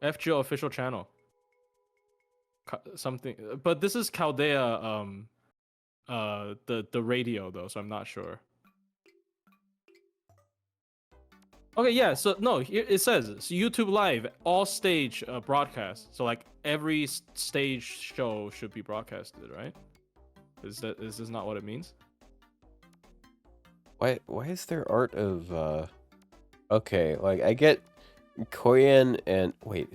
FGO official channel. Something. But this is Chaldea, the radio, though, so I'm not sure. Okay, yeah, so no, here it says so YouTube Live, all stage broadcast. So like every stage show should be broadcasted, right? Is this not what it means? Why is there art of okay, like I get Koyan and wait,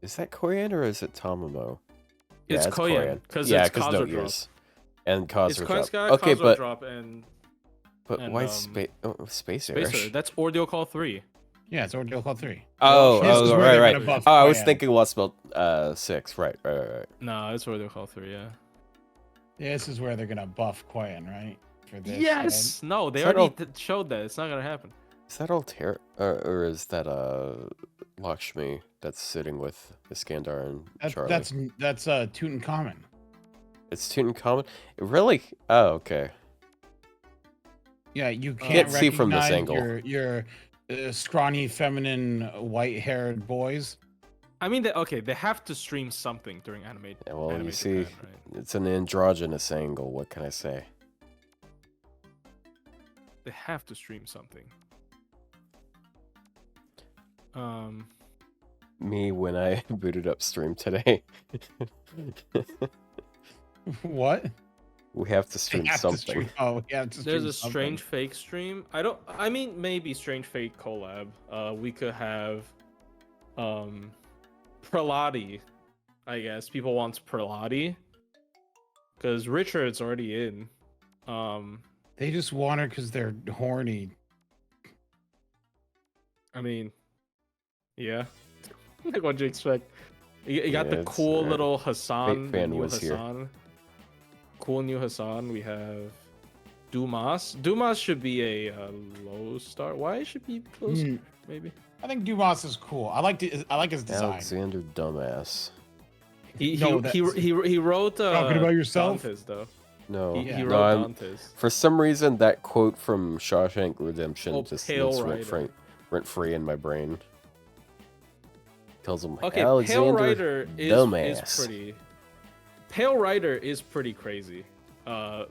is that Koyan or is it Tamamo? It's it's Koyan, because yeah, it's because no Kazu drop. ears. And It's Kazu Koyan's drop. got Okay, Kazu drop and why Space Space Spacer. Irish? That's Ordeal Call 3. Yeah, it's Ordeal Call 3. Oh, This is where right, they're right. gonna buff Oh, I was Koyan. thinking Lost Spell 6. Right. No, it's Ordeal Call 3, yeah. This is where they're gonna buff Koyan, right? For this. Yes! No, they Is that already showed that. It's not gonna happen. Is that Altair or is that Lakshmi that's sitting with Iskandar and Charlie? That's Tutankhamun. It's Tutankhamun. Really? Oh, okay. Yeah, you can't Can't see from this recognize angle. Your scrawny, feminine, white-haired boys. I mean, they have to stream something during anime. Yeah, well, Anime you see, Japan, right? it's an androgynous angle. What can I say? They have to stream something. Me when I booted up stream today. What? We have to stream They have to something. stream- Oh, yeah. There's a strange fake stream. I mean, maybe strange fake collab. We could have, Prelati. I guess people want Prelati, because Richard's already in. They just want her because they're horny. I mean, yeah. Like what do you expect? You got Yeah, the it's, cool little Hassan. fan the new was here. Hassan. Cool New Hassan. We have Dumas. Dumas should be a low start. Why it should be close? Maybe. I think Dumas is cool. I like his design. Alexander Dumbass. He No, he wrote Talking about yourself? Dante's, though. No, He no, wrote Dante's. for some reason that quote from Shawshank Redemption Oh, just Pale lives Rider. rent free in my brain. Tells him Okay, Alexander Pale Rider is Dumbass. pretty. Pale Rider is pretty crazy,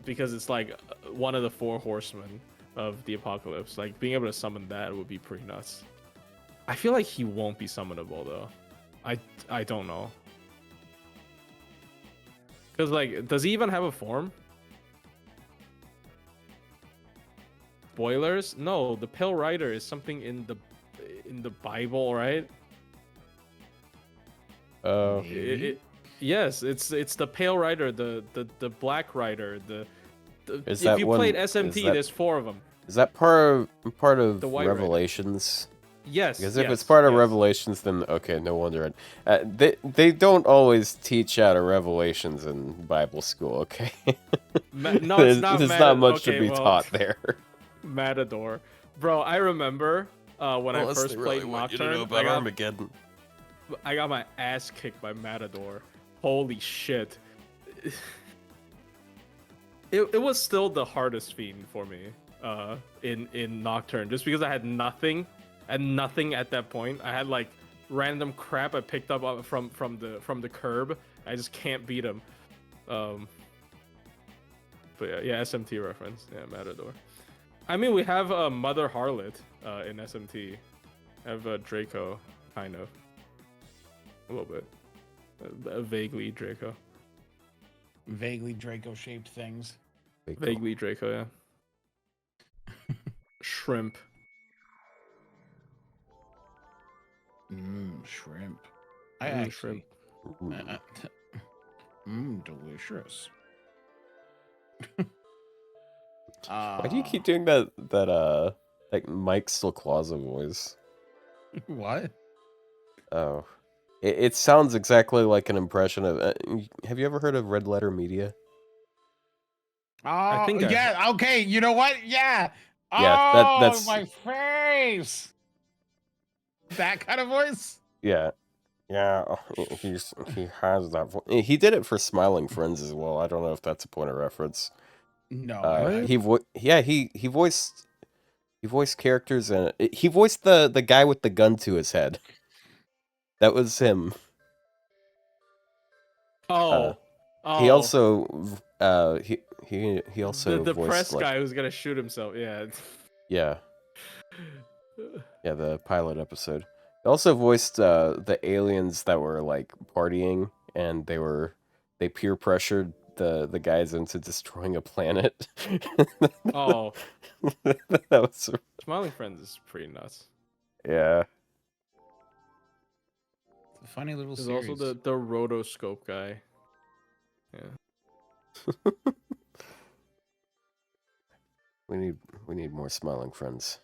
because it's like one of the 4 horsemen of the apocalypse. Like being able to summon that would be pretty nuts. I feel like he won't be summonable though. I don't know. Cause like, does he even have a form? Spoilers? No, the Pale Rider is something in the Bible, right? Yes, it's the Pale Rider, the Black Rider, Is if that you one- played is SMT, that- there's 4 of them. Is that part of The White Rider. Revelations? Yes. Because if yes, it's part of yes. Revelations, then okay, no wonder. They don't always teach out of Revelations in Bible school. Okay, No, it's not. there's not much to okay, be well, taught there. Matador, bro. I remember when I first played Nocturne. Armageddon. I got my ass kicked by Matador. Holy shit! It was still the hardest fiend for me in Nocturne, just because I had nothing at that point. I had like random crap I picked up from the curb. I just can't beat him. But yeah, SMT reference. Yeah, Matador. I mean, we have Mother Harlot in SMT. I have Draco, kind of. A little bit. Vaguely Draco. Vaguely Draco-shaped things. Vaguely Draco, yeah. Shrimp. Shrimp. I actually. Shrimp. Delicious. Why do you keep doing that like Mike Stillclaza voice? What? Oh, it sounds exactly like an impression of. Have you ever heard of Red Letter Media? Oh, think yeah. Okay, you know what? Yeah. Yeah, that's my face. That kind of voice. yeah. He has that. He did it for Smiling Friends as well. I don't know if that's a point of reference. No. He voiced characters and he voiced the guy with the gun to his head. That was him. Oh. He also he also the voiced press like, guy who's gonna shoot himself. Yeah. yeah the pilot episode. He also voiced the aliens that were like partying and they peer pressured the guys into destroying a planet. Oh, That was Smiling Friends is pretty nuts. yeah. It's a funny little There's series. also the rotoscope guy. Yeah. We need more Smiling Friends.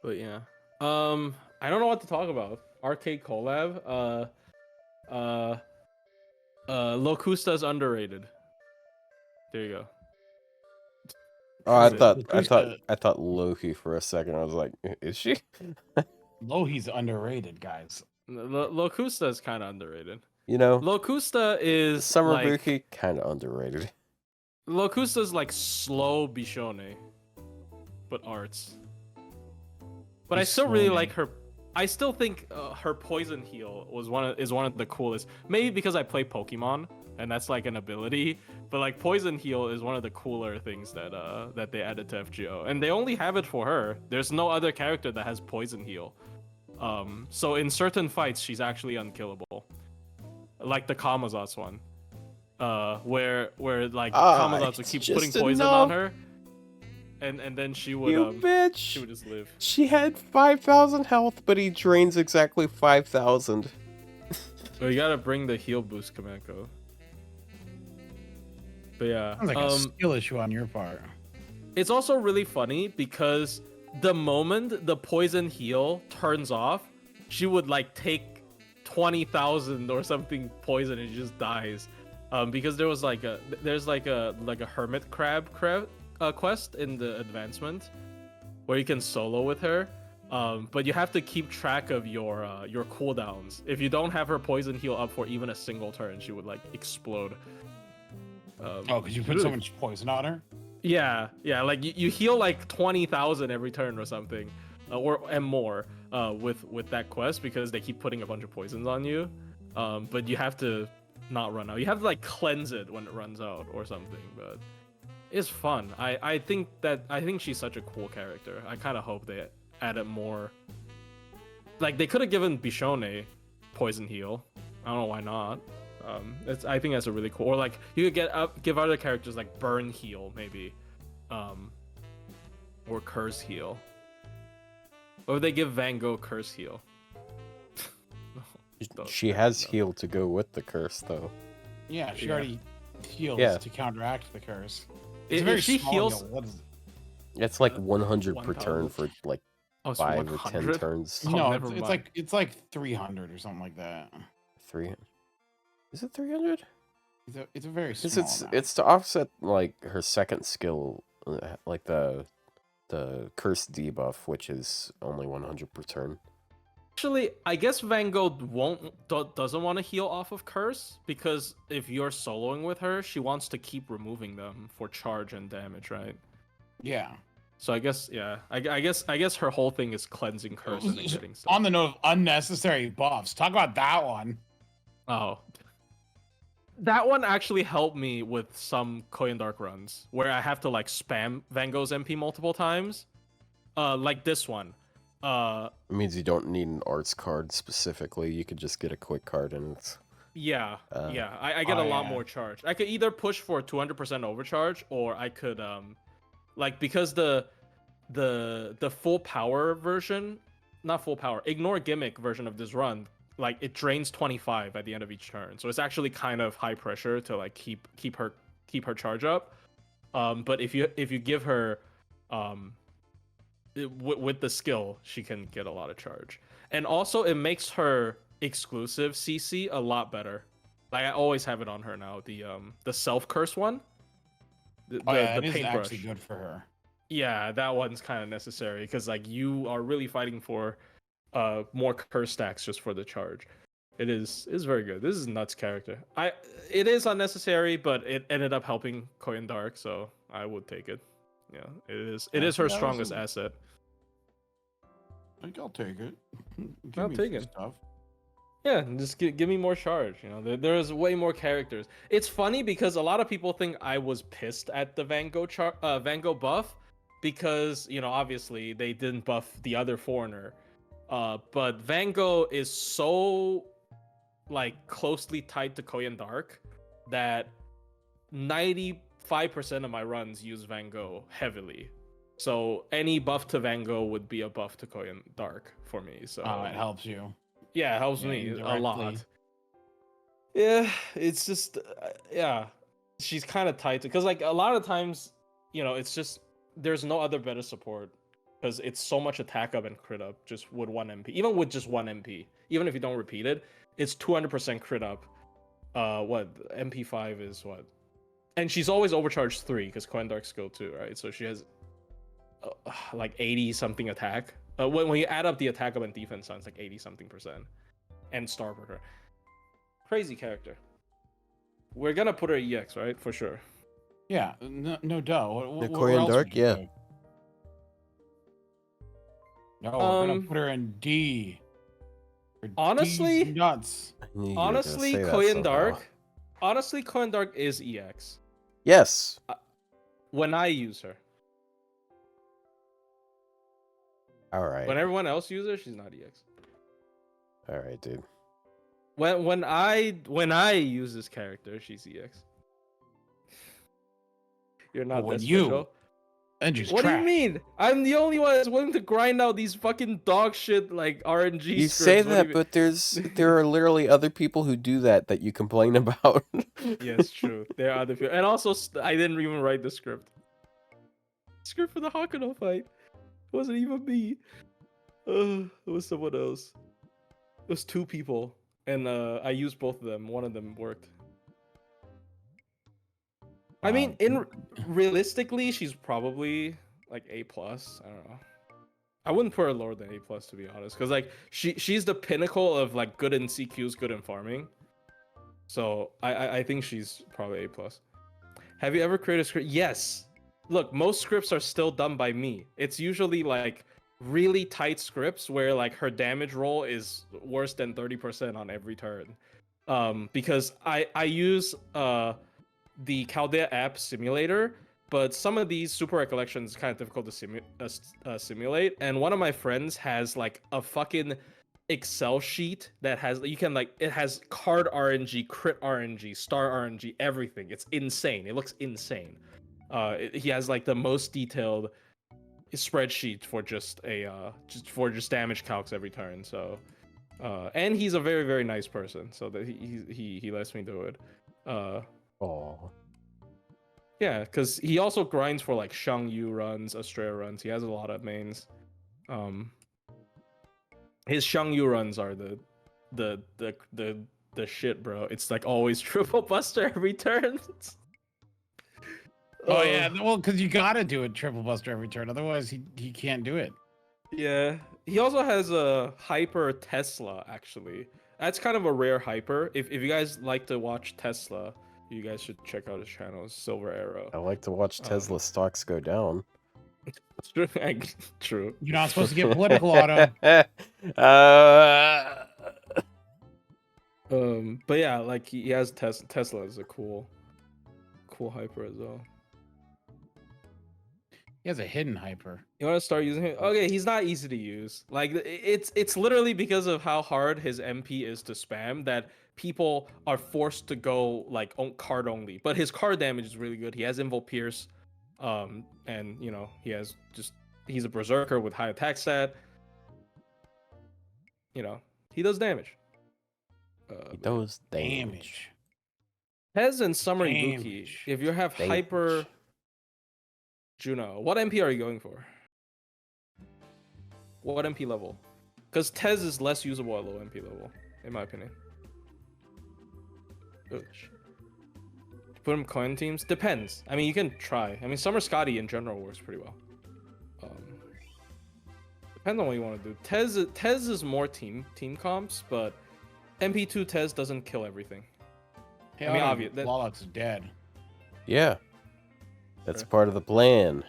But yeah. I don't know what to talk about. Arcade collab. Locusta's underrated. There you go. Oh, I That's it. thought Loki for a second. I was like, is she? Lohi's underrated, guys. Locusta is kind of underrated. You know, Locusta is Summer like, Buki kind of underrated. Locusta's like slow Bishone, but arts. But I still really Bishone. like her. I still think her poison heal is one of the coolest. Maybe because I play Pokemon and that's like an ability. But like poison heal is one of the cooler things that they added to FGO, and they only have it for her. There's no other character that has poison heal. So in certain fights, she's actually unkillable, like the Kamazotz one, where like Kamazotz would keep it's putting just poison enough. on her, and then she would You bitch! she would just live. She had 5,000 health, but he drains exactly 5,000. So you gotta bring the heal boost Kameko. But yeah, Sounds like a skill issue on your part. it's also really funny because the moment the poison heal turns off, she would like take 20,000 or something poison and just dies. Because there was there's like a hermit crab quest in the advancement where you can solo with her. But you have to keep track of your cooldowns. If you don't have her poison heal up for even a single turn, she would like explode. Because you put so much poison on her. Yeah, like you heal like 20,000 every turn or something, and more with that quest because they keep putting a bunch of poisons on you. But you have to not run out. You have to like cleanse it when it runs out or something. But it's fun. I think she's such a cool character. I kind of hope they added more. Like they could have given Bishone poison heal. I don't know why not. I think that's a really cool. Or like you could give other characters like burn heal maybe, or curse heal. Or would they give Van Gogh curse heal? She has heal to go with the curse though. Yeah, she already heals to counteract the curse. It's a very she small heals. heal. What is it? It's like 100 per 1,000. turn for like 5 or 10 turns. Oh, No, never it's like 300 or something like that. 300. Is it 300? It's a very Because small amount. it's to offset like her second skill, like the curse debuff, which is only 100 per turn. Actually, I guess Van Gogh doesn't want to heal off of curse because if you're soloing with her, she wants to keep removing them for charge and damage, right? Yeah. So I guess I guess her whole thing is cleansing curse and then getting stuff. On the note of unnecessary buffs, talk about that one. Oh. That one actually helped me with some Koyan Dark runs where I have to like spam Van Gogh's MP multiple times. Like this one. It means you don't need an arts card specifically. You could just get a quick card and it's... I get a lot more charge. I could either push for 200% overcharge, or I could like because the full power version, not full power, ignore gimmick version of this run, like it drains 25 at the end of each turn. So it's actually kind of high pressure to like keep her charge up. But if you give her with the skill, she can get a lot of charge. And also it makes her exclusive CC a lot better. Like I always have it on her now, the self curse one. The is paintbrush. actually good for her. Yeah, that one's kind of necessary because like you are really fighting for more curse stacks just for the charge. It is very good. This is nuts character. It is unnecessary, but it ended up helping Koyan Dark, so I would take it. Yeah, it is her strongest asset. I think I'll take it. I'll take it. Stuff. Yeah, just give me more charge. You know, there's way more characters. It's funny because a lot of people think I was pissed at the Van Gogh buff because, you know, obviously they didn't buff the other foreigner. But Van Gogh is so like closely tied to Koyan Dark that 95% of my runs use Van Gogh heavily. So any buff to Van Gogh would be a buff to Koyan Dark for me. So it helps you. Yeah, it helps me a lot. Yeah, it's just she's kind of tight because like a lot of times, you know, it's just there's no other better support because it's so much attack up and crit up just with 1 MP. Even with just 1 MP, even if you don't repeat it, it's 200% crit up. What MP5 is what? And she's always overcharged 3 because Koyan Dark skill 2, right? So she has like 80 something attack. When you add up the attack up and defense, sounds like 80 something %. And Starburger. Crazy character. We're gonna put her EX, right? For sure. Yeah, no doubt. The Koyan Dark, yeah. No, we're gonna put her in D. Honestly, nuts. Koyan Dark. Honestly, Koyan Dark is EX. Yes. When I use her. All right. When everyone else uses her, she's not EX. All right, dude. When I use this character, she's EX. You're not that special. What do you mean? I'm the only one that's willing to grind out these fucking dog shit like RNG. You scripts. say that, but there are literally other people who do that you complain about. Yes, true. There are other people, and also I didn't even write the script. Script for the Hakuno fight. It wasn't even me. It was someone else. It was 2 people, and I used both of them. One of them worked. I mean, realistically, she's probably like A plus. I don't know. I wouldn't put her lower than A plus, to be honest, because like she's the pinnacle of like good in CQs, good in farming. So I think she's probably A plus. Have you ever created a script? Yes. Look, most scripts are still done by me. It's usually like really tight scripts where like her damage roll is worse than 30% on every turn. Because I use the Chaldea app simulator, but some of these super recollections is kind of difficult to simulate. And one of my friends has like a fucking Excel sheet that has you can like it has card RNG, crit RNG, star RNG, everything. It's insane. It looks insane. He has like the most detailed spreadsheet for just just damage calcs every turn. So, and he's a very very nice person, so that he lets me do it. Oh, Yeah, because he also grinds for like Yu runs, Astrea runs. He has a lot of mains. His Yu runs are the shit, bro. It's like always triple buster every turn. Oh yeah, well, because you gotta do it triple buster every turn, otherwise he can't do it. Yeah, he also has a hyper Tesla. Actually, that's kind of a rare hyper. If you guys like to watch Tesla, you guys should check out his channel, Silver Arrow. I like to watch Tesla stocks go down. True. True. You're not supposed to get political, Otto. But yeah, like he has Tesla is a cool hyper as well. He has a hidden hyper. You want to start using him? Okay, he's not easy to use. Like it's literally because of how hard his MP is to spam that people are forced to go like on card only. But his card damage is really good. He has Invul Pierce, and you know he's a berserker with high attack stat. You know he does damage. He does damage. Tez and Summer Ibuki. If you have hyper Juno, what MP are you going for? What MP level? Because Tez is less usable at low MP level, in my opinion. Ouch. Put him coin teams? Depends. I mean, you can try. I mean, Summer Scotty in general works pretty well. Depends on what you want to do. Tez is more team comps, but MP2 Tez doesn't kill everything. Hey, I mean, obvious. Lolot's dead. Yeah. That's part of the plan.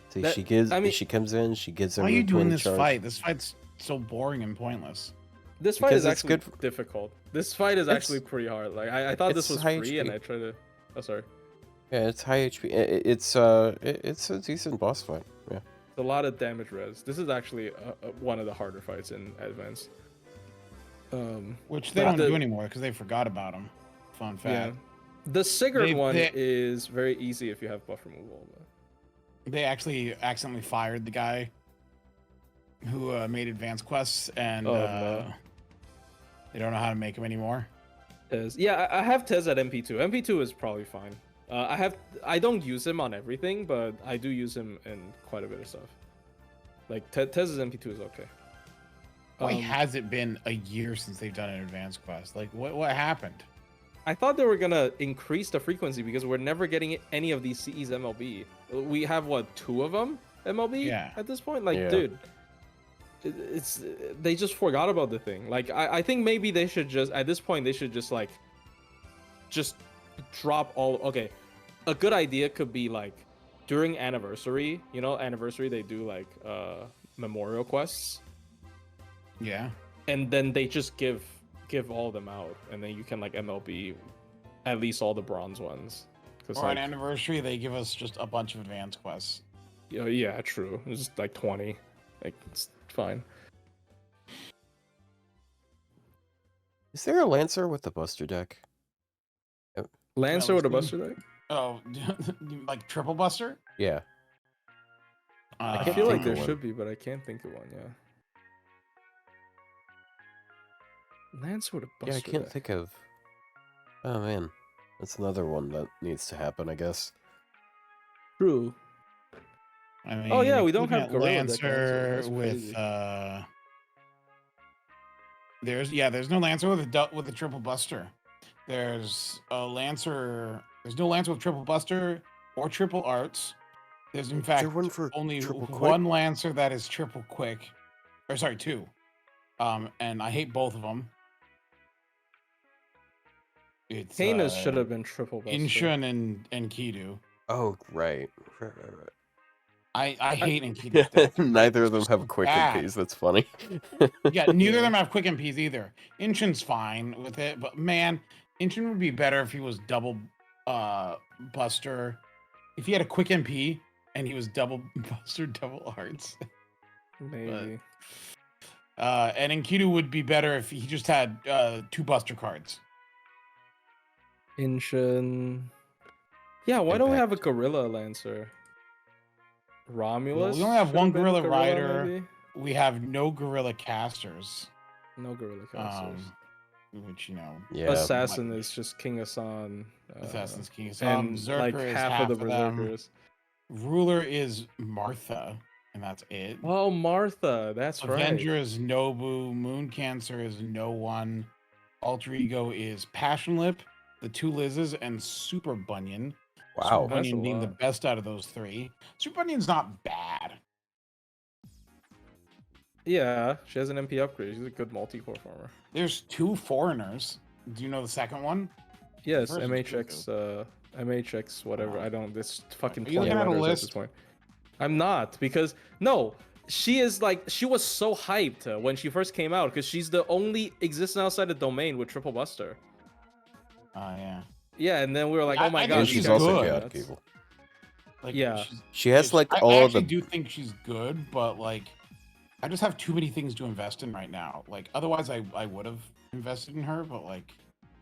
See, she comes in, she gives her. Why are you doing this fight? This fight's so boring and pointless. This fight is actually difficult. This fight is actually pretty hard. Like I thought this was free, HP. And I tried to. Oh, sorry. Yeah, it's high HP. It's a decent boss fight. Yeah. It's a lot of damage res. This is actually one of the harder fights in Advance. Which they don't do anymore because they forgot about them. Fun fact. Yeah. The Sigurd one is very easy if you have buff removal. They actually accidentally fired the guy who made Advanced Quests, and they don't know how to make him anymore. Tez. Yeah, I have Tez at MP2. MP2 is probably fine. I don't use him on everything, but I do use him in quite a bit of stuff. Like Tez's MP2 is okay. Why has it been a year since they've done an Advanced Quest? Like, what happened? I thought they were gonna increase the frequency because we're never getting any of these CEs MLB. We have what, 2 of them MLB at this point? Like, dude, it's they just forgot about the thing. Like, I think maybe they should just at this point they should just drop all. Okay, a good idea could be like during anniversary. You know, anniversary they do like memorial quests. Yeah, and then they just give all of them out, and then you can like MLB at least all the bronze ones. Or on anniversary, they give us just a bunch of Advanced Quests. Yeah, true. It's just like 20. Like, it's fine. Is there a Lancer with the Buster deck? Lancer with a Buster deck? Oh, like Triple Buster? Yeah. I feel like there should be, but I can't think of one, Lancer with a Buster deck. Yeah, I can't think of... Oh, man. That's another one that needs to happen, I guess. True. I mean, oh, yeah, we don't have Lancer with... There's no Lancer with a Triple Buster. There's a Lancer There's no Lancer with triple Buster or triple Arts. There's in fact one for only triple quick? one Lancer that is triple quick, or sorry, two. And I hate both of them. It's Canis should have been triple buster. Inshun and Kidu. Oh, right. I hate Enkidu. Neither of them have quick bad. MPs. That's funny. Yeah, neither of them have quick MPs either. Inshun's fine with it, but man, Inshun would be better if he was double Buster. If he had a quick MP and he was double Buster, double Arts. Maybe. And Enkidu would be better if he just had 2 Buster cards. Inshun. Yeah, why don't we have a Gorilla Lancer? Romulus? We only have should one been Gorilla Rider. maybe? We have no Gorilla Casters. No Gorilla Casters. Which, you know. Yeah. Assassin is just King Hassan. Assassin's King Hassan. And Berserker like is half of the them. Berserkers. Ruler is Martha, and that's it. Oh, Martha. That's Avenger right. is Nobu. Moon Cancer is no one. Alter Ego is Passion Lip, the 2 Lizzes, and Super Bunyan. Wow. Super That's a Bunyan being the lot. best out of those 3. Super Bunyan's not bad. Yeah, she has an MP upgrade. She's a good multi-core farmer. There's 2 foreigners. Do you know the second one? Yes, First is MHX, MHX, whatever. I don't. This fucking Are you 20 looking at a letters at this list? point. I'm not because no, she is like she was so hyped when she first came out because she's the only existing outside the domain with triple buster. Oh, yeah. Yeah, and then we were like, I oh my think god, And these she's guys also are God nuts. Cable. Like, Yeah. She has like I all of actually the. do think she's good, but like, I just have too many things to invest in right now. Like, otherwise, I would have invested in her, but like,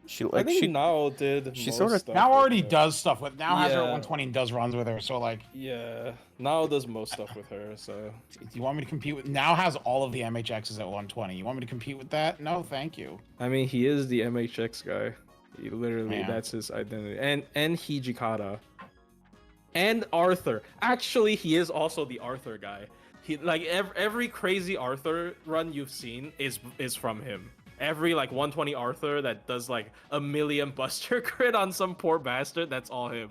She I like think she. Nao did. she most sorta- stuff now with already her. does stuff with. Now has her at Yeah. 120 and does runs with her. So like, Yeah, Nao does most stuff with her. So do you want me to compete with? Now has all of the MHXs at 120. You want me to compete with that? No, thank you. I mean, he is the MHX guy. He literally, Yeah. that's his identity. And Hijikata. And Arthur. Actually, he is also the Arthur guy. He like every crazy Arthur run you've seen is from him. Every like 120 Arthur that does like a million Buster crit on some poor bastard, that's all him.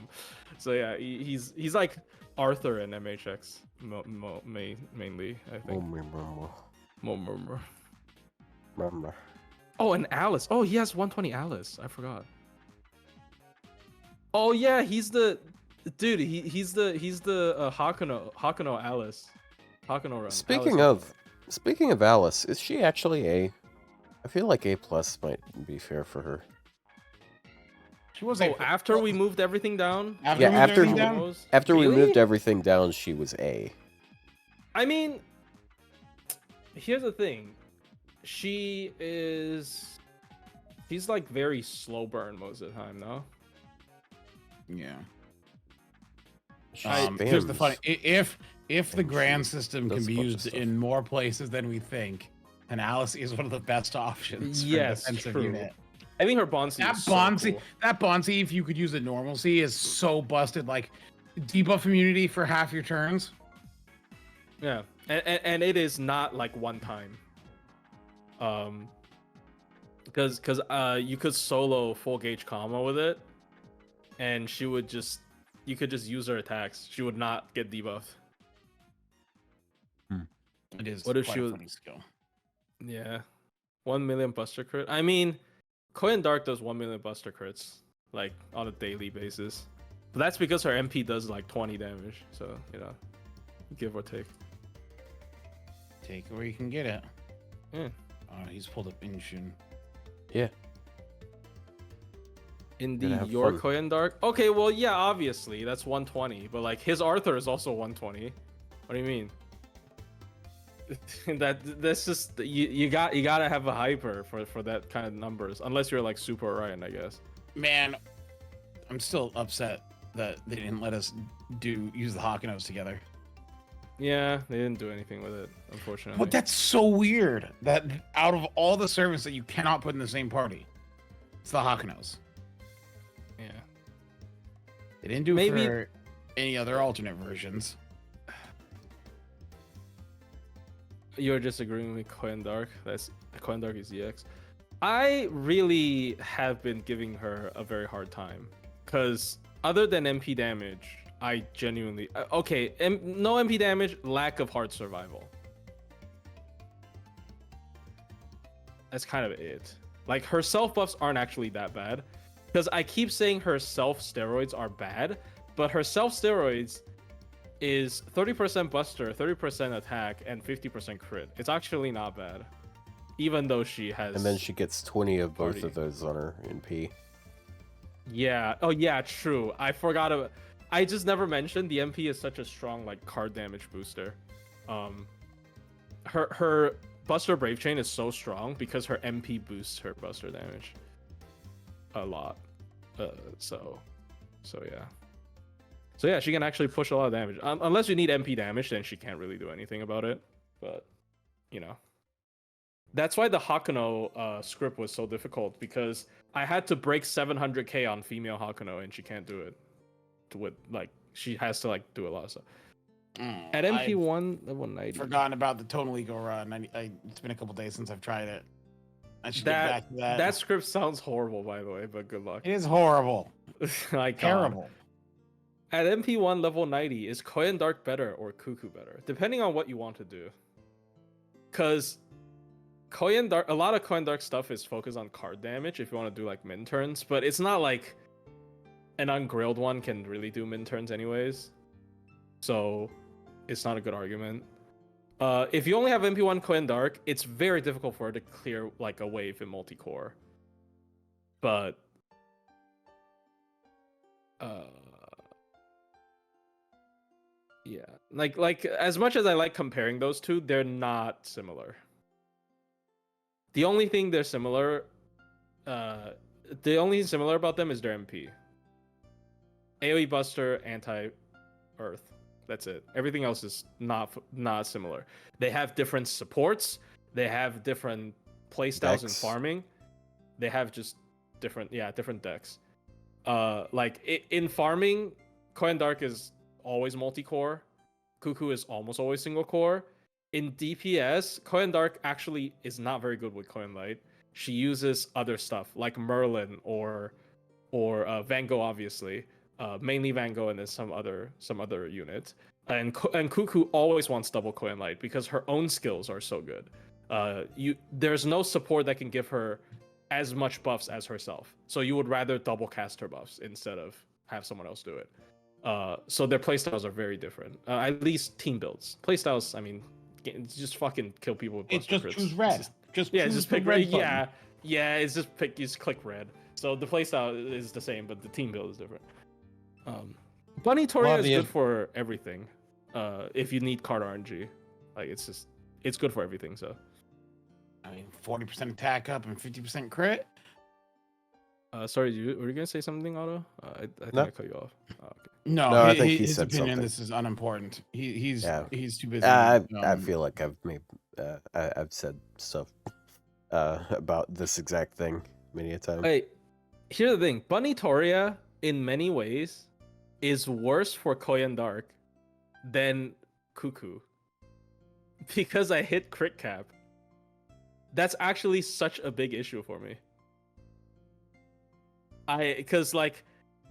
So yeah, he's like Arthur and MHX mainly, I think. Oh, and Alice. Oh, he has 120 Alice. I forgot. Oh yeah, he's the dude. He's the Hakuno Alice. Hakuno run. Speaking of Alice, is she actually A? I feel like A+ might be fair for her. She was Oh, after we moved everything down. After Yeah, we moved after everything we- down? After we Really? moved everything down, she was A. I mean, here's the thing. She's like very slow burn most of the time, no? Yeah. She Here's the spams. funny: if the And grand she system does can a be bunch of used stuff. in more places than we think, then Alice is one of the best options for a Yes, defensive true. unit. I think her Bonsi That is so Bonsi, cool. that Bonsi, if you could use it normalcy, is so busted. Like debuff immunity for half your turns. Yeah, and it is not like one time. Because you could solo full gauge combo with it, and she would just you could just use her attacks. She would not get debuffed. It is What if quite she a was- funny skill. Yeah, 1 million Buster crit. I mean, Koyan Dark does 1 million Buster crits like on a daily basis, but that's because her MP does like 20 damage. So you know, give or take. Take it where you can get it. Yeah. He's pulled up Inshun. Yeah. Indeed, have your fun. Koyan Dark. Okay, well, yeah, obviously that's 120, but like his Arthur is also 120. What do you mean? That's just you gotta have a hyper for that kind of numbers, unless you're like Super Orion, I guess. Man, I'm still upset that they didn't let us use the Hakunos together. Yeah, they didn't do anything with it, unfortunately. But that's so weird that out of all the servants that you cannot put in the same party, it's the Hakunos. Yeah. They didn't do it Maybe- for any other alternate versions. You're disagreeing with Koyan Dark. That's Koyan Dark is EX. I really have been giving her a very hard time Because other than MP damage, I genuinely okay. No MP damage, lack of hard survival. That's kind of it. Like her self buffs aren't actually that bad, because I keep saying her self steroids are bad, but her self steroids is 30% buster, 30% attack, and 50% crit. It's actually not bad, even though she has. And then she gets 20 of both 40. of those on her NP. Yeah. Oh yeah, true. I forgot about. I just never mentioned the MP is such a strong like card damage booster. Her Buster Brave Chain is so strong because her MP boosts her Buster damage a lot. So yeah. So yeah, she can actually push a lot of damage. Unless you need MP damage, then she can't really do anything about it. But you know, that's why the Hakuno script was so difficult, because I had to break 700k on female Hakuno and she can't do it. With like, she has to like do a lot of stuff. At MP1 level 90. Forgotten about the Total Ego run. It's been a couple days since I've tried it. I should get back to that. That script sounds horrible, by the way, but good luck. It is horrible. Like Terrible. At MP1 level 90, is Koyan Dark better or Cuckoo better? Depending on what you want to do. Because Koyan Dark, a lot of Koyan Dark stuff is focused on card damage if you want to do like min turns, but it's not like an ungrilled one can really do min turns anyways. So it's not a good argument. If you only have MP1 Koyan Dark, it's very difficult for her to clear like a wave in multi-core. But yeah, like as much as I like comparing those two, they're not similar. The only thing they're similar, the only thing similar about them is their MP. AoE Buster, anti-Earth. That's it. Everything else is not similar. They have different supports. They have different playstyles in farming. They have just different decks. In farming, Koyan Dark is always multi-core. Cuckoo is almost always single core. In DPS, Koyan Dark actually is not very good with Koyan Light. She uses other stuff like Merlin or Van Gogh, obviously. Mainly Van Gogh and then some other unit. And Cuckoo always wants double Koyan Light because her own skills are so good. There's no support that can give her as much buffs as herself. So you would rather double cast her buffs instead of have someone else do it. So their playstyles are very different. At least team builds. Playstyles, I mean, just fucking kill people with It's buster just crits. choose red. Just pick red. Button. Yeah. It's just click red. So the playstyle is the same, but the team build is different. Bunny Toria is good for everything. If you need card RNG, like it's good for everything. So, I mean, 40% attack up and 50% crit. Sorry, were you gonna say something, Otto? I think I cut you off. Oh, okay. No, I think he his said opinion. something. This is unimportant. He's too busy. I feel like I've said stuff about this exact thing many a time. Hey, here's the thing: Bunny Toria, in many ways, is worse for Koyan Dark than Cuckoo because I hit crit cap. That's actually such a big issue for me. Because like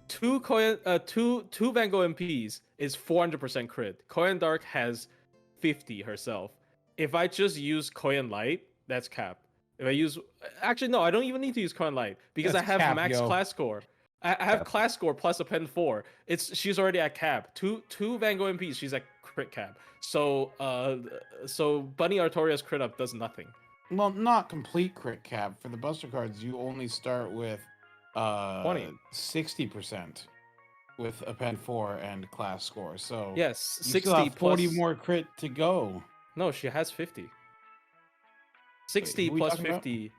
two Van Gogh MPs is 400% crit. Koyan Dark has 50 herself. If I just use Koyan Light, that's cap. If I use actually no, I don't even need to use Koyan Light because I have max class score. I have class score plus a pen 4. She's already at cap. Two Van Gogh MPs, she's at crit cap. So Bunny Artoria's crit up does nothing. Well, not complete crit cap. For the Buster cards, you only start with 60% with a pen 4 and class score. So yes, 60 still have 40 plus... more crit to go. No, she has 50. 60 plus 50.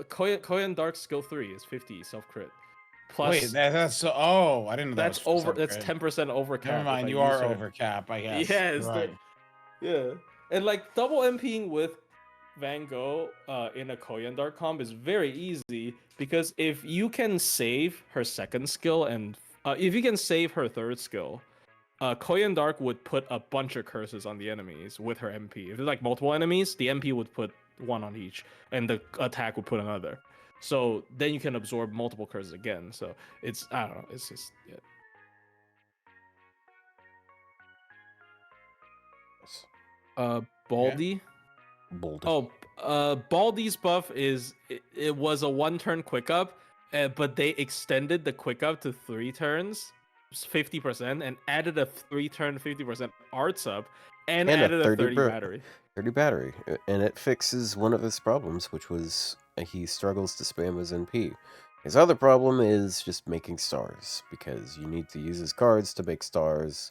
Koyan Dark skill 3 is 50 self crit. Plus, wait, that's so. Oh, I didn't know that's over. That's 10% over cap. Never mind, you are over cap, I guess. Yes, right. Yeah, and like double MPing with Van Gogh in a Koyan Dark comp is very easy because if you can save her second skill and if you can save her third skill, Koyan Dark would put a bunch of curses on the enemies with her MP. If there's like multiple enemies, the MP would put one on each, and the attack would put another. So then you can absorb multiple curses again. So it's I don't know. It's just Baldy. Bold. Oh, Baldy's buff is it was a 1-turn quick up, but they extended the quick up to 3 turns, 50%, and added a 3-turn 50% arts up, and And a added a 30 bur- battery. 30 battery, and it fixes one of his problems, which was he struggles to spam his NP. His other problem is just making stars, because you need to use his cards to make stars,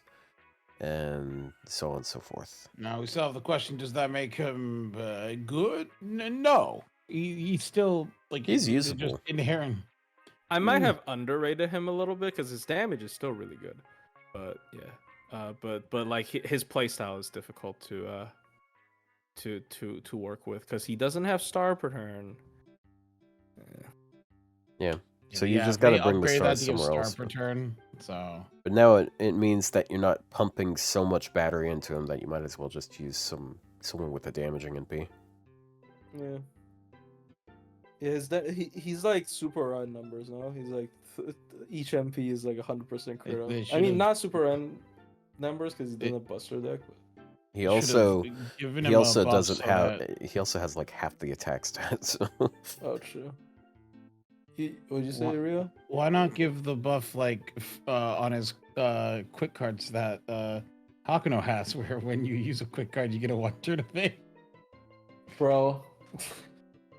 and so on and so forth. Now we still have the question: does that make him good? No, he's still like He's just usable. I inherent. might have underrated him a little bit because his damage is still really good, but yeah, but like his playstyle is difficult to work with because he doesn't have star per turn. Yeah. So you just got to bring the stars somewhere else. Per turn. So, but now it means that you're not pumping so much battery into him that you might as well just use someone with a damaging NP. Yeah. Yeah, he's like super run numbers now. He's like each MP is like 100% crit. I mean, not super run numbers because he doesn't have Buster deck. But... He also doesn't have. He also has like half the attack stats. Oh, true. What'd you say, Ryou? Why not give the buff like on his quick cards that Hakuno has, where when you use a quick card, you get a 1-turn evade? Bro.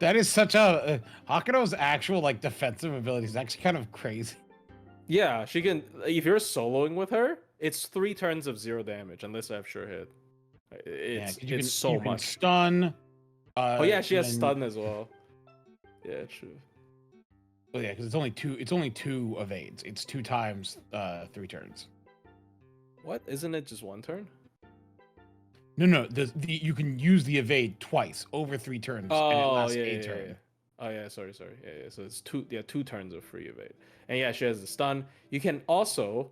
That is such a Hakuno's actual like defensive ability is actually kind of crazy. Yeah, she can. If you're soloing with her, it's 3 turns of 0 damage unless I have sure hit. It's so much. Stun. Oh yeah, she has stun as well. Yeah, true. Well, yeah, because it's only 2 evades. It's 2 times 3 turns. What? Isn't it just 1 turn? No. You can use the evade twice over 3 turns. Oh, and it lasts yeah, a yeah, turn. yeah. Oh yeah, sorry. Yeah. So it's 2 turns of free evade. And yeah, she has the stun. You can also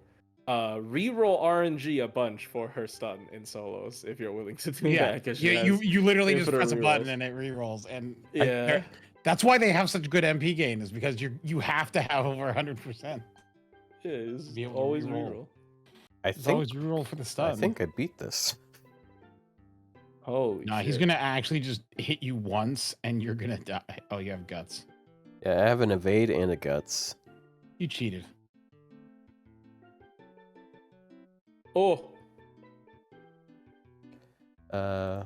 reroll RNG a bunch for her stun in solos if you're willing to do that. Yeah, you literally just press a button and it rerolls. And yeah, that's why they have such good MP gain, is because you have to have over 100%. Yeah, it's always reroll. Always reroll for the stun. I think I beat this. Holy shit. He's gonna actually just hit you once and you're gonna die. Oh, you have guts. Yeah, I have an evade and a guts. You cheated. Oh. Yeah.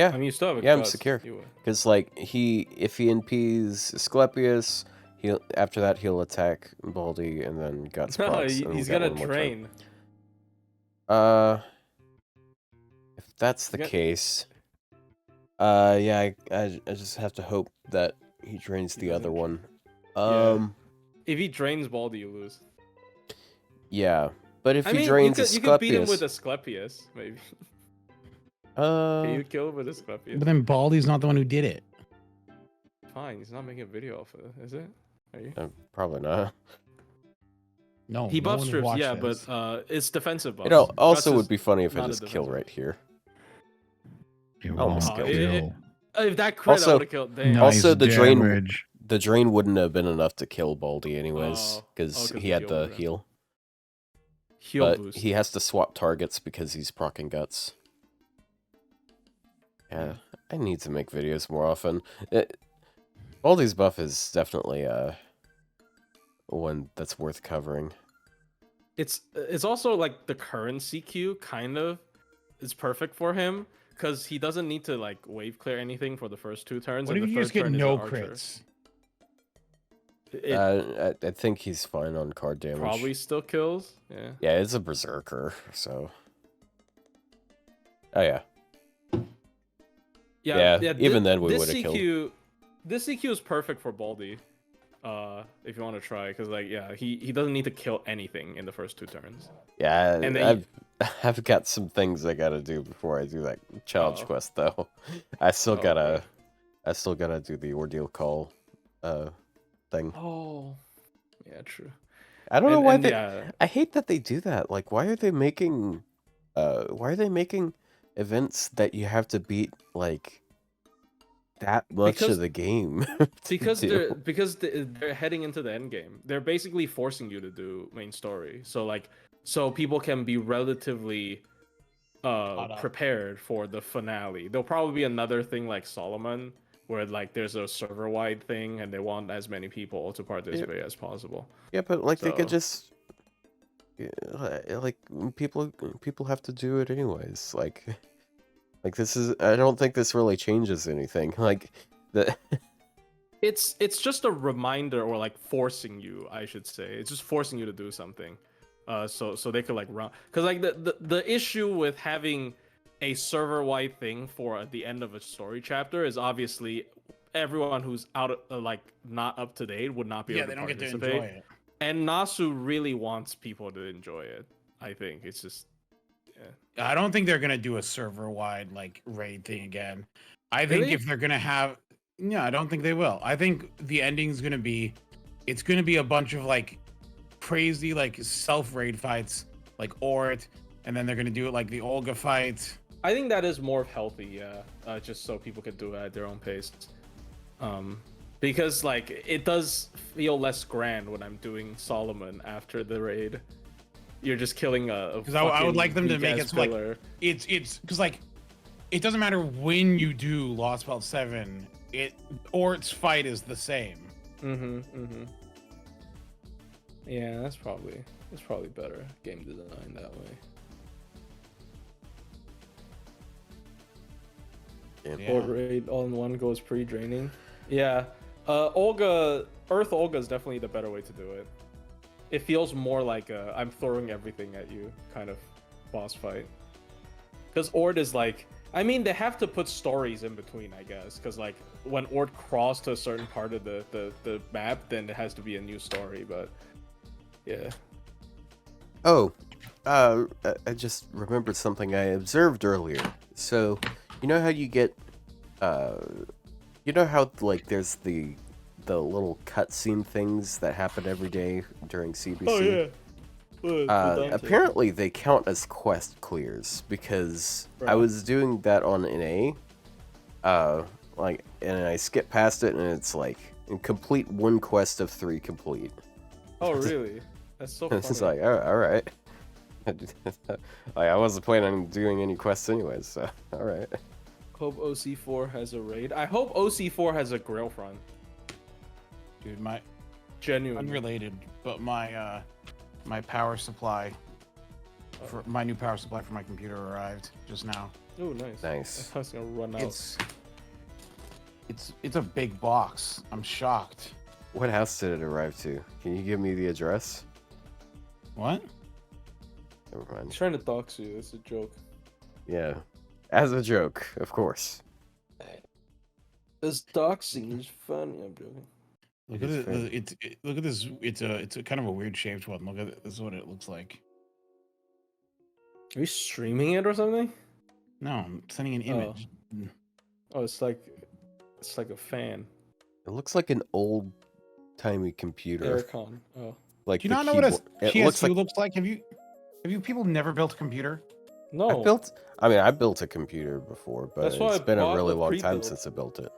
I mean, you still have a I'm guts. secure. Because like if he NPs Asclepius, after that he'll attack Baldy and then guts procs. He's gonna train. If that's the case, yeah, I just have to hope that he drains the other one. If he drains Baldy, you lose. Yeah, but if he drains Asclepius, you could beat him with Asclepius, maybe. Can you kill him with Asclepius? But then Baldy's not the one who did it. Fine, he's not making a video off of it, is it? Are you? Probably not. No, he buff strips, yeah, but it's defensive buff. It also would be funny if I just kill right here. Almost killed. If that crit, I would have killed. Damn. Also, the drain wouldn't have been enough to kill Baldy anyways, because he had the heal. But boost. He has to swap targets because he's proccing guts. Yeah, I need to make videos more often. Baldy's buff is definitely one that's worth covering. It's also like the current CQ kind of is perfect for him because he doesn't need to like wave clear anything for the first 2 turns. What if you just get no crits? I think he's fine on card damage. Probably still kills. Yeah. Yeah, it's a berserker, so. Oh yeah. Yeah. Even then, we would have killed. This CQ is perfect for Baldy. If you want to try, because like he doesn't need to kill anything in the first 2 turns. Yeah, and I've got some things I gotta do before I do that challenge quest though. I still gotta do the ordeal call thing. Oh, yeah, true. I don't know why I hate that they do that. Like, why are they making events that you have to beat like that much Because of the game to do. because they're heading into the end game. They're basically forcing you to do main story. So people can be relatively Caught up. prepared for the finale. There'll probably be another thing like Solomon where like there's a server wide thing and they want as many people to participate as possible. Yeah, but like they could So just like people have to do it anyways. Like this is I don't think this really changes anything. Like the it's just a reminder or like forcing you, I should say. It's just forcing you to do something. So they could like run because like the issue with having a server wide thing for at the end of a story chapter is obviously everyone who's out like not up to date would not be Yeah, able they to don't get to participate. enjoy it. And Nasu really wants people to enjoy it. I think it's just I don't think they're gonna do a server wide like raid thing again. I think Really? if they're gonna have, I don't think they will. I think the ending's gonna be, it's gonna be a bunch of like crazy like self raid fights like Ort, and then they're gonna do it like the Olga fight. I think that is more healthy, yeah. Just so people can do it at their own pace. Because like it does feel less grand when I'm doing Solomon after the raid. You're just killing a Because I would like them to make it so, like pillar. it's because like it doesn't matter when you do Lost Belt 7, Ort's fight is the same. Yeah, that's probably better game design that way. Yeah. Board raid all in one goes pretty draining. Yeah. Earth Olga is definitely the better way to do it. It feels more like a I'm throwing everything at you kind of boss fight. Because Ord is like, I mean, they have to put stories in between, I guess. Because like when Ord crawls to a certain part of the map, then it has to be a new story. But yeah. Oh, I just remembered something I observed earlier. So, you know how you get, you know how like there's the little cutscene things that happen every day during CBC. Oh yeah. Apparently they count as quest clears because I was doing that on NA, like, and I skipped past it and it's like complete one quest of 3 complete. Oh really? That's so funny. It's like, all right. Like, I wasn't planning on doing any quests anyways, so all right. Hope OC4 has a raid. I hope OC4 has a Grail front. Dude, my Genuine. unrelated, but my my power supply for my new power supply for my computer arrived just now. Oh, nice. Nice. I was gonna run out. It's a big box. I'm shocked. What house did it arrive to? Can you give me the address? What? Never I'm mind. trying to dox you. It's a joke. Yeah, as a joke, of course. This doxing is funny. I'm joking. Look at it. Look at this. It's a kind of a weird shaped one. Look at it. This is what it looks like. Are you streaming it or something? No, I'm sending an image. Oh, it's like a fan. It looks like an old-timey computer. Aircon. Oh. Like Do you not know what a PSU looks like? Have you people never built a computer? No. I built a computer before, but That's why it's been a really the long time pre-built. since I built it.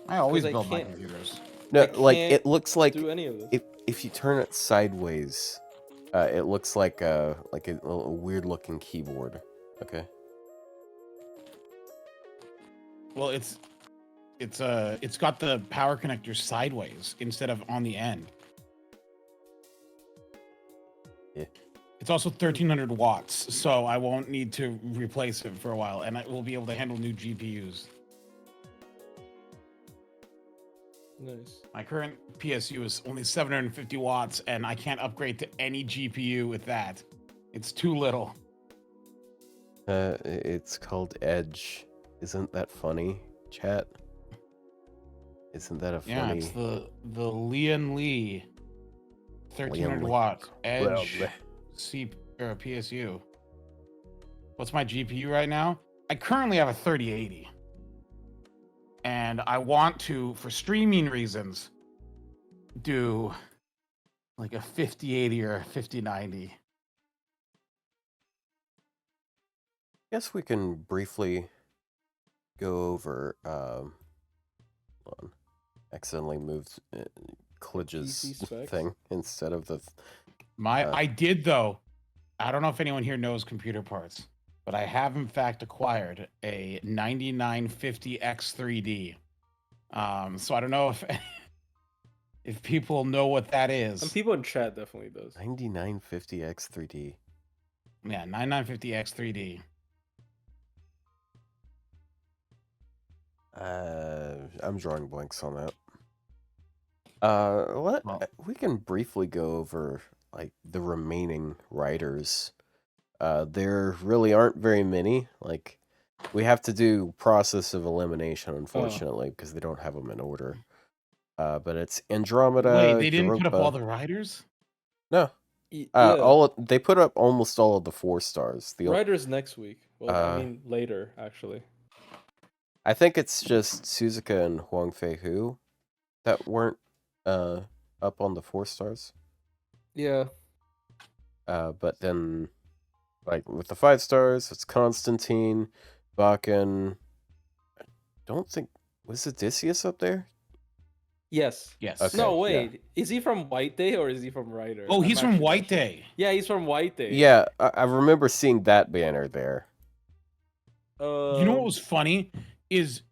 I always 'Cause I build my can't- computers. No, I like can't it looks like do any of this. if you turn it sideways, it looks like a weird looking keyboard. Okay. Well, it's got the power connector sideways instead of on the end. Yeah. It's also 1300 watts, so I won't need to replace it for a while, and I will be able to handle new GPUs. Nice. My current PSU is only 750 watts, and I can't upgrade to any GPU with that. It's too little. It's called Edge. Isn't that funny, chat? Isn't that a funny? Yeah, it's the Lian Li 1300 Li. watt Edge Well, PSU. What's my GPU right now? I currently have a 3080. And I want to, for streaming reasons, do like a 5080 or a 5090. Guess we can briefly go over. Hold on. Accidentally moved Klidge's PC specs. thing instead of the. I did though. I don't know if anyone here knows computer parts, but I have in fact acquired a 9950X3D. So I don't know if if people know what that is. Some people in chat definitely does. 9950X 3D. Yeah, 9950X3D. I'm drawing blanks on that. We can briefly go over like the remaining writers. There really aren't very many. Like, we have to do process of elimination, unfortunately, because they don't have them in order. But it's Andromeda. Wait, they didn't put up Europa. all the writers? No. Yeah. They put up almost all of the 4 stars. The Writers next week. Well, I mean later, actually. I think it's just Suzuka and Huang Fei Hu that weren't up on the 4 stars. Yeah. But then, like with the 5 stars, it's Constantine, Bakken. I don't think was Odysseus up there. Yes. Yes. Okay. No, yeah. wait. Is he from White Day or is he from Writer? Oh, he's I'm from actually White not sure. Day. Yeah, he's from White Day. Yeah, I remember seeing that banner there. You know what was funny is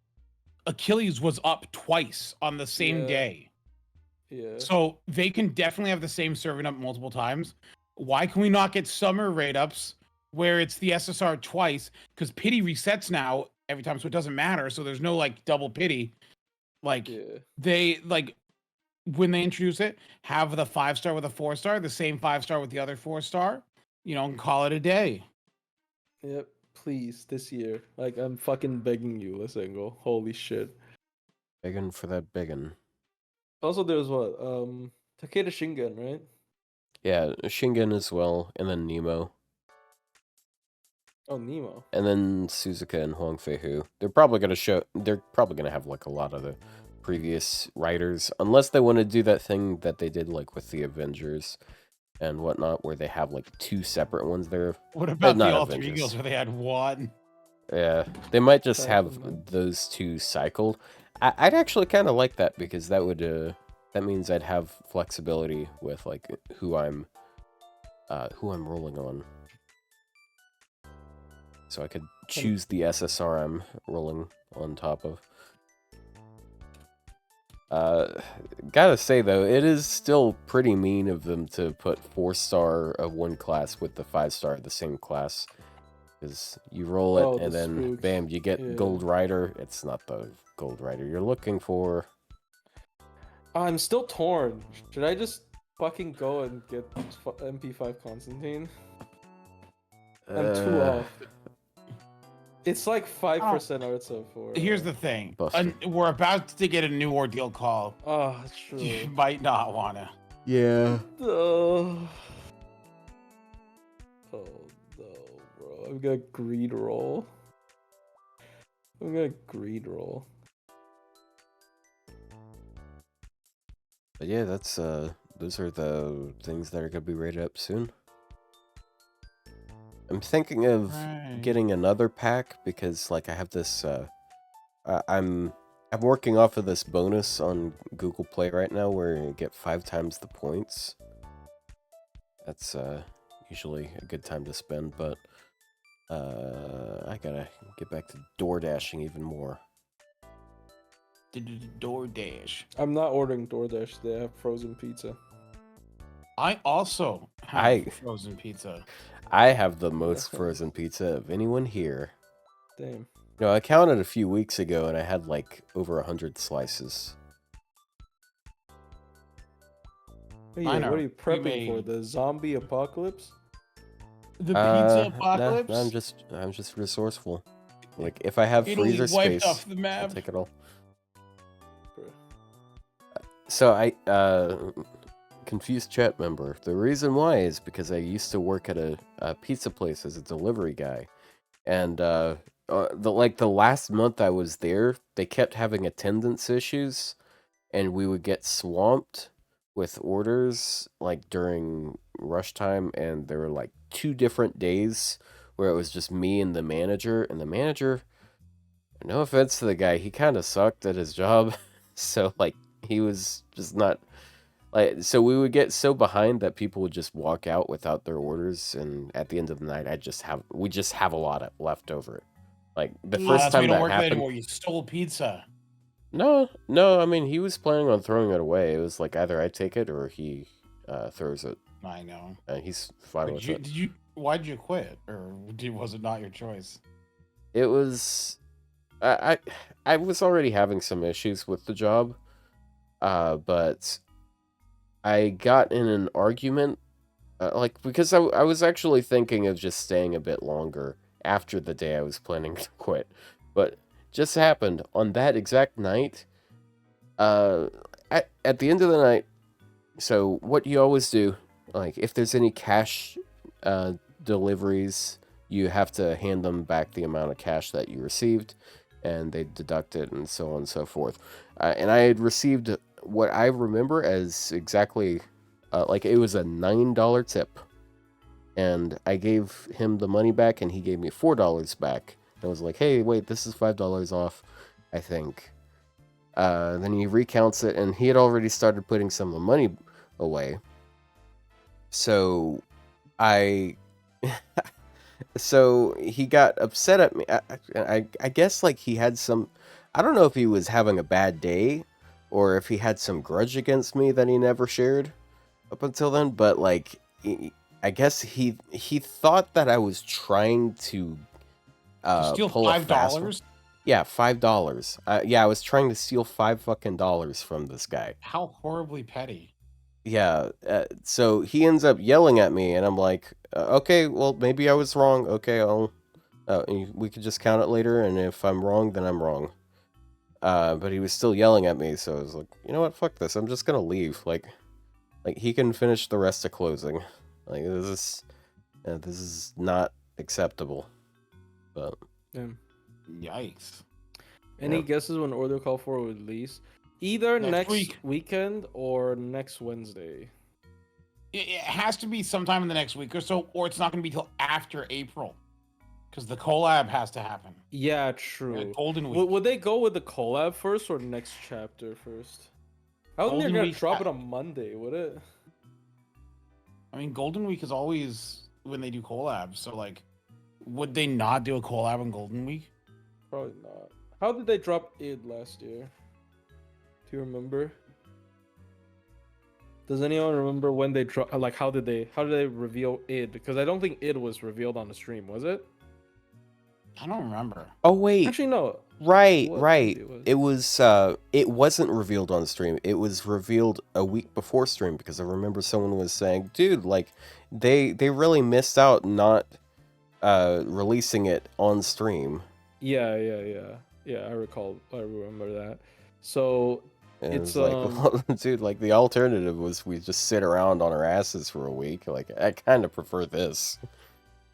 Achilles was up twice on the same Yeah. day. Yeah. So they can definitely have the same serving up multiple times. Why can we not get summer rate ups where it's the SSR twice? Because pity resets now every time, so it doesn't matter. So there's no like double pity. Like Yeah. they like when they introduce it, have the 5-star with a 4-star, the same 5-star with the other 4-star, and call it a day. Yep. Please, this year. Like, I'm fucking begging you, Lisango. Holy shit. Begging for that biggin. Also, there's what? Takeda Shingen, right? Yeah, Shingen as well, and then Nemo. Oh, Nemo. And then Suzuka and Huang Fei Hu. They're probably gonna have like a lot of the previous writers, unless they want to do that thing that they did like with the Avengers and whatnot, where they have like 2 separate ones there. What about the not alter Avengers. egos where they had one? Yeah, they might just have Definitely. those 2 cycled. I'd actually kind of like that because that would that means I'd have flexibility with like who I'm rolling on. So I could choose the SSR I'm rolling on top of. Gotta say though, it is still pretty mean of them to put 4-star of one class with the 5-star of the same class. Because you roll it and the then spooks. bam, you get Yeah. Gold Rider. It's not the Gold Rider you're looking for. I'm still torn. Should I just fucking go and get MP5 Constantine? I'm 2 off. It's like 5% Artsa for. Here's the thing. Buster. We're about to get a new ordeal call. Oh, true. You might not want to. Yeah. Oh no, bro. I'm gonna greed roll. But yeah, that's those are the things that are gonna be rated up soon. I'm thinking of getting another pack because like I have this I'm working off of this bonus on Google Play right now where you get 5 times the points. That's usually a good time to spend, but I gotta get back to DoorDashing even more. DoorDash. I'm not ordering DoorDash. They have frozen pizza. I also have frozen pizza. I have the most frozen pizza of anyone here. Damn. No, I counted a few weeks ago and I had like over 100 slices. Hey, what are you prepping for? The zombie apocalypse? The pizza apocalypse? No, I'm just resourceful. Like if I have freezer space, off the map. I'll take it all. So I confused chat member. The reason why is because I used to work at a pizza place as a delivery guy, and the last month I was there, they kept having attendance issues, and we would get swamped with orders like during rush time, and there were like 2 different days where it was just me and the manager No offense to the guy, he kind of sucked at his job. So, like, he was just not. Like, so we would get so behind that people would just walk out without their orders, and at the end of the night, we just have a lot left over. Like, the No, first that's why you time don't that work there happened. anymore. You stole pizza. No, I mean, he was planning on throwing it away. It was like either I take it or he throws it. I know. He's fine with it. Why did you quit, or was it not your choice? It was, I was already having some issues with the job, but I got in an argument, like, because I was actually thinking of just staying a bit longer after the day I was planning to quit, but just happened on that exact night, at the end of the night. So what you always do, like, if there's any cash deliveries, you have to hand them back the amount of cash that you received, and they deduct it, and so on and so forth. And I had received what I remember as exactly, like, it was a $9 tip, and I gave him the money back, and he gave me $4 back. And I was like, hey, wait, this is $5 off, I think. Then he recounts it, and he had already started putting some of the money away. So so he got upset at me. I guess, like, he had some, I don't know if he was having a bad day or if he had some grudge against me that he never shared up until then, but, like, I guess he thought that I was trying to Steal pull a fast one. $5? Yeah, $5. Yeah, I was trying to steal $5 from this guy. How horribly petty. Yeah, so he ends up yelling at me, and I'm like, okay, well, maybe I was wrong. Okay, we could just count it later, and if I'm wrong, then I'm wrong. But he was still yelling at me, so I was like, you know what, fuck this, I'm just gonna leave. Like he can finish the rest of closing. Like, this is not acceptable. But Yeah. Yikes. Any Yeah. guesses when Order Call 4 will release? Either Next next week. weekend or next Wednesday. It has to be sometime in the next week or so, or it's not going to be till after April, because the collab has to happen. Yeah, true. Golden Week. Would they go with the collab first or next chapter first? I don't think they're Golden gonna Week drop it on Monday, would it? I mean, Golden Week is always when they do collabs. So, like, would they not do a collab on Golden Week? Probably not. How did they drop id last year? Do you remember? Does anyone remember when they like how did they reveal id? Because I don't think id was revealed on the stream, was it? I don't remember. oh wait, Actually, no. right. It was. It wasn't revealed on stream. It was revealed a week before stream, because I remember someone was saying, dude, like, they really missed out not releasing it on stream. Yeah. I remember that. So And it's it was like, well, dude, like, the alternative was we just sit around on our asses for a week. Like, I kind of prefer this.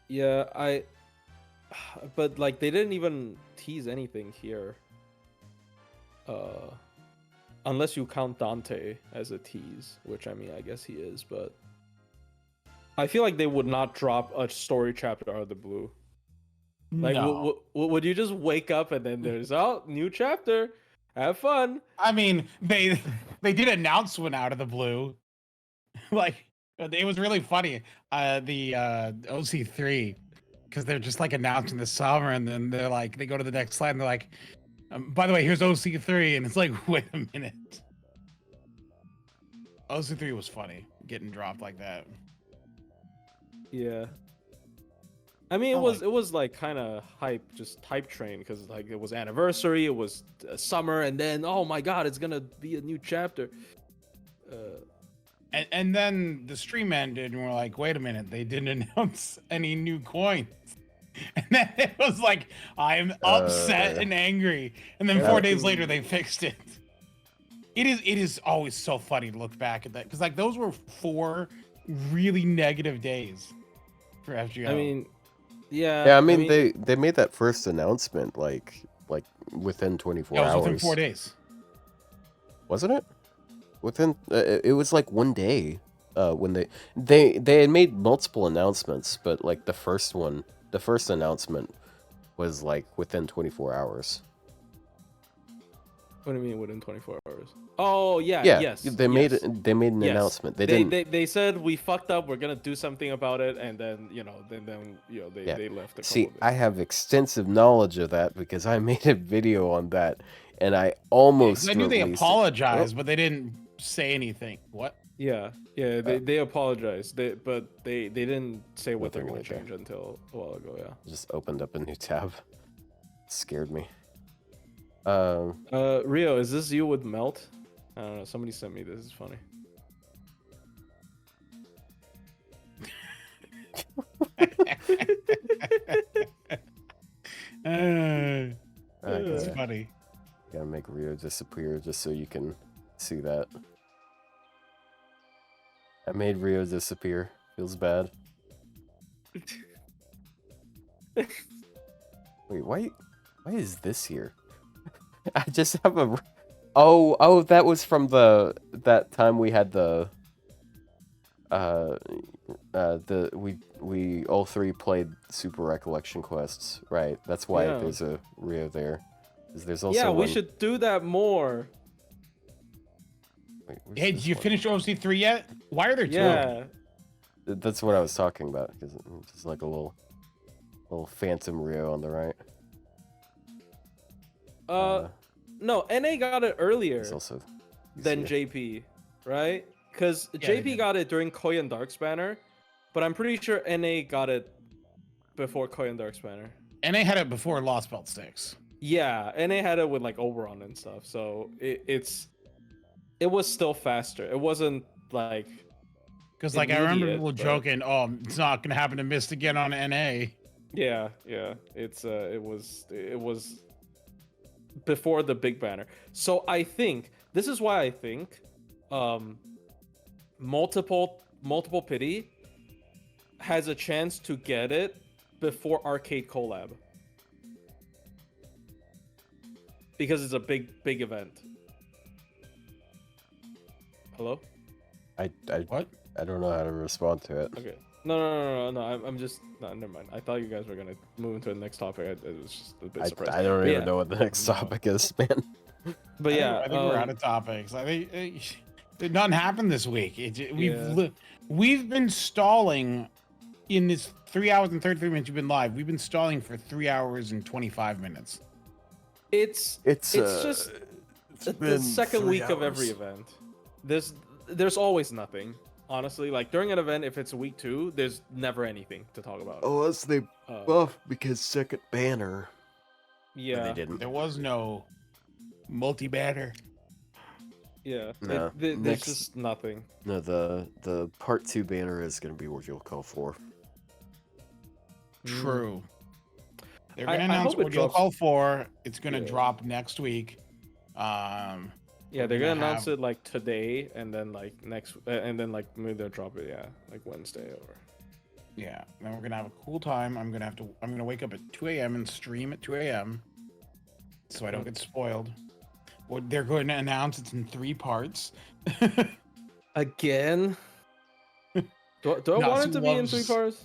yeah, but like they didn't even tease anything here. Unless you count Dante as a tease, which I mean I guess he is, but I feel like they would not drop a story chapter out of the blue. Like, No. would you just wake up and then there's new chapter? Have fun. I mean, they did announce one out of the blue. Like, it was really funny. The OC3, because they're just like announcing the summer, and then they're like, they go to the next slide and they're like, by the way, here's OC3, and it's like, wait a minute. OC3 was funny, getting dropped like that. Yeah. I mean, it was like kind of hype train, because like it was anniversary, it was summer, and then oh my god, it's gonna be a new chapter. And then the stream ended, and we're like, wait a minute, they didn't announce any new coins. And then it was like, I'm upset and angry. And then 4 days later, they fixed it. It is always so funny to look back at that, because like those were 4 really negative days for FGO. I mean, yeah. Yeah, I mean, they made that first announcement like within 24 it was hours. within 4 days. Wasn't it? Within it was like 1 day. When they had made multiple announcements, but like the first announcement was like within 24 hours. What do you mean within 24 hours? Oh yeah, Yeah, yes. they made yes. an Yes. announcement. They They, didn't. they said we fucked up. We're gonna do something about it, and then Yeah. they left. See, Days. I have extensive knowledge of that because I made a video on that, and I 'Cause almost I knew they released it. apologized, but they didn't say anything. What? Yeah, they apologized. But they didn't say what they're Nothing gonna later. change until a while ago. Yeah. Just opened up a new tab. Scared me. Rio, is this you with melt? I don't know. Somebody sent me this. It's funny. That's Okay. funny. Gotta make Rio disappear just so you can see that. I made Rio disappear. Feels bad. Wait, why is this here? I just have a. Oh, that was from that time we had we all three played Super Recollection Quests, right? That's why Yeah. there's a Rio there. 'Cause there's also Yeah, we one... should do that more. Wait, where's Hey, this did you one? finish OC3 yet? Why are there two? Yeah. That's what I was talking about. Because it's just like a little phantom Rio on the right. No, NA got it earlier There's also than here. JP, right? Because they JP did. got it during Koi and Dark Spanner, but I'm pretty sure NA got it before Koi and Dark Spanner. And they had it before Lost Belt 6. Yeah, NA had it with like Oberon and stuff, so it was still faster. It wasn't like Because like I remember immediate, people but- joking, "Oh, it's not gonna happen to Mist again on NA." yeah. It was before the big banner. So I think this is why I think multiple pity has a chance to get it before Arcade Collab. Because it's a big event. Hello? I What? I don't know how to respond to it. Okay. No. I'm just no. Never mind. I thought you guys were gonna move into the next topic. It was just a bit surprised. I don't But even yeah. know what the next topic is, man. But yeah, I think we're out of topics. I think nothing happened this week. We've been stalling in this 3 hours and 33 minutes you've been live. We've been stalling for 3 hours and 25 minutes. it's just the second week of every event. There's always nothing. Honestly, like during an event, if it's week 2, there's never anything to talk about. Unless they buff because second banner. Yeah, They didn't. There was no multi-banner. yeah. No, There's next- just nothing. No, the part 2 banner is gonna be Ordeal Call 4. True. They're I gonna announce hope it Ordeal drops- Call 4. It's gonna Yeah. drop next week. Yeah, they're gonna announce have- it like today, and then like next, and then like maybe they'll drop it. Yeah, like Wednesday or. Yeah, then we're gonna have a cool time. I'm gonna wake up at 2 a.m. and stream at 2 a.m. so I don't get spoiled. What they're going to announce it's in 3 parts. Again? Do I want it to be in 3 parts?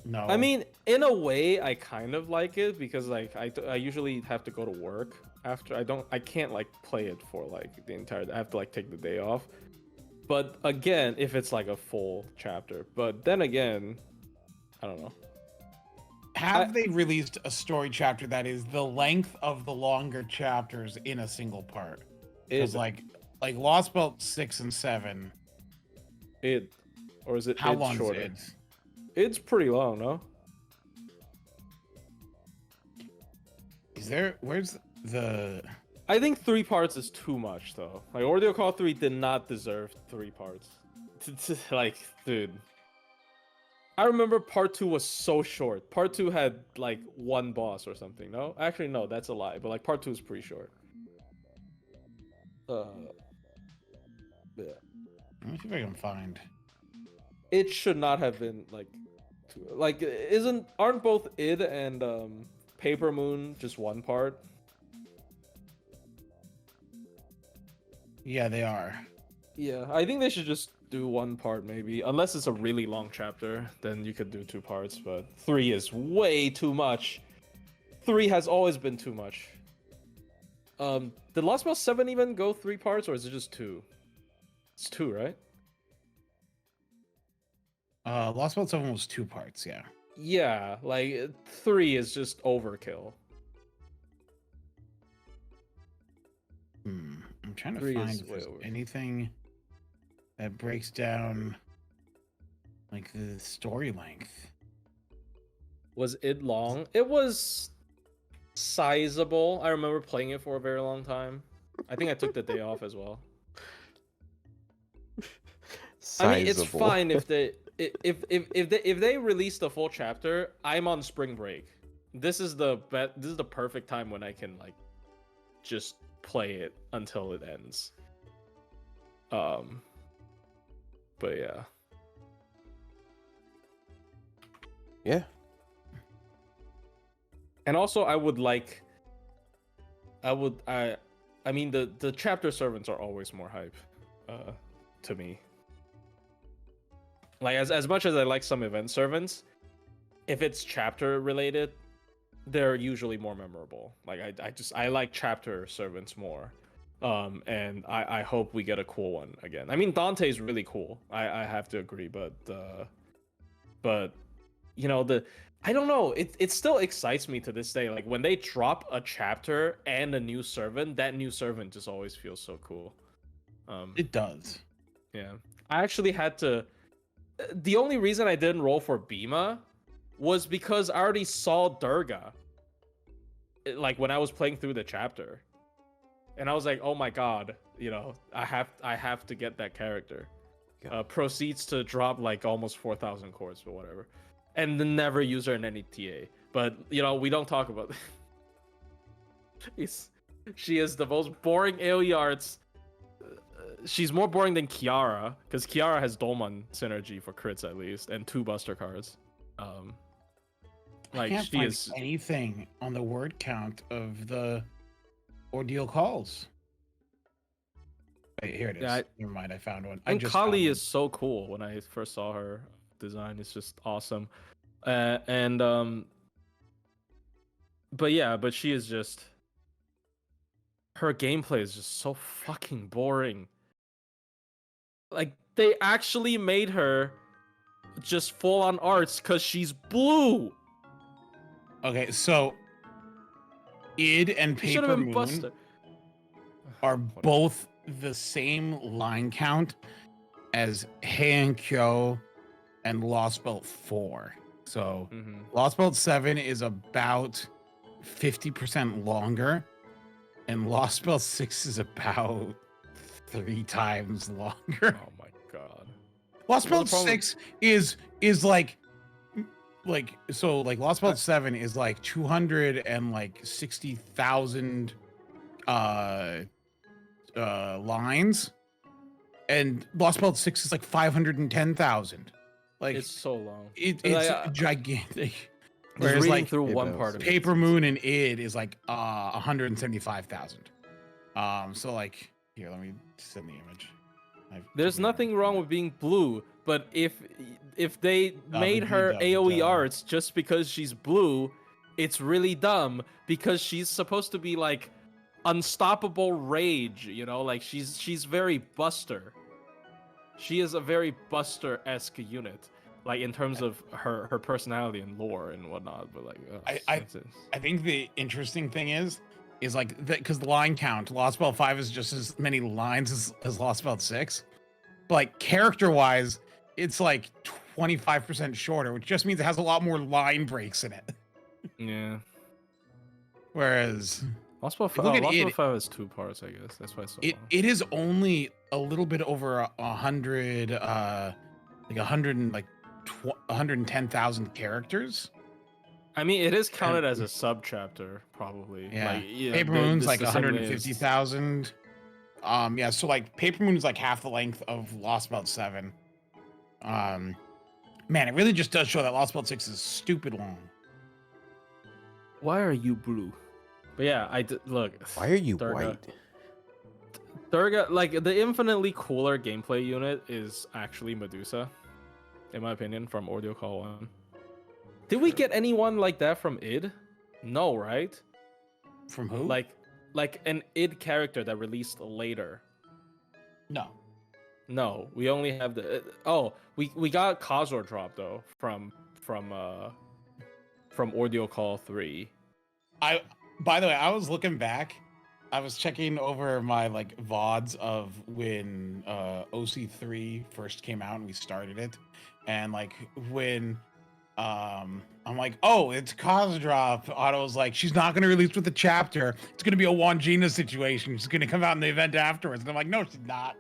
No, I mean, in a way, I kind of like it because like I usually have to go to work after. I can't like play it for like the entire. I have to like take the day off. But again, if it's like a full chapter, but then again, I don't know. have they released a story chapter that is the length of the longer chapters in a single part? Because It like Lost Belt 6 and 7. or is it How it's long shorter? is it? It's pretty long, no? Is there? Where's the? I think 3 parts is too much, though. Like, Ordeal Call 3 did not deserve 3 parts. Like, dude. I remember part 2 was so short. Part 2 had, like, 1 boss or something, no? Actually, no, that's a lie. But, like, part 2 is pretty short. Yeah. Let me see if I can find. It should not have been, like... Aren't both id and, Paper Moon just 1 part? Yeah, they are. Yeah, I think they should just do 1 part maybe. Unless it's a really long chapter, then you could do 2 parts, but 3 is way too much. 3 has always been too much. Did Lost Belt 7 even go 3 parts, or is it just 2? It's 2, right? Lost Belt 7 was 2 parts, yeah. Yeah, like 3 is just overkill. I'm trying to 3 find is if way there's over. anything that breaks down like the story length. Was it long? It was sizable. I remember playing it for a very long time. I think I took the day off as well. I mean, it's Sizable. fine if they release the full chapter. I'm on spring break. This is the perfect time when I can like just play it until it ends. But yeah. Yeah. And also I mean the chapter servants are always more hype to me. Like as much as I like some event servants, if it's chapter related, they're usually more memorable. Like I like chapter servants more. And I hope we get a cool one again. I mean Dante's really cool. I have to agree, but you know, I don't know, it still excites me to this day. Like when they drop a chapter and a new servant, that new servant just always feels so cool. It does. Yeah. I actually had to the only reason I didn't roll for Bhima was because I already saw Durga like when I was playing through the chapter. And I was like, oh my god, you know, I have to get that character. Proceeds to drop like almost 4,000 cores or whatever. And then never use her in any TA. But you know, we don't talk about she is the most boring AoE arts. She's more boring than Kiara, because Kiara has Dolman synergy for crits at least, and 2 buster cards. I can't find anything on the word count of the ordeal calls. Wait, here it is. Yeah, Never mind, I found one. And Kali is so cool. When I first saw her design, it's just awesome. But she is just, her gameplay is just so fucking boring. Like they actually made her just full on arts because she's blue. Okay, so Id and Paper Moon Buster. are both the same line count as Heian Kyo and Lost Belt 4. So Lost Belt 7 is about 50% longer, and Lost Belt 6 is about 3 times longer. Oh my god. Lost Belt 6 is like so like Lost Belt 7 is like 260,000 lines, and Lost Belt 6 is like 510,000. Like it's so long. It's gigantic. Whereas like through one part of it. Paper Moon and Id is like 175,000. So like here, let me send the image. There's nothing wrong with being blue, but if they made her AoE arts just because she's blue, it's really dumb, because she's supposed to be like unstoppable rage, you know, like she's very Buster. She is a very Buster-esque unit, like in terms of her personality and lore and whatnot. But like, I think the interesting thing is like that, because the line count, Lost Belt 5 is just as many lines as Lost Belt 6, but like character wise, it's like 25% shorter, which just means it has a lot more line breaks in it. Yeah. Whereas Lost Belt 5 has 2 parts, I guess. That's why it's so long. It is only a little bit over 100, like 110,000 characters. I mean, it is counted as a sub chapter, probably. Yeah. Like, Paper Moon's like 150,000. Yeah, so like Paper Moon is like half the length of Lost Belt 7. Man, it really just does show that Lost Belt 6 is stupid long. Why are you blue? But yeah, look. Why are you Durga, white? Durga, like the infinitely cooler gameplay unit is actually Medusa, in my opinion, from Ordeal Call 1. Did we get anyone like that from id? No, right? From who? Like like an id character that released later. No. No, we only have the. We got Khazor drop though from Ordeal Call 3. By the way, I was looking back. I was checking over my like VODs of when OC3 first came out and we started it, and like when I'm like, oh, it's cause drop. Otto's like, she's not gonna release with the chapter. It's gonna be a Wangina situation. She's gonna come out in the event afterwards. And I'm like, no, she's not.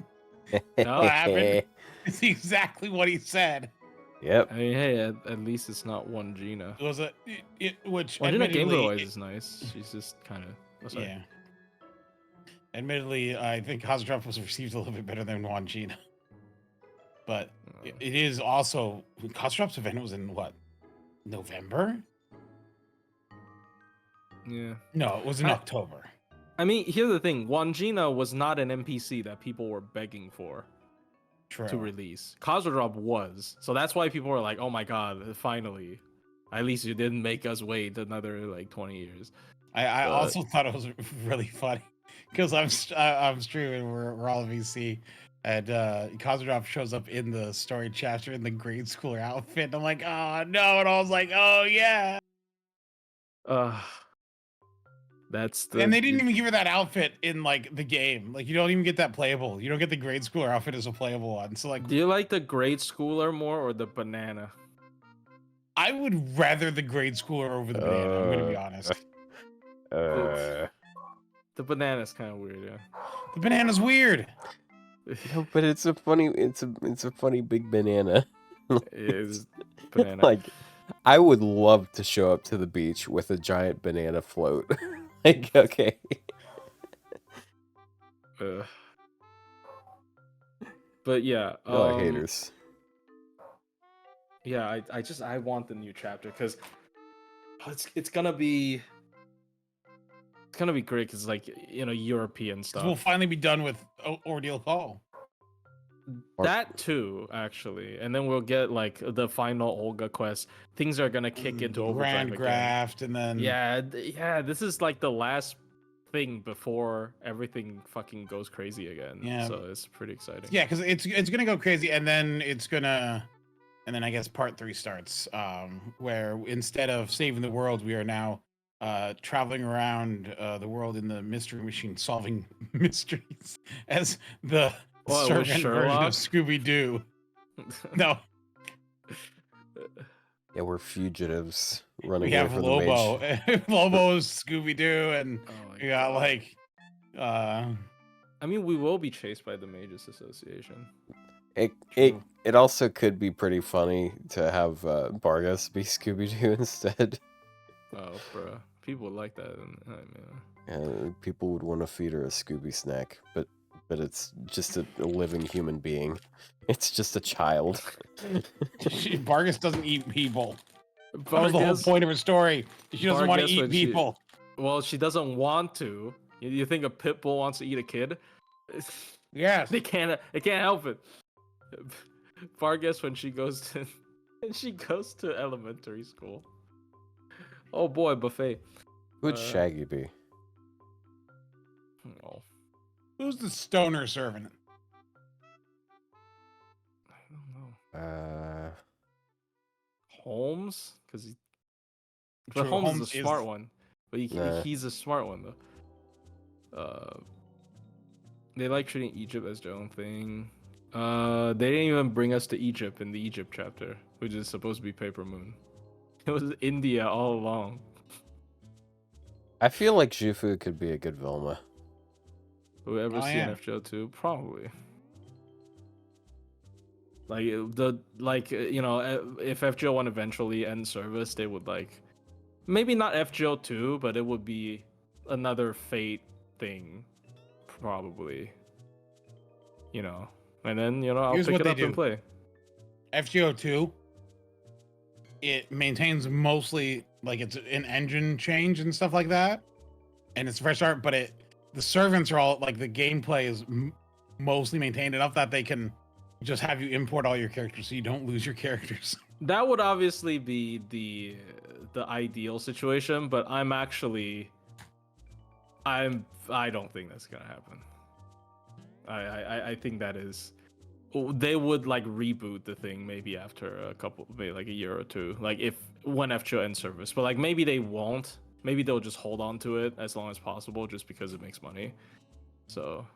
No, What happened? It's exactly what he said. Yep. I mean, hey, at least it's not one Gina. It was which Gina Game Boy admittedly, is nice. She's just kind of. yeah. Admittedly, I think Cosdrop was received a little bit better than Wangina. But it is also Cosdrop's event was in what? November? Yeah. No, it was in October. I mean, here's the thing: Wangina was not an NPC that people were begging for to release. Khazor was, so that's why people were like, "Oh my god, finally! At least you didn't make us wait another like 20 years." I also thought it was really funny because I'm streaming. We're all VC, and Khazor shows up in the story chapter in the grade schooler outfit. And I'm like, oh no! And I was like, oh yeah. That's the. And they didn't even give her that outfit in like the game. Like you don't even get that playable. You don't get the grade schooler outfit as a playable one. So like, Do you like the grade schooler more or the banana? I would rather the grade schooler over the banana. I'm gonna be honest. The banana's kind of weird, yeah. The banana's weird. No, but it's a funny big banana. It is banana. Like, I would love to show up to the beach with a giant banana float. Like, okay. But yeah, Haters. Yeah, I want the new chapter because it's gonna be great because like European stuff. We'll finally be done with Ordeal Call. That too, actually, and then we'll get like the final Olga quest. Things are gonna kick into overdrive Grand Graft, and then yeah. This is like the last thing before everything fucking goes crazy again. Yeah, so it's pretty exciting. Yeah, because it's gonna go crazy, and then I guess part 3 starts, where instead of saving the world, we are now traveling around the world in the mystery machine, solving mysteries as the servant version of Scooby-Doo. No. Yeah, we're fugitives running We away have from Lobo. the mage. Lobo's Scooby-Doo, and we got God. like I mean, we will be chased by the Mages Association. It also could be pretty funny to have Bargas be Scooby-Doo instead. Oh, bro. People would like that. People would want to feed her a Scooby snack, but it's just a living human being. It's just a child. Bargas doesn't eat people. That was the whole point of her story. She doesn't want to eat people. Well, she doesn't want to. You think a pit bull wants to eat a kid? Yes. It can't help it. Vargas when she goes to elementary school. Oh boy, buffet. Who'd Shaggy be? Oh. Who's the stoner servant? I don't know. Holmes, because Holmes is a smart one. But he's a smart one though. They like treating Egypt as their own thing. They didn't even bring us to Egypt in the Egypt chapter, which is supposed to be Paper Moon. It was India all along. I feel like Jufu could be a good Vilma. Whoever seen FGO 2, probably. Like if FGO 1 eventually ends service, they would like maybe not FGO 2, but it would be another Fate thing, probably. And then I'll pick it up and play. FGO 2, it maintains mostly like it's an engine change and stuff like that, and it's fresh art. But the servants are all like the gameplay is mostly maintained enough that they can just have you import all your characters so you don't lose your characters. That would obviously be the ideal situation, but I'm actually I don't think that's gonna happen. I think that is. They would like reboot the thing maybe after a couple, maybe like a year or two, like when FGO ends service. But like maybe they won't. Maybe they'll just hold on to it as long as possible, just because it makes money. So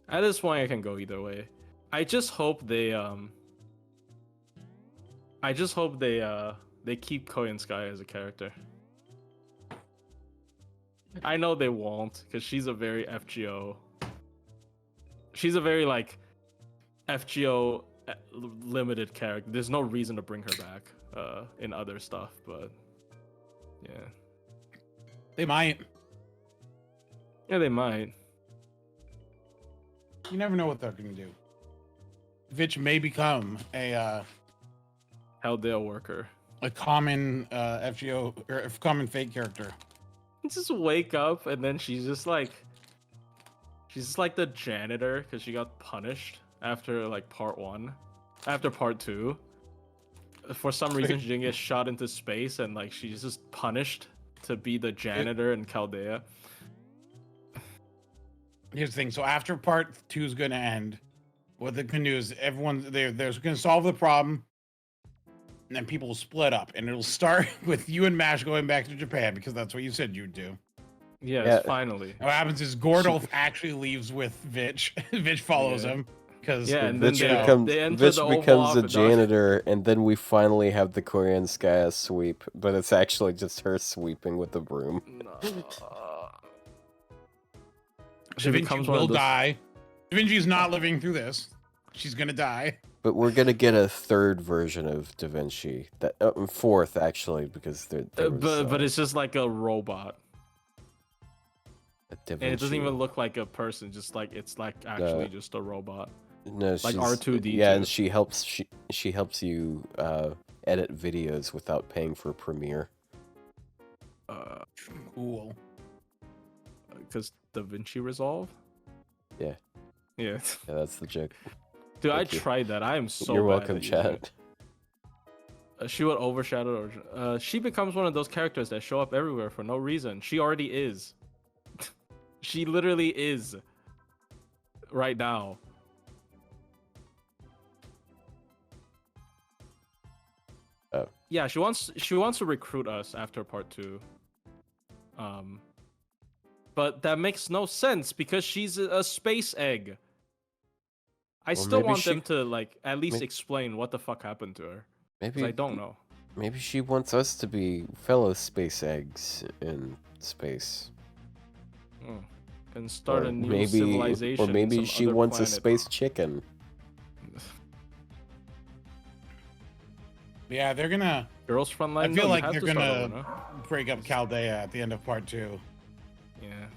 at this point, I can go either way. I just hope they they keep Koyan Sky as a character. I know they won't, because she's a very FGO. She's a very like FGO limited character. There's no reason to bring her back in other stuff, but yeah. They might. Yeah, they might. You never know what they're gonna do. Vitch may become a Haldale worker. common FGO or common fake character. Just wake up and then she's just like the janitor because she got punished after like part 1. After part 2, for some reason she didn't get shot into space, and like she's just punished to be the janitor in Chaldea. Here's the thing. So after part 2 is gonna end, what they're gonna do is they're gonna solve the problem, and then people will split up, and it'll start with you and Mash going back to Japan because that's what you said you'd do. Yes, Yeah. finally. And what happens is Gordolf actually leaves with Vitch. Vitch follows him because Yeah, and then Vitch they enter the Oval becomes a Office. janitor, and then we finally have the Korean Sky sweep, but it's actually just her sweeping with the broom. She Da becomes Vinci one will of those. die. Da Vinci's not living through this. She's gonna die. But we're gonna get a third version of Da Vinci, that fourth actually, because there was, But it's just like a robot. a Da And it doesn't Vinci- even look like a person, just like it's like actually just a robot. No, like she's- R2D2. Yeah, and she helps you edit videos without paying for Premiere. Cool. Because Da Vinci Resolve? Yeah. Yeah. Yeah, that's the joke. Dude, I Thank you. tried that. I am so You're bad welcome, at using it. chat. She would overshadow or she becomes one of those characters that show up everywhere for no reason. She already is. She literally is. Right now. Oh. Yeah, she wants to recruit us after part 2. But that makes no sense because she's a space egg. I Well, still maybe want she- them to like at least may- explain what the fuck happened to her. 'Cause Maybe I don't know. Maybe she wants us to be fellow space eggs in space. And start Or a new maybe, civilization. or maybe some she other wants a planet. space chicken. Yeah, they're gonna Girls Frontline. I feel No, you like have they're to start gonna- over, no? break up Chaldea at the end of part 2. Yeah.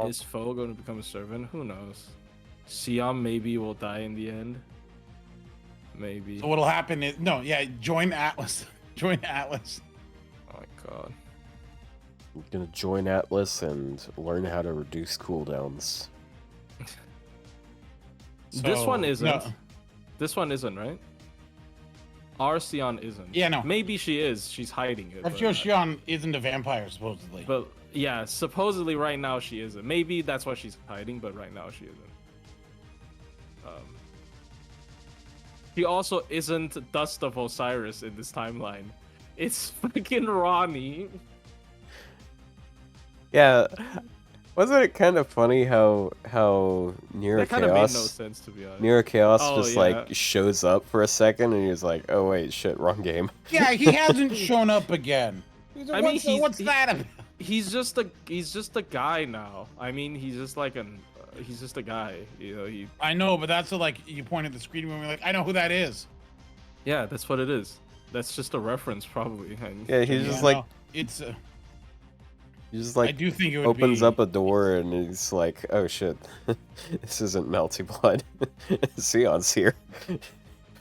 Is Foe going to become a servant? Who knows? Siam maybe will die in the end. Maybe. So what'll happen is join Atlas. Join Atlas. Oh my god. I'm gonna join Atlas and learn how to reduce cooldowns. This So, one isn't. no. This one isn't, right? Arceon isn't. Yeah, no. Maybe she is. She's hiding it. FGO Shion isn't a vampire supposedly. But yeah, supposedly right now she isn't. Maybe that's why she's hiding, but right now she isn't. She also isn't Dust of Osiris in this timeline. It's freaking Ronnie. Yeah, wasn't it kind of funny how Near That kind of made no Chaos sense, to be honest. Near Chaos Oh, just yeah. like shows up for a second and he's like, oh wait, shit, wrong game. yeah, he hasn't shown up again. I mean, What's that about? He's just a guy now. I mean, he's just like he's just a guy. You know, I know, but that's like you point at the screen and we're like, I know who that is. yeah, that's what it is. That's just a reference, probably. And Yeah, he's Yeah, just like no, it's. he just I like do think it would opens be, up a door and he's like, oh shit, this isn't Melty Blood. Sion's here.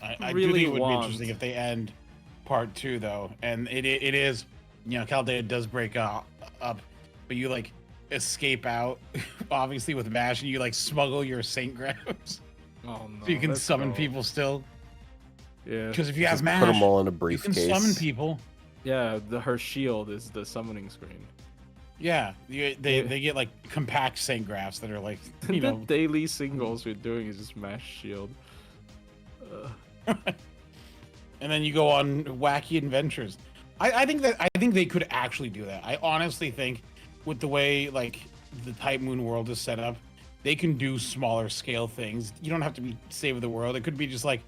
I do really think it would be want- interesting if they end part 2 though, and it is, Chaldea does break up, but you like escape out, obviously with Mash, and you like smuggle your Saint Grabs, oh no, so you can let's summon go. people still. Yeah. Because if you have Just Mash, put them all in a you can briefcase. summon people. Yeah, her shield is the summoning screen. Yeah, they get like compact Saint graphs that are like, you The know, daily singles we're doing is just mash shield. and then you go on wacky adventures. I think they could actually do that. I honestly think with the way like the Type Moon world is set up, they can do smaller scale things. You don't have to be save the world. It could be just like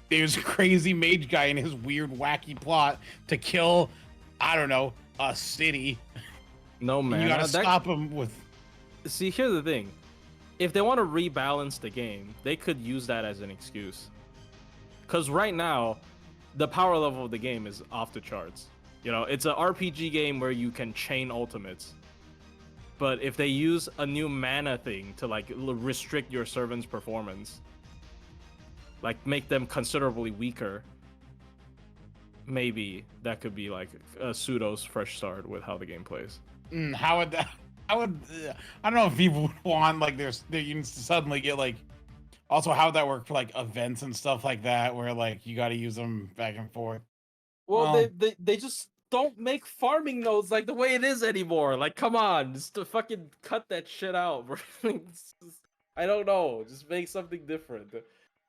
there's a crazy mage guy in his weird wacky plot to kill, I don't know, a city. No And man, you gotta stop him with. See, here's the thing. If they want to rebalance the game, they could use that as an excuse. Because right now, the power level of the game is off the charts. You know, it's an RPG game where you can chain ultimates. But if they use a new mana thing to like restrict your servant's performance, like make them considerably weaker, maybe that could be like a pseudo's fresh start with how the game plays. How would that? I don't know if people would want like you can suddenly get like. Also, how would that work for like events and stuff like that, where like you got to use them back and forth? Well, they just don't make farming nodes like the way it is anymore. Like, come on, just to fucking cut that shit out, bro. I don't know. Just make something different.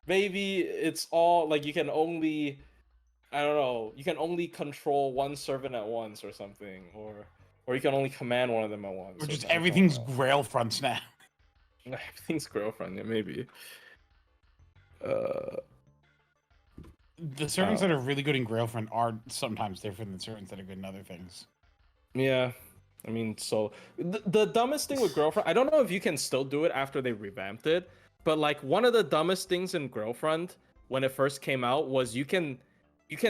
Maybe it's all like you can only, I don't know, you can only control one servant at once or something, or you can only command one of them at once. Or just I don't everything's know. Grail fronts now. Everything's girlfriend, yeah, maybe. The servants that are really good in Grailfront are sometimes different than servants that are good in other things. Yeah, I mean, so the dumbest thing with girlfriend, I don't know if you can still do it after they revamped it, but like one of the dumbest things in Girlfriend when it first came out was you can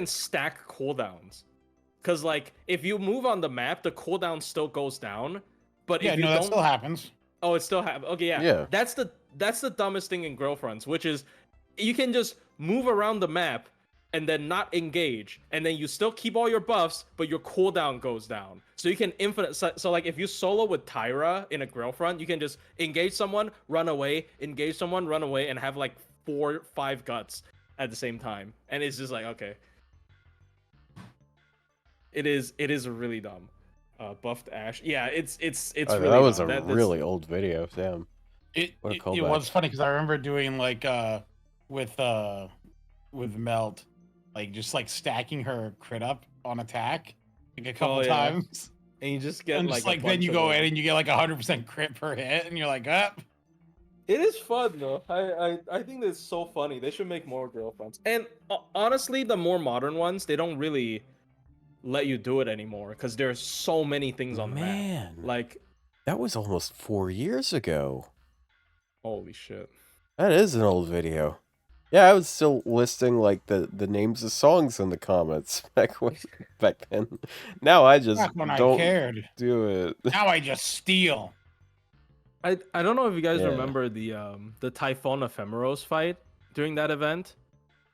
stack cooldowns. Cause like if you move on the map, the cooldown still goes down. But Yeah, if you no, that don't, still happens. oh, it still happens. Okay, yeah. Yeah. That's the dumbest thing in Girlfriends, which is you can just move around the map and then not engage, and then you still keep all your buffs, but your cooldown goes down. So you can infinite. So like if you solo with Tyra in a Girlfriend, you can just engage someone, run away, engage someone, run away, and have like 4-5 guts at the same time, and it's just like okay. It is really dumb. Buffed Ash. Yeah, it's Oh, really that was dumb. a That's really old video. Damn. It What a it callback. was funny because I remember doing like with Melt, like just like stacking her crit up on attack like a couple Oh, yeah. times. and you just get And like just a like then bunch you of go them. in and you get like 100% crit per hit, and you're like, up. It is fun though. I think it's so funny. They should make more Girlfriends. And honestly, the more modern ones, they don't really let you do it anymore because there's so many things on the map. Man, Like, that was almost 4 years ago. holy shit. That is an old video. Yeah, I was still listing like the names of songs in the comments back then. Now I just Back when I don't cared. do it. Now I just steal. I don't know if you guys Yeah. remember the Typhon Ephemeros fight during that event.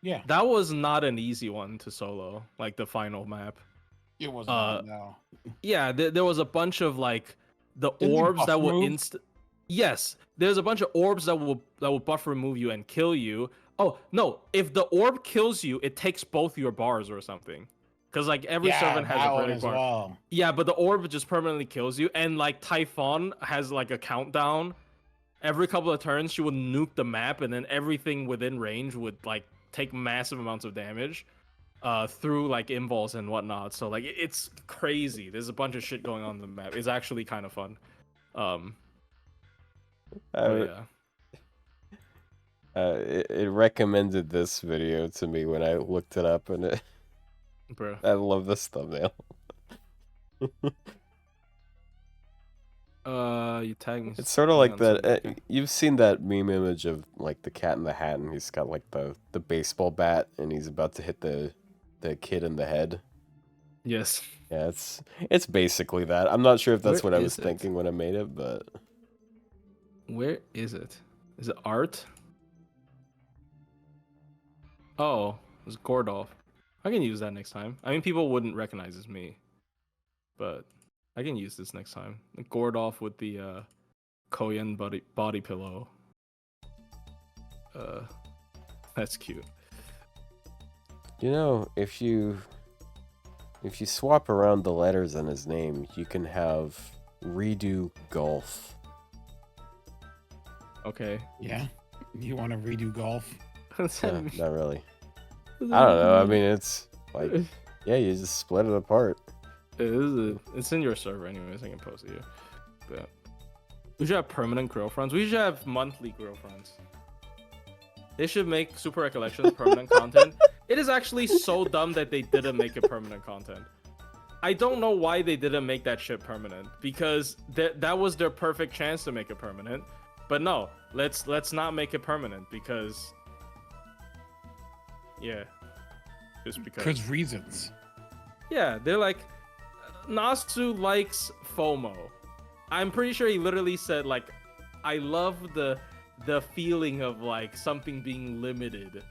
Yeah, That was not an easy one to solo, like the final map. it wasn't. No. Yeah, there was a bunch of like the Didn't they orbs buff that would remove? Yes, there's a bunch of orbs that will buff remove you and kill you. Oh no, if the orb kills you, it takes both your bars or something. Cause like every Yeah, servant has that a one credit as bar. well. Yeah, but the orb just permanently kills you, and like Typhon has like a countdown. Every couple of turns, she would nuke the map, and then everything within range would like take massive amounts of damage through like invols and whatnot. So like it's crazy. There's a bunch of shit going on in the map. It's actually kind of fun. But yeah. It recommended this video to me when I looked it up, and Bro. I love this thumbnail. You tagged me. It's sort of like on that. something. You've seen that meme image of like the Cat in the Hat, and he's got like the baseball bat, and he's about to hit the kid in the head. Yes. Yeah, it's basically that. I'm not sure if that's Where what I was is it? thinking when I made it, but Where is it? Is it art? Oh, it's Gordolf. I can use that next time. I mean, people wouldn't recognize it's me, but I can use this next time. Gordolf with the Koyan body pillow. That's cute. you know, if you If you swap around the letters in his name, you can have redo golf. Okay. Yeah. You want to redo golf? Not really. I don't know. I mean, it's like, yeah, you just split it apart. It's in your server anyways. I can post it here. But we should have permanent girlfriends. We should have monthly girlfriends. They should make Super Recollections permanent content. It is actually so dumb that they didn't make it permanent content. I don't know why they didn't make that shit permanent, because that was their perfect chance to make it permanent. But no, let's not make it permanent because, yeah, just because. Because reasons. Yeah, they're like, Nasu likes FOMO. I'm pretty sure he literally said like, I love the feeling of like something being limited.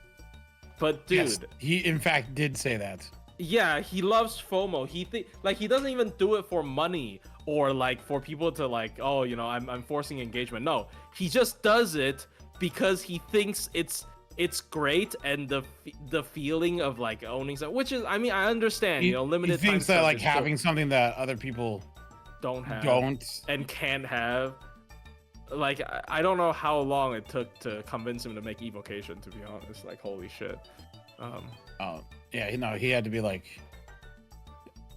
But dude, Yes, he in fact did say that. yeah, he loves FOMO. He doesn't even do it for money or like for people to like, oh, you know, I'm forcing engagement. No, he just does it because he thinks it's great, and the feeling of like owning something, which is, I mean, I understand, you know, limited He time thinks that stuff like is having something that other people don't have don't. and can't have. Like, I don't know how long it took to convince him to make evocation, to be honest. Like, holy shit. Yeah, no, he had to be like,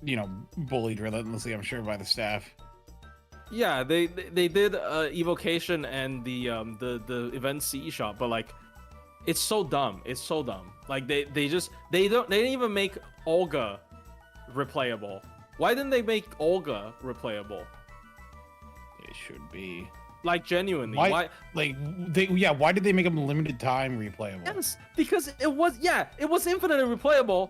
you know, bullied relentlessly, I'm sure, by the staff. Yeah, they did evocation and the event CE shop, but like, it's so dumb. It's so dumb. Like they didn't even make Olga replayable. Why didn't they make Olga replayable? It should be. Like, genuinely, Why? Like why did they make them limited time replayable? Yes, because it was infinitely replayable,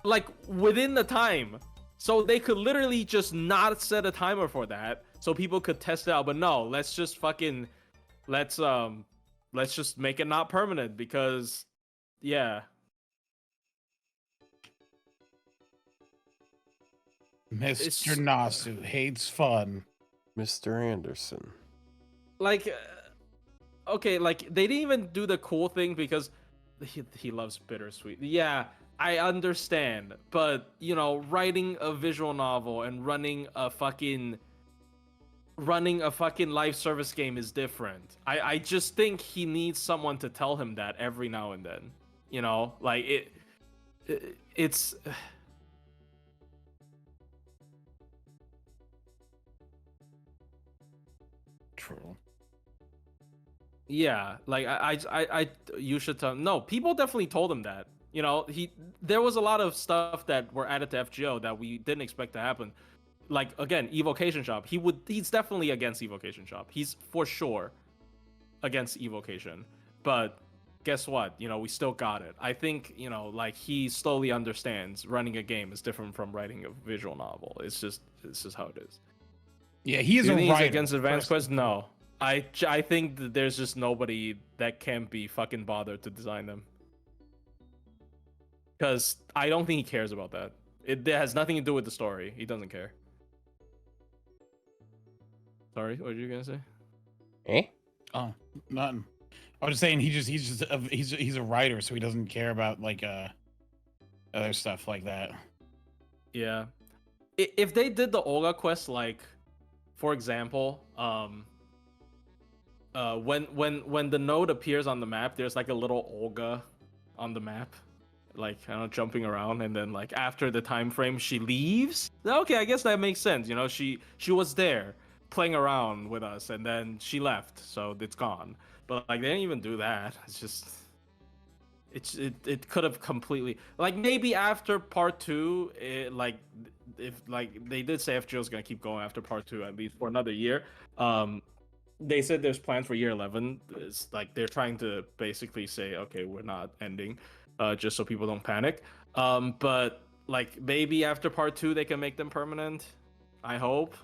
like within the time. So they could literally just not set a timer for that, so people could test it out. But no, let's just make it not permanent because, yeah. Mr. Nasu hates fun. Mr. Anderson. Like, okay, like they didn't even do the cool thing because he loves bittersweet. Yeah, I understand, but you know, writing a visual novel and running a fucking live service game is different. I just think he needs someone to tell him that every now and then. You know, like it's. True. Yeah, like I you should tell him. No, people definitely told him that. You know, there was a lot of stuff that were added to FGO that we didn't expect to happen. Like, again, evocation shop. He's definitely against evocation shop. He's for sure against evocation. But guess what? You know, we still got it. I think, you know, like, he slowly understands running a game is different from writing a visual novel. It's just how it is. Yeah, he is Do a you think writer. he's against Advanced Quest? No. I think that there's just nobody that can't be fucking bothered to design them. Because I don't think he cares about that. It has nothing to do with the story. He doesn't care. Sorry, what were you gonna say? Eh? Oh, nothing. I was just saying he's a writer, so he doesn't care about like other stuff like that. Yeah. If they did the Olga quest, like, for example, when the node appears on the map, there's like a little Olga on the map, like, I don't know, jumping around, and then like after the time frame she leaves. Okay, I guess that makes sense. You know, she was there playing around with us, and then she left, so it's gone. But like, they didn't even do that. It's just, it could have completely, like, maybe after part 2, like, if like they did say FGO's gonna keep going after part 2 at least for another year. They said there's plans for year 11. It's like they're trying to basically say, okay, we're not ending, just so people don't panic. But like, maybe after part 2 they can make them permanent. I hope.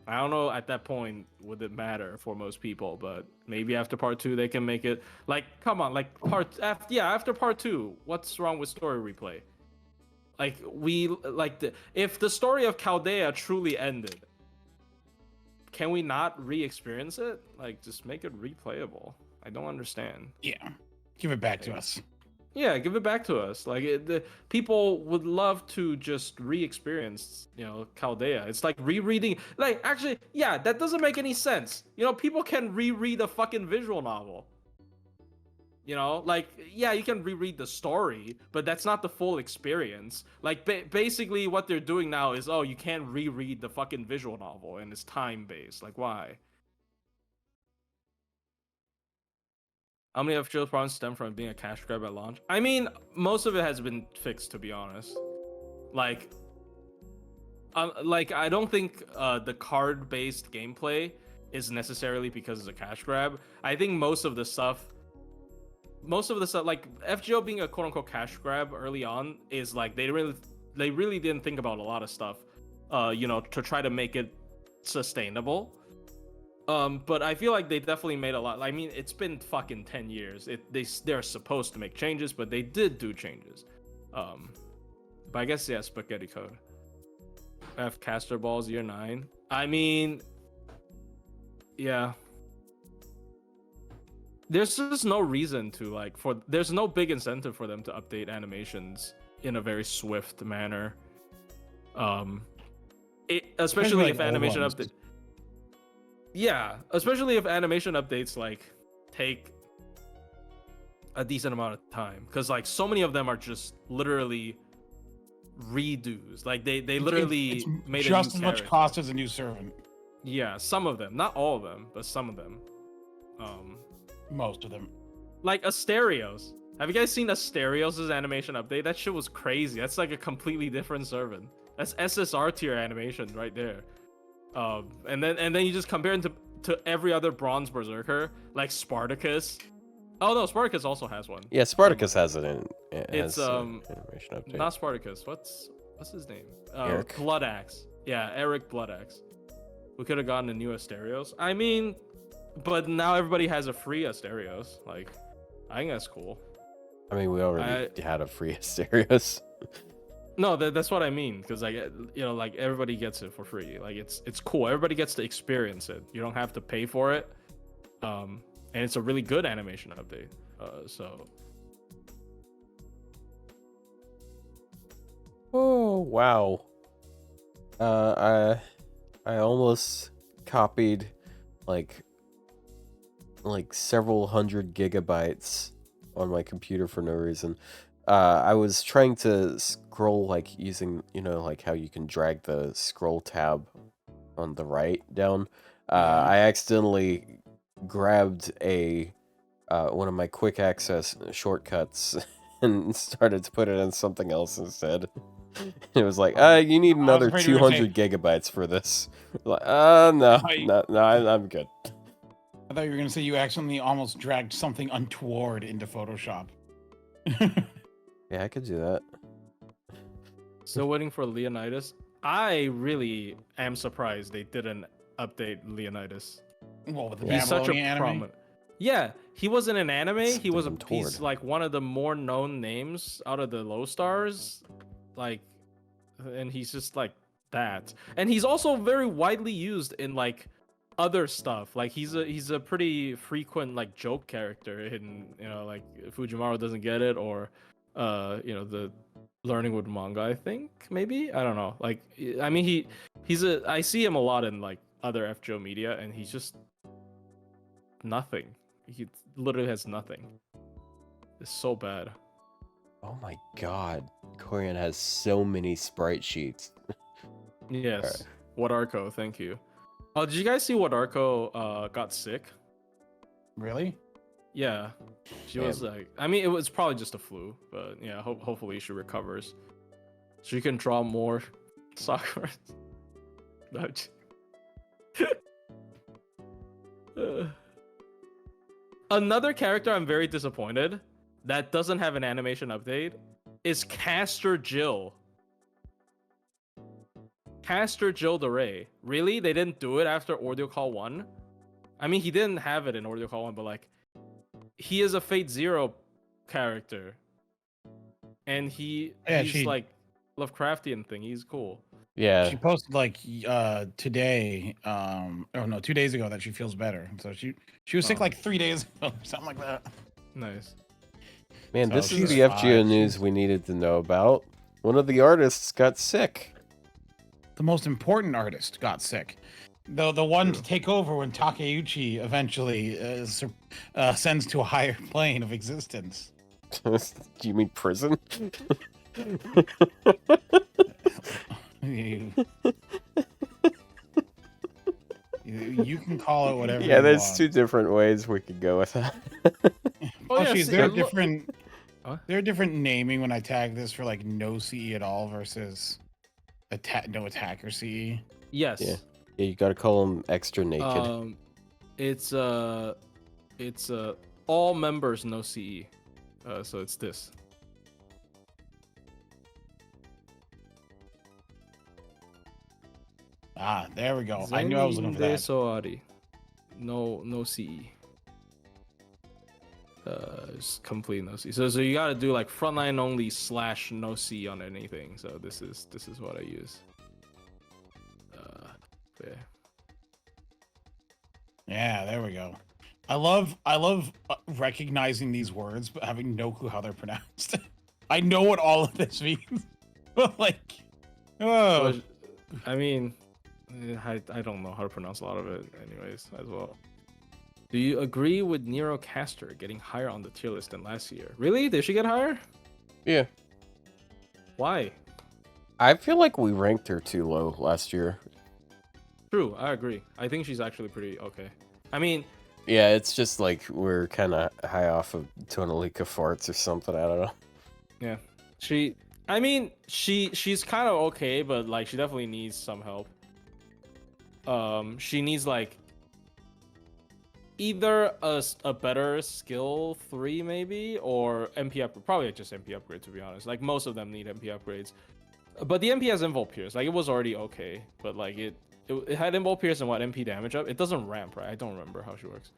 I don't know, at that point would it matter for most people, but maybe after part 2 they can make it, like, come on, like, after part 2, what's wrong with story replay? Like, if the story of Chaldea truly ended, can we not re-experience it? Like, just make it replayable. I don't understand. Yeah, give it back to us. Yeah, give it back to us. Like the people would love to just re-experience, Chaldea. It's like rereading. Like actually, yeah, that doesn't make any sense. People can reread a fucking visual novel. Like yeah, you can reread the story, but that's not the full experience. Like basically, what they're doing now is, oh, you can't reread the fucking visual novel, and it's time-based. Like why? How many of Joe's problems stem from being a cash grab at launch? I mean, most of it has been fixed, to be honest. Like I don't think the card-based gameplay is necessarily because it's a cash grab. I think most of the stuff, like FGO being a quote-unquote cash grab early on, is like they really didn't think about a lot of stuff, to try to make it sustainable. But I feel like they definitely made a lot. I mean, it's been fucking 10 years. They're supposed to make changes, but they did do changes. But I guess, yeah, spaghetti code. F caster balls year 9. I mean, yeah. There's just no reason to there's no big incentive for them to update animations in a very swift manner. Especially if animation update. Yeah, especially if animation updates take a decent amount of time, because so many of them are just literally redos. Like they literally it's made just a as new much character. cost as a new servant. Yeah, some of them, not all of them, but some of them. Most of them. Like Asterios. Have you guys seen Asterios' animation update? That shit was crazy. That's like a completely different servant. That's SSR tier animation right there. And then you just compare it to every other bronze berserker, like Spartacus. Oh no, Spartacus also has one. Yeah, Spartacus has it in. It's animation update. not Spartacus. What's his name? Eric. Blood Axe. Yeah, Eric Blood Axe. We could have gotten a new Asterios. I mean, but now everybody has a free Asterios. Like, I think that's cool. I mean, we already had a free Asterios. No, that's what I mean, because everybody gets it for free. Like it's cool. Everybody gets to experience it. You don't have to pay for it. And it's a really good animation update. So. Oh wow. I almost copied like several hundred gigabytes on my computer for no reason. I was trying to scroll using, how you can drag the scroll tab on the right down. I accidentally grabbed one of my quick access shortcuts and started to put it in something else instead. It was like, you need another 200 gigabytes for this. Like, no, I'm good. I thought you were going to say you accidentally almost dragged something untoward into Photoshop. Yeah, I could do that. Still waiting for Leonidas. I really am surprised they didn't update Leonidas. Well, with the He's such a anime? prominent. Yeah, he was in an anime. He was Something he's toward. like one of the more known names out of the low stars. And he's just like that. And he's also very widely used in other stuff. Like he's a pretty frequent joke character in Fujimaru Doesn't Get It, or the Learning with Manga, I think, maybe, I don't know. I mean, I see him a lot in other FGO media, and he's just nothing. He literally has nothing. It's so bad. Oh my god, Korean has so many sprite sheets. Yes. Right. Wadarko, thank you. Oh, did you guys see Wadarko got sick? Really? Yeah, she was I mean, it was probably just a flu, but yeah, hopefully she recovers. She can draw more Sakura. Another character I'm very disappointed that doesn't have an animation update is Caster Jill. Caster Jill the Ray. Really? They didn't do it after Ordeal Call 1? I mean, he didn't have it in Ordeal Call 1, but he is a Fate Zero character. And he's Lovecraftian thing. He's cool. Yeah. She posted today, 2 days ago, that she feels better. So she was sick 3 days ago, something like that. Nice. Man, So this is she's the FGO fine. news we needed to know about. One of the artists got sick. The most important artist got sick. The one to True. take over when Takeuchi eventually sends to a higher plane of existence. Do you mean prison? You, you can call it whatever Yeah, you there's want. two different ways we could go with that. Oh, yeah, Plushie, is see, there I a lo- different Huh? there a different naming when I tag this for like no CE at all versus no attacker CE? Yes. Yeah. Yeah, you gotta call him extra naked. It's all members no CE. So it's this. Ah, there we go. I knew I was looking for that. Soari. No CE. It's complete no CE. So you gotta do like frontline only / no CE on anything. So this is what I use. Yeah. Yeah, there we go. I love recognizing these words, but having no clue how they're pronounced. I know what all of this means, but like, oh, But, I mean, I don't know how to pronounce a lot of it, anyways, as well. Do you agree with Nero Caster getting higher on the tier list than last year? Really? Did she get higher? Yeah. Why? I feel like we ranked her too low last year. True, I agree. I think she's actually pretty okay. I mean, Yeah, it's just like we're kind of high off of Tonalika farts or something. I don't know. yeah, she's kind of okay, but like she definitely needs some help. She needs like either a better skill 3 maybe, or MP upgrade. Probably just MP upgrade, to be honest. Like most of them need MP upgrades, but the MP has Invul Pierce. Like it was already okay, but like it had Invul Pierce and what MP damage up. It doesn't ramp, right? I don't remember how she works.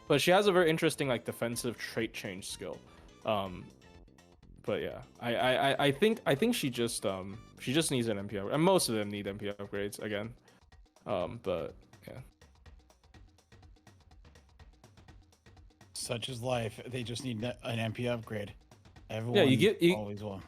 But she has a very interesting like defensive trait change skill. But yeah, I think she just needs an MP upgrade, and most of them need MP upgrades again. But yeah. such is life. They just need an MP upgrade. Everyone always will.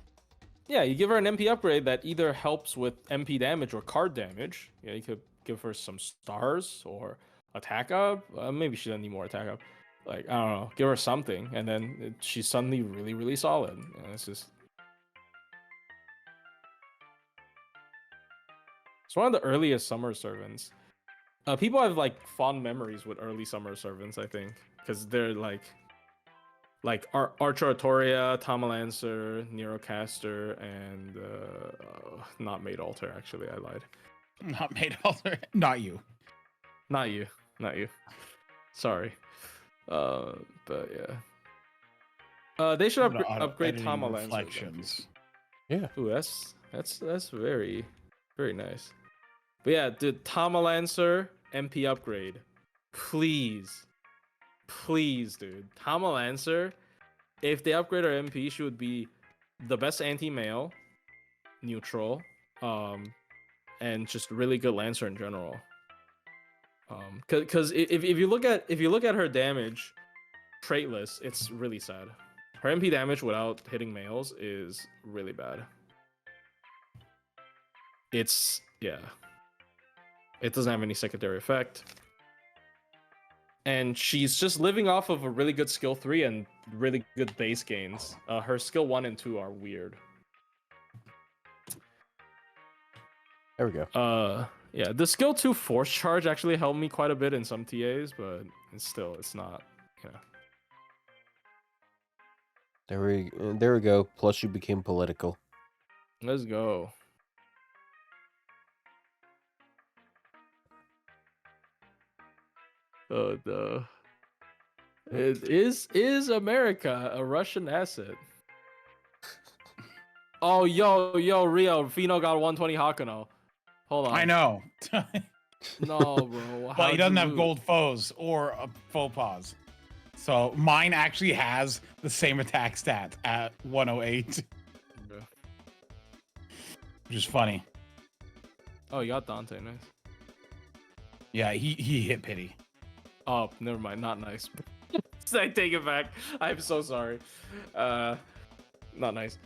Yeah, you give her an MP upgrade that either helps with MP damage or card damage. Yeah, you could give her some stars or attack up. Maybe she doesn't need more attack up. Like, I don't know. Give her something, and then she's suddenly really, really solid. And it's just... It's one of the earliest summer servants. People have, like, fond memories with early summer servants, I think. Because they're, like Archer Artoria, Tamalancer, Neurocaster, and not Made Alter. Actually, I lied. Not Made Alter. Not you. Not you. Sorry. But yeah. They should upgrade Tamalancer. Reflections. Yeah. Ooh, that's very, very nice. But yeah, dude, Tamalancer MP upgrade, please, dude. Tamalancer, if they upgrade her MP, she would be the best anti-male, neutral, and just really good Lancer in general. Because if you look at her damage trait list, it's really sad. Her MP damage without hitting males is really bad. It doesn't have any secondary effect. And she's just living off of a really good skill 3 and really good base gains. Her skill 1 and 2 are weird. There we go. Yeah, the skill 2 force charge actually helped me quite a bit in some TAs, but it's not, yeah. There we go. Plushie became political. Let's go. Is America a Russian asset? Oh, yo, Ryou, Fino got 120 Hakuno. Hold on. I know. No, bro. But he doesn't have gold foes or a faux pas. So mine actually has the same attack stat at 108. Yeah. Which is funny. Oh, you got Dante, nice. Yeah, he hit pity. Oh, never mind, not nice. I take it back. I'm so sorry. Not nice.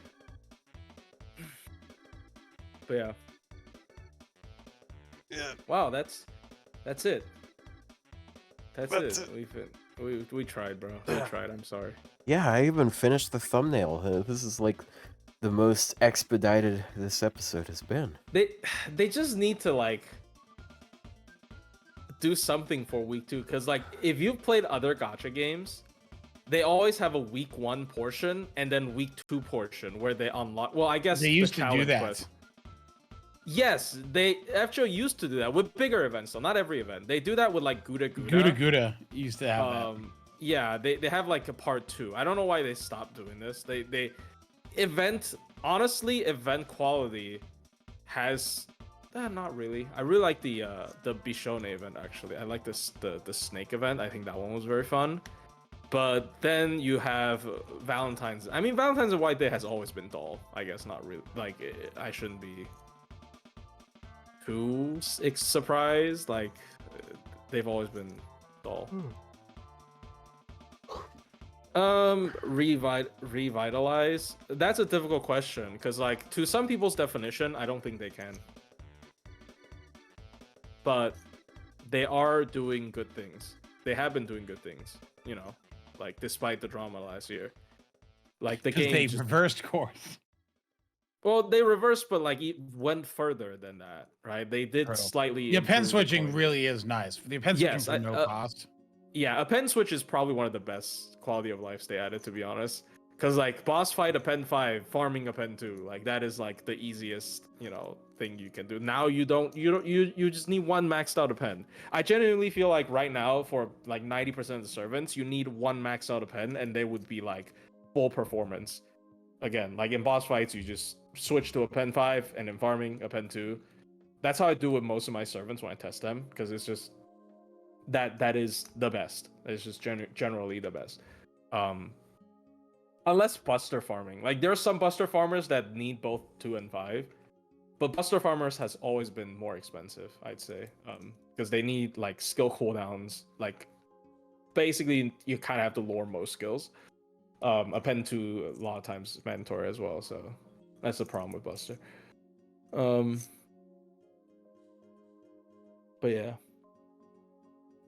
But yeah. Yeah. Wow, that's it. That's That's it. We tried, bro. We tried. I'm sorry. Yeah, I even finished the thumbnail. This is like the most expedited this episode has been. They just need to like do something for week 2, because like if you've played other gacha games, they always have a week 1 portion and then week 2 portion where they unlock. Well, I guess They used to do challenge that. quest. Yes, they actually used to do that with bigger events, so not every event. They do that with like Gouda Gouda. Gouda Gouda used to have that. Yeah, they have like a part 2. I don't know why they stopped doing this. They honestly, event quality has not really. I really like the Bishone event actually. I like the snake event. I think that one was very fun. But then you have Valentine's. I mean, Valentine's and White Day has always been dull. I guess not really. Like I shouldn't be too surprised. Like they've always been dull. Revitalize. That's a difficult question because, like, to some people's definition, I don't think they can. But they are doing good things. They have been doing good things. You know, like despite the drama last year. Like the game. They reversed course. Well, they reversed, but like it went further than that, right? They did True. slightly. The pen improve the switching quality. really is nice. The pen switching Yes, for no cost. Yeah, a pen switch is probably one of the best quality of life they added, to be honest. Because like boss fight a pen 5, farming a pen 2, like that is like the easiest, thing you can do. Now you just need one maxed out a pen. I genuinely feel like right now for like 90% of the servants, you need one maxed out a pen, and they would be like full performance. Again, like in boss fights, you just switch to a pen 5, and in farming a pen 2. That's how I do with most of my servants when I test them, because it's just that is the best. It's just generally the best. Unless Buster farming. Like there are some Buster farmers that need both 2 and 5, but Buster farmers has always been more expensive, I'd say, because they need like skill cooldowns. Like basically, you kind of have to lore most skills. A pen 2 a lot of times is mandatory as well, so that's the problem with Buster. But yeah.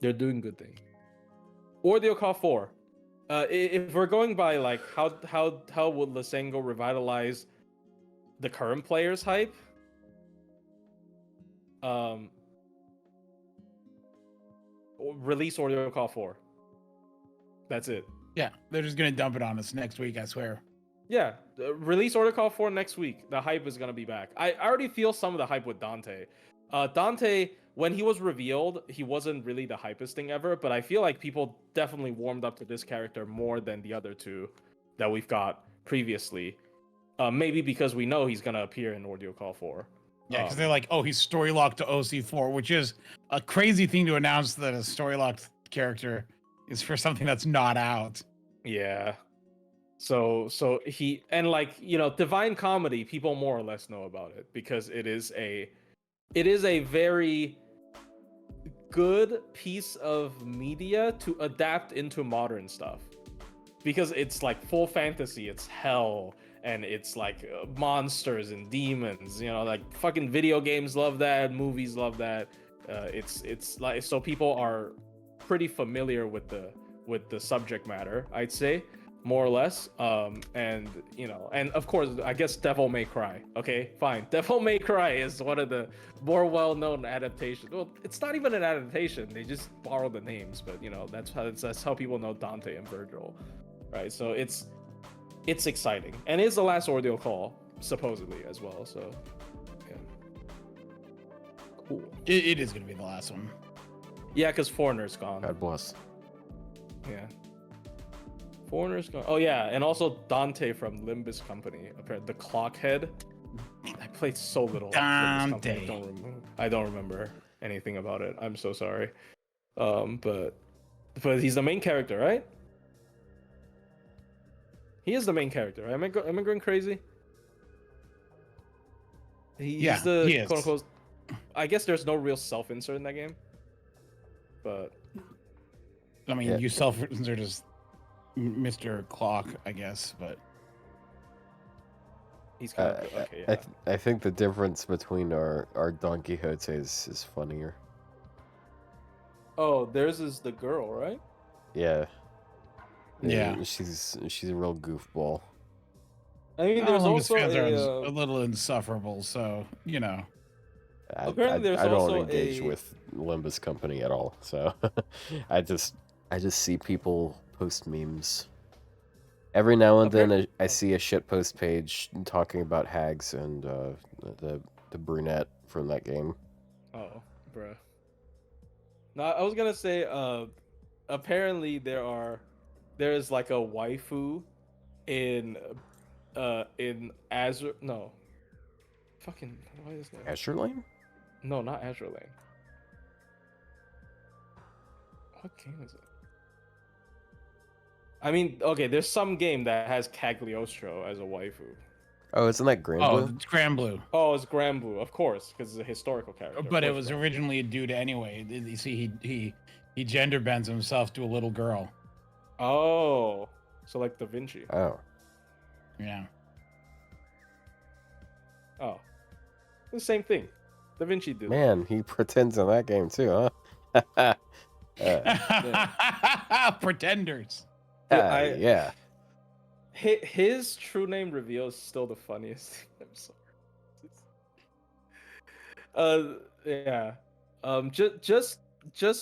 They're doing good things. Ordeal Call 4. If we're going by like how would Lysango revitalize the current players' hype? Release Ordeal Call 4. That's it. Yeah, they're just gonna dump it on us next week, I swear. Yeah, release Order Call 4 next week. The hype is gonna be back. I already feel some of the hype with Dante. Dante, when he was revealed, he wasn't really the hypest thing ever, but I feel like people definitely warmed up to this character more than the other 2 that we've got previously. Maybe because we know he's gonna appear in Ordeal Call 4. Yeah, because they're like, oh, he's story locked to OC4, which is a crazy thing to announce that a story locked character is for something that's not out. Yeah. So he, and like, Divine Comedy, people more or less know about it because it is a very good piece of media to adapt into modern stuff, because it's like full fantasy, it's hell, and it's like monsters and demons, like fucking video games love that, movies love that. It's like, so people are pretty familiar with the subject matter, I'd say, more or less. And of course, I guess Devil May Cry. Okay, fine. Devil May Cry is one of the more well-known adaptations. Well, it's not even an adaptation. They just borrow the names, but that's how people know Dante and Virgil, right? So it's exciting, and it's the last Ordeal Call supposedly as well. So yeah, cool. It is gonna be the last one. Yeah, because Foreigner's gone. God bless. Yeah. Foreigner's gone. Oh yeah, and also Dante from Limbus Company. Apparently, the Clockhead. I played so little. Dante. I don't remember anything about it. I'm so sorry. But he's the main character, right? He is the main character. Right? Am I going crazy? He is. Quote unquote. I guess there's no real self-insert in that game. But I mean, you self-insert as Mr. Clock, I guess, but He's kind of okay. Yeah. I think the difference between our Don Quixotes is funnier. Oh, theirs is the girl, right? Yeah. yeah. She's a real goofball. I mean, Our there's longest also fans are a. a little insufferable, so you know. Apparently there's I don't also engage a- with Limbus Company at all, so I just see people post memes. Every now and then I see a shitpost page talking about hags and the brunette from that game. Oh, bruh. No, I was gonna say. Apparently there is like a waifu in Azure. No. Fucking what is that? Azure Lane? No, not Azure Lane. What game is it? I mean, okay, there's some game that has Cagliostro as a waifu. Oh, isn't that Grand Oh, Blue? it's Grand Blue. Oh, it's Granblue, of course, because it's a historical character. But it was originally a dude anyway. You see, he gender bends himself to a little girl. Oh, so like Da Vinci. Oh. Yeah. Oh, the same thing. Da Vinci did. Man, he pretends in that game too, huh? Pretenders. Yeah, Yeah. His true name reveal is still the funniest thing. I'm sorry. Yeah. Just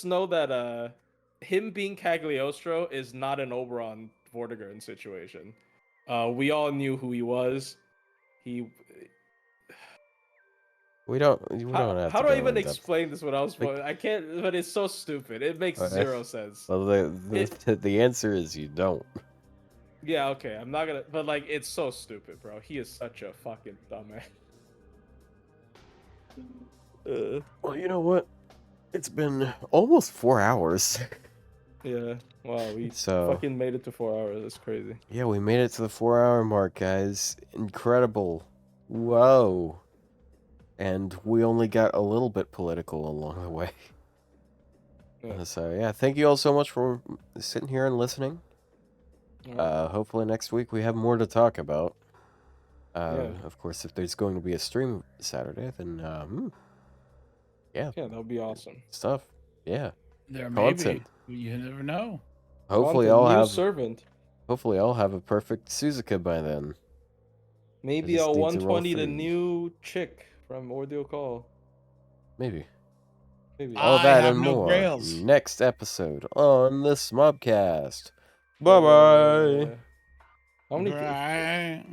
know that him being Cagliostro is not an Oberon Vortigern situation. We all knew who he was. We don't have How to do I go even in depth. explain this when I was Like- I can't, but it's so stupid. It makes zero sense. Well, the answer is you don't. Yeah, okay. I'm not gonna, but like, it's so stupid, bro. He is such a fucking dumbass. Well, you know what? It's been almost 4 hours. Yeah. Wow, we So- fucking made it to 4 hours. That's crazy. Yeah, we made it to the 4-hour mark, guys. Incredible. Whoa. And we only got a little bit political along the way. Yeah. So, yeah, thank you all so much for sitting here and listening. Alright. Hopefully next week we have more to talk about. Yeah. Of course, if there's going to be a stream Saturday, then, Yeah, that would be awesome. stuff. Yeah. There may be. Content. You never know. Hopefully Content, I'll new have servant. Hopefully I'll have a perfect Suzuka by then. Maybe just a need to roll 120 the through. new chick from Ordeal Call. Maybe. Maybe. I All that have and no more grails. next episode on the Smobcast. Bye bye. How many? Right.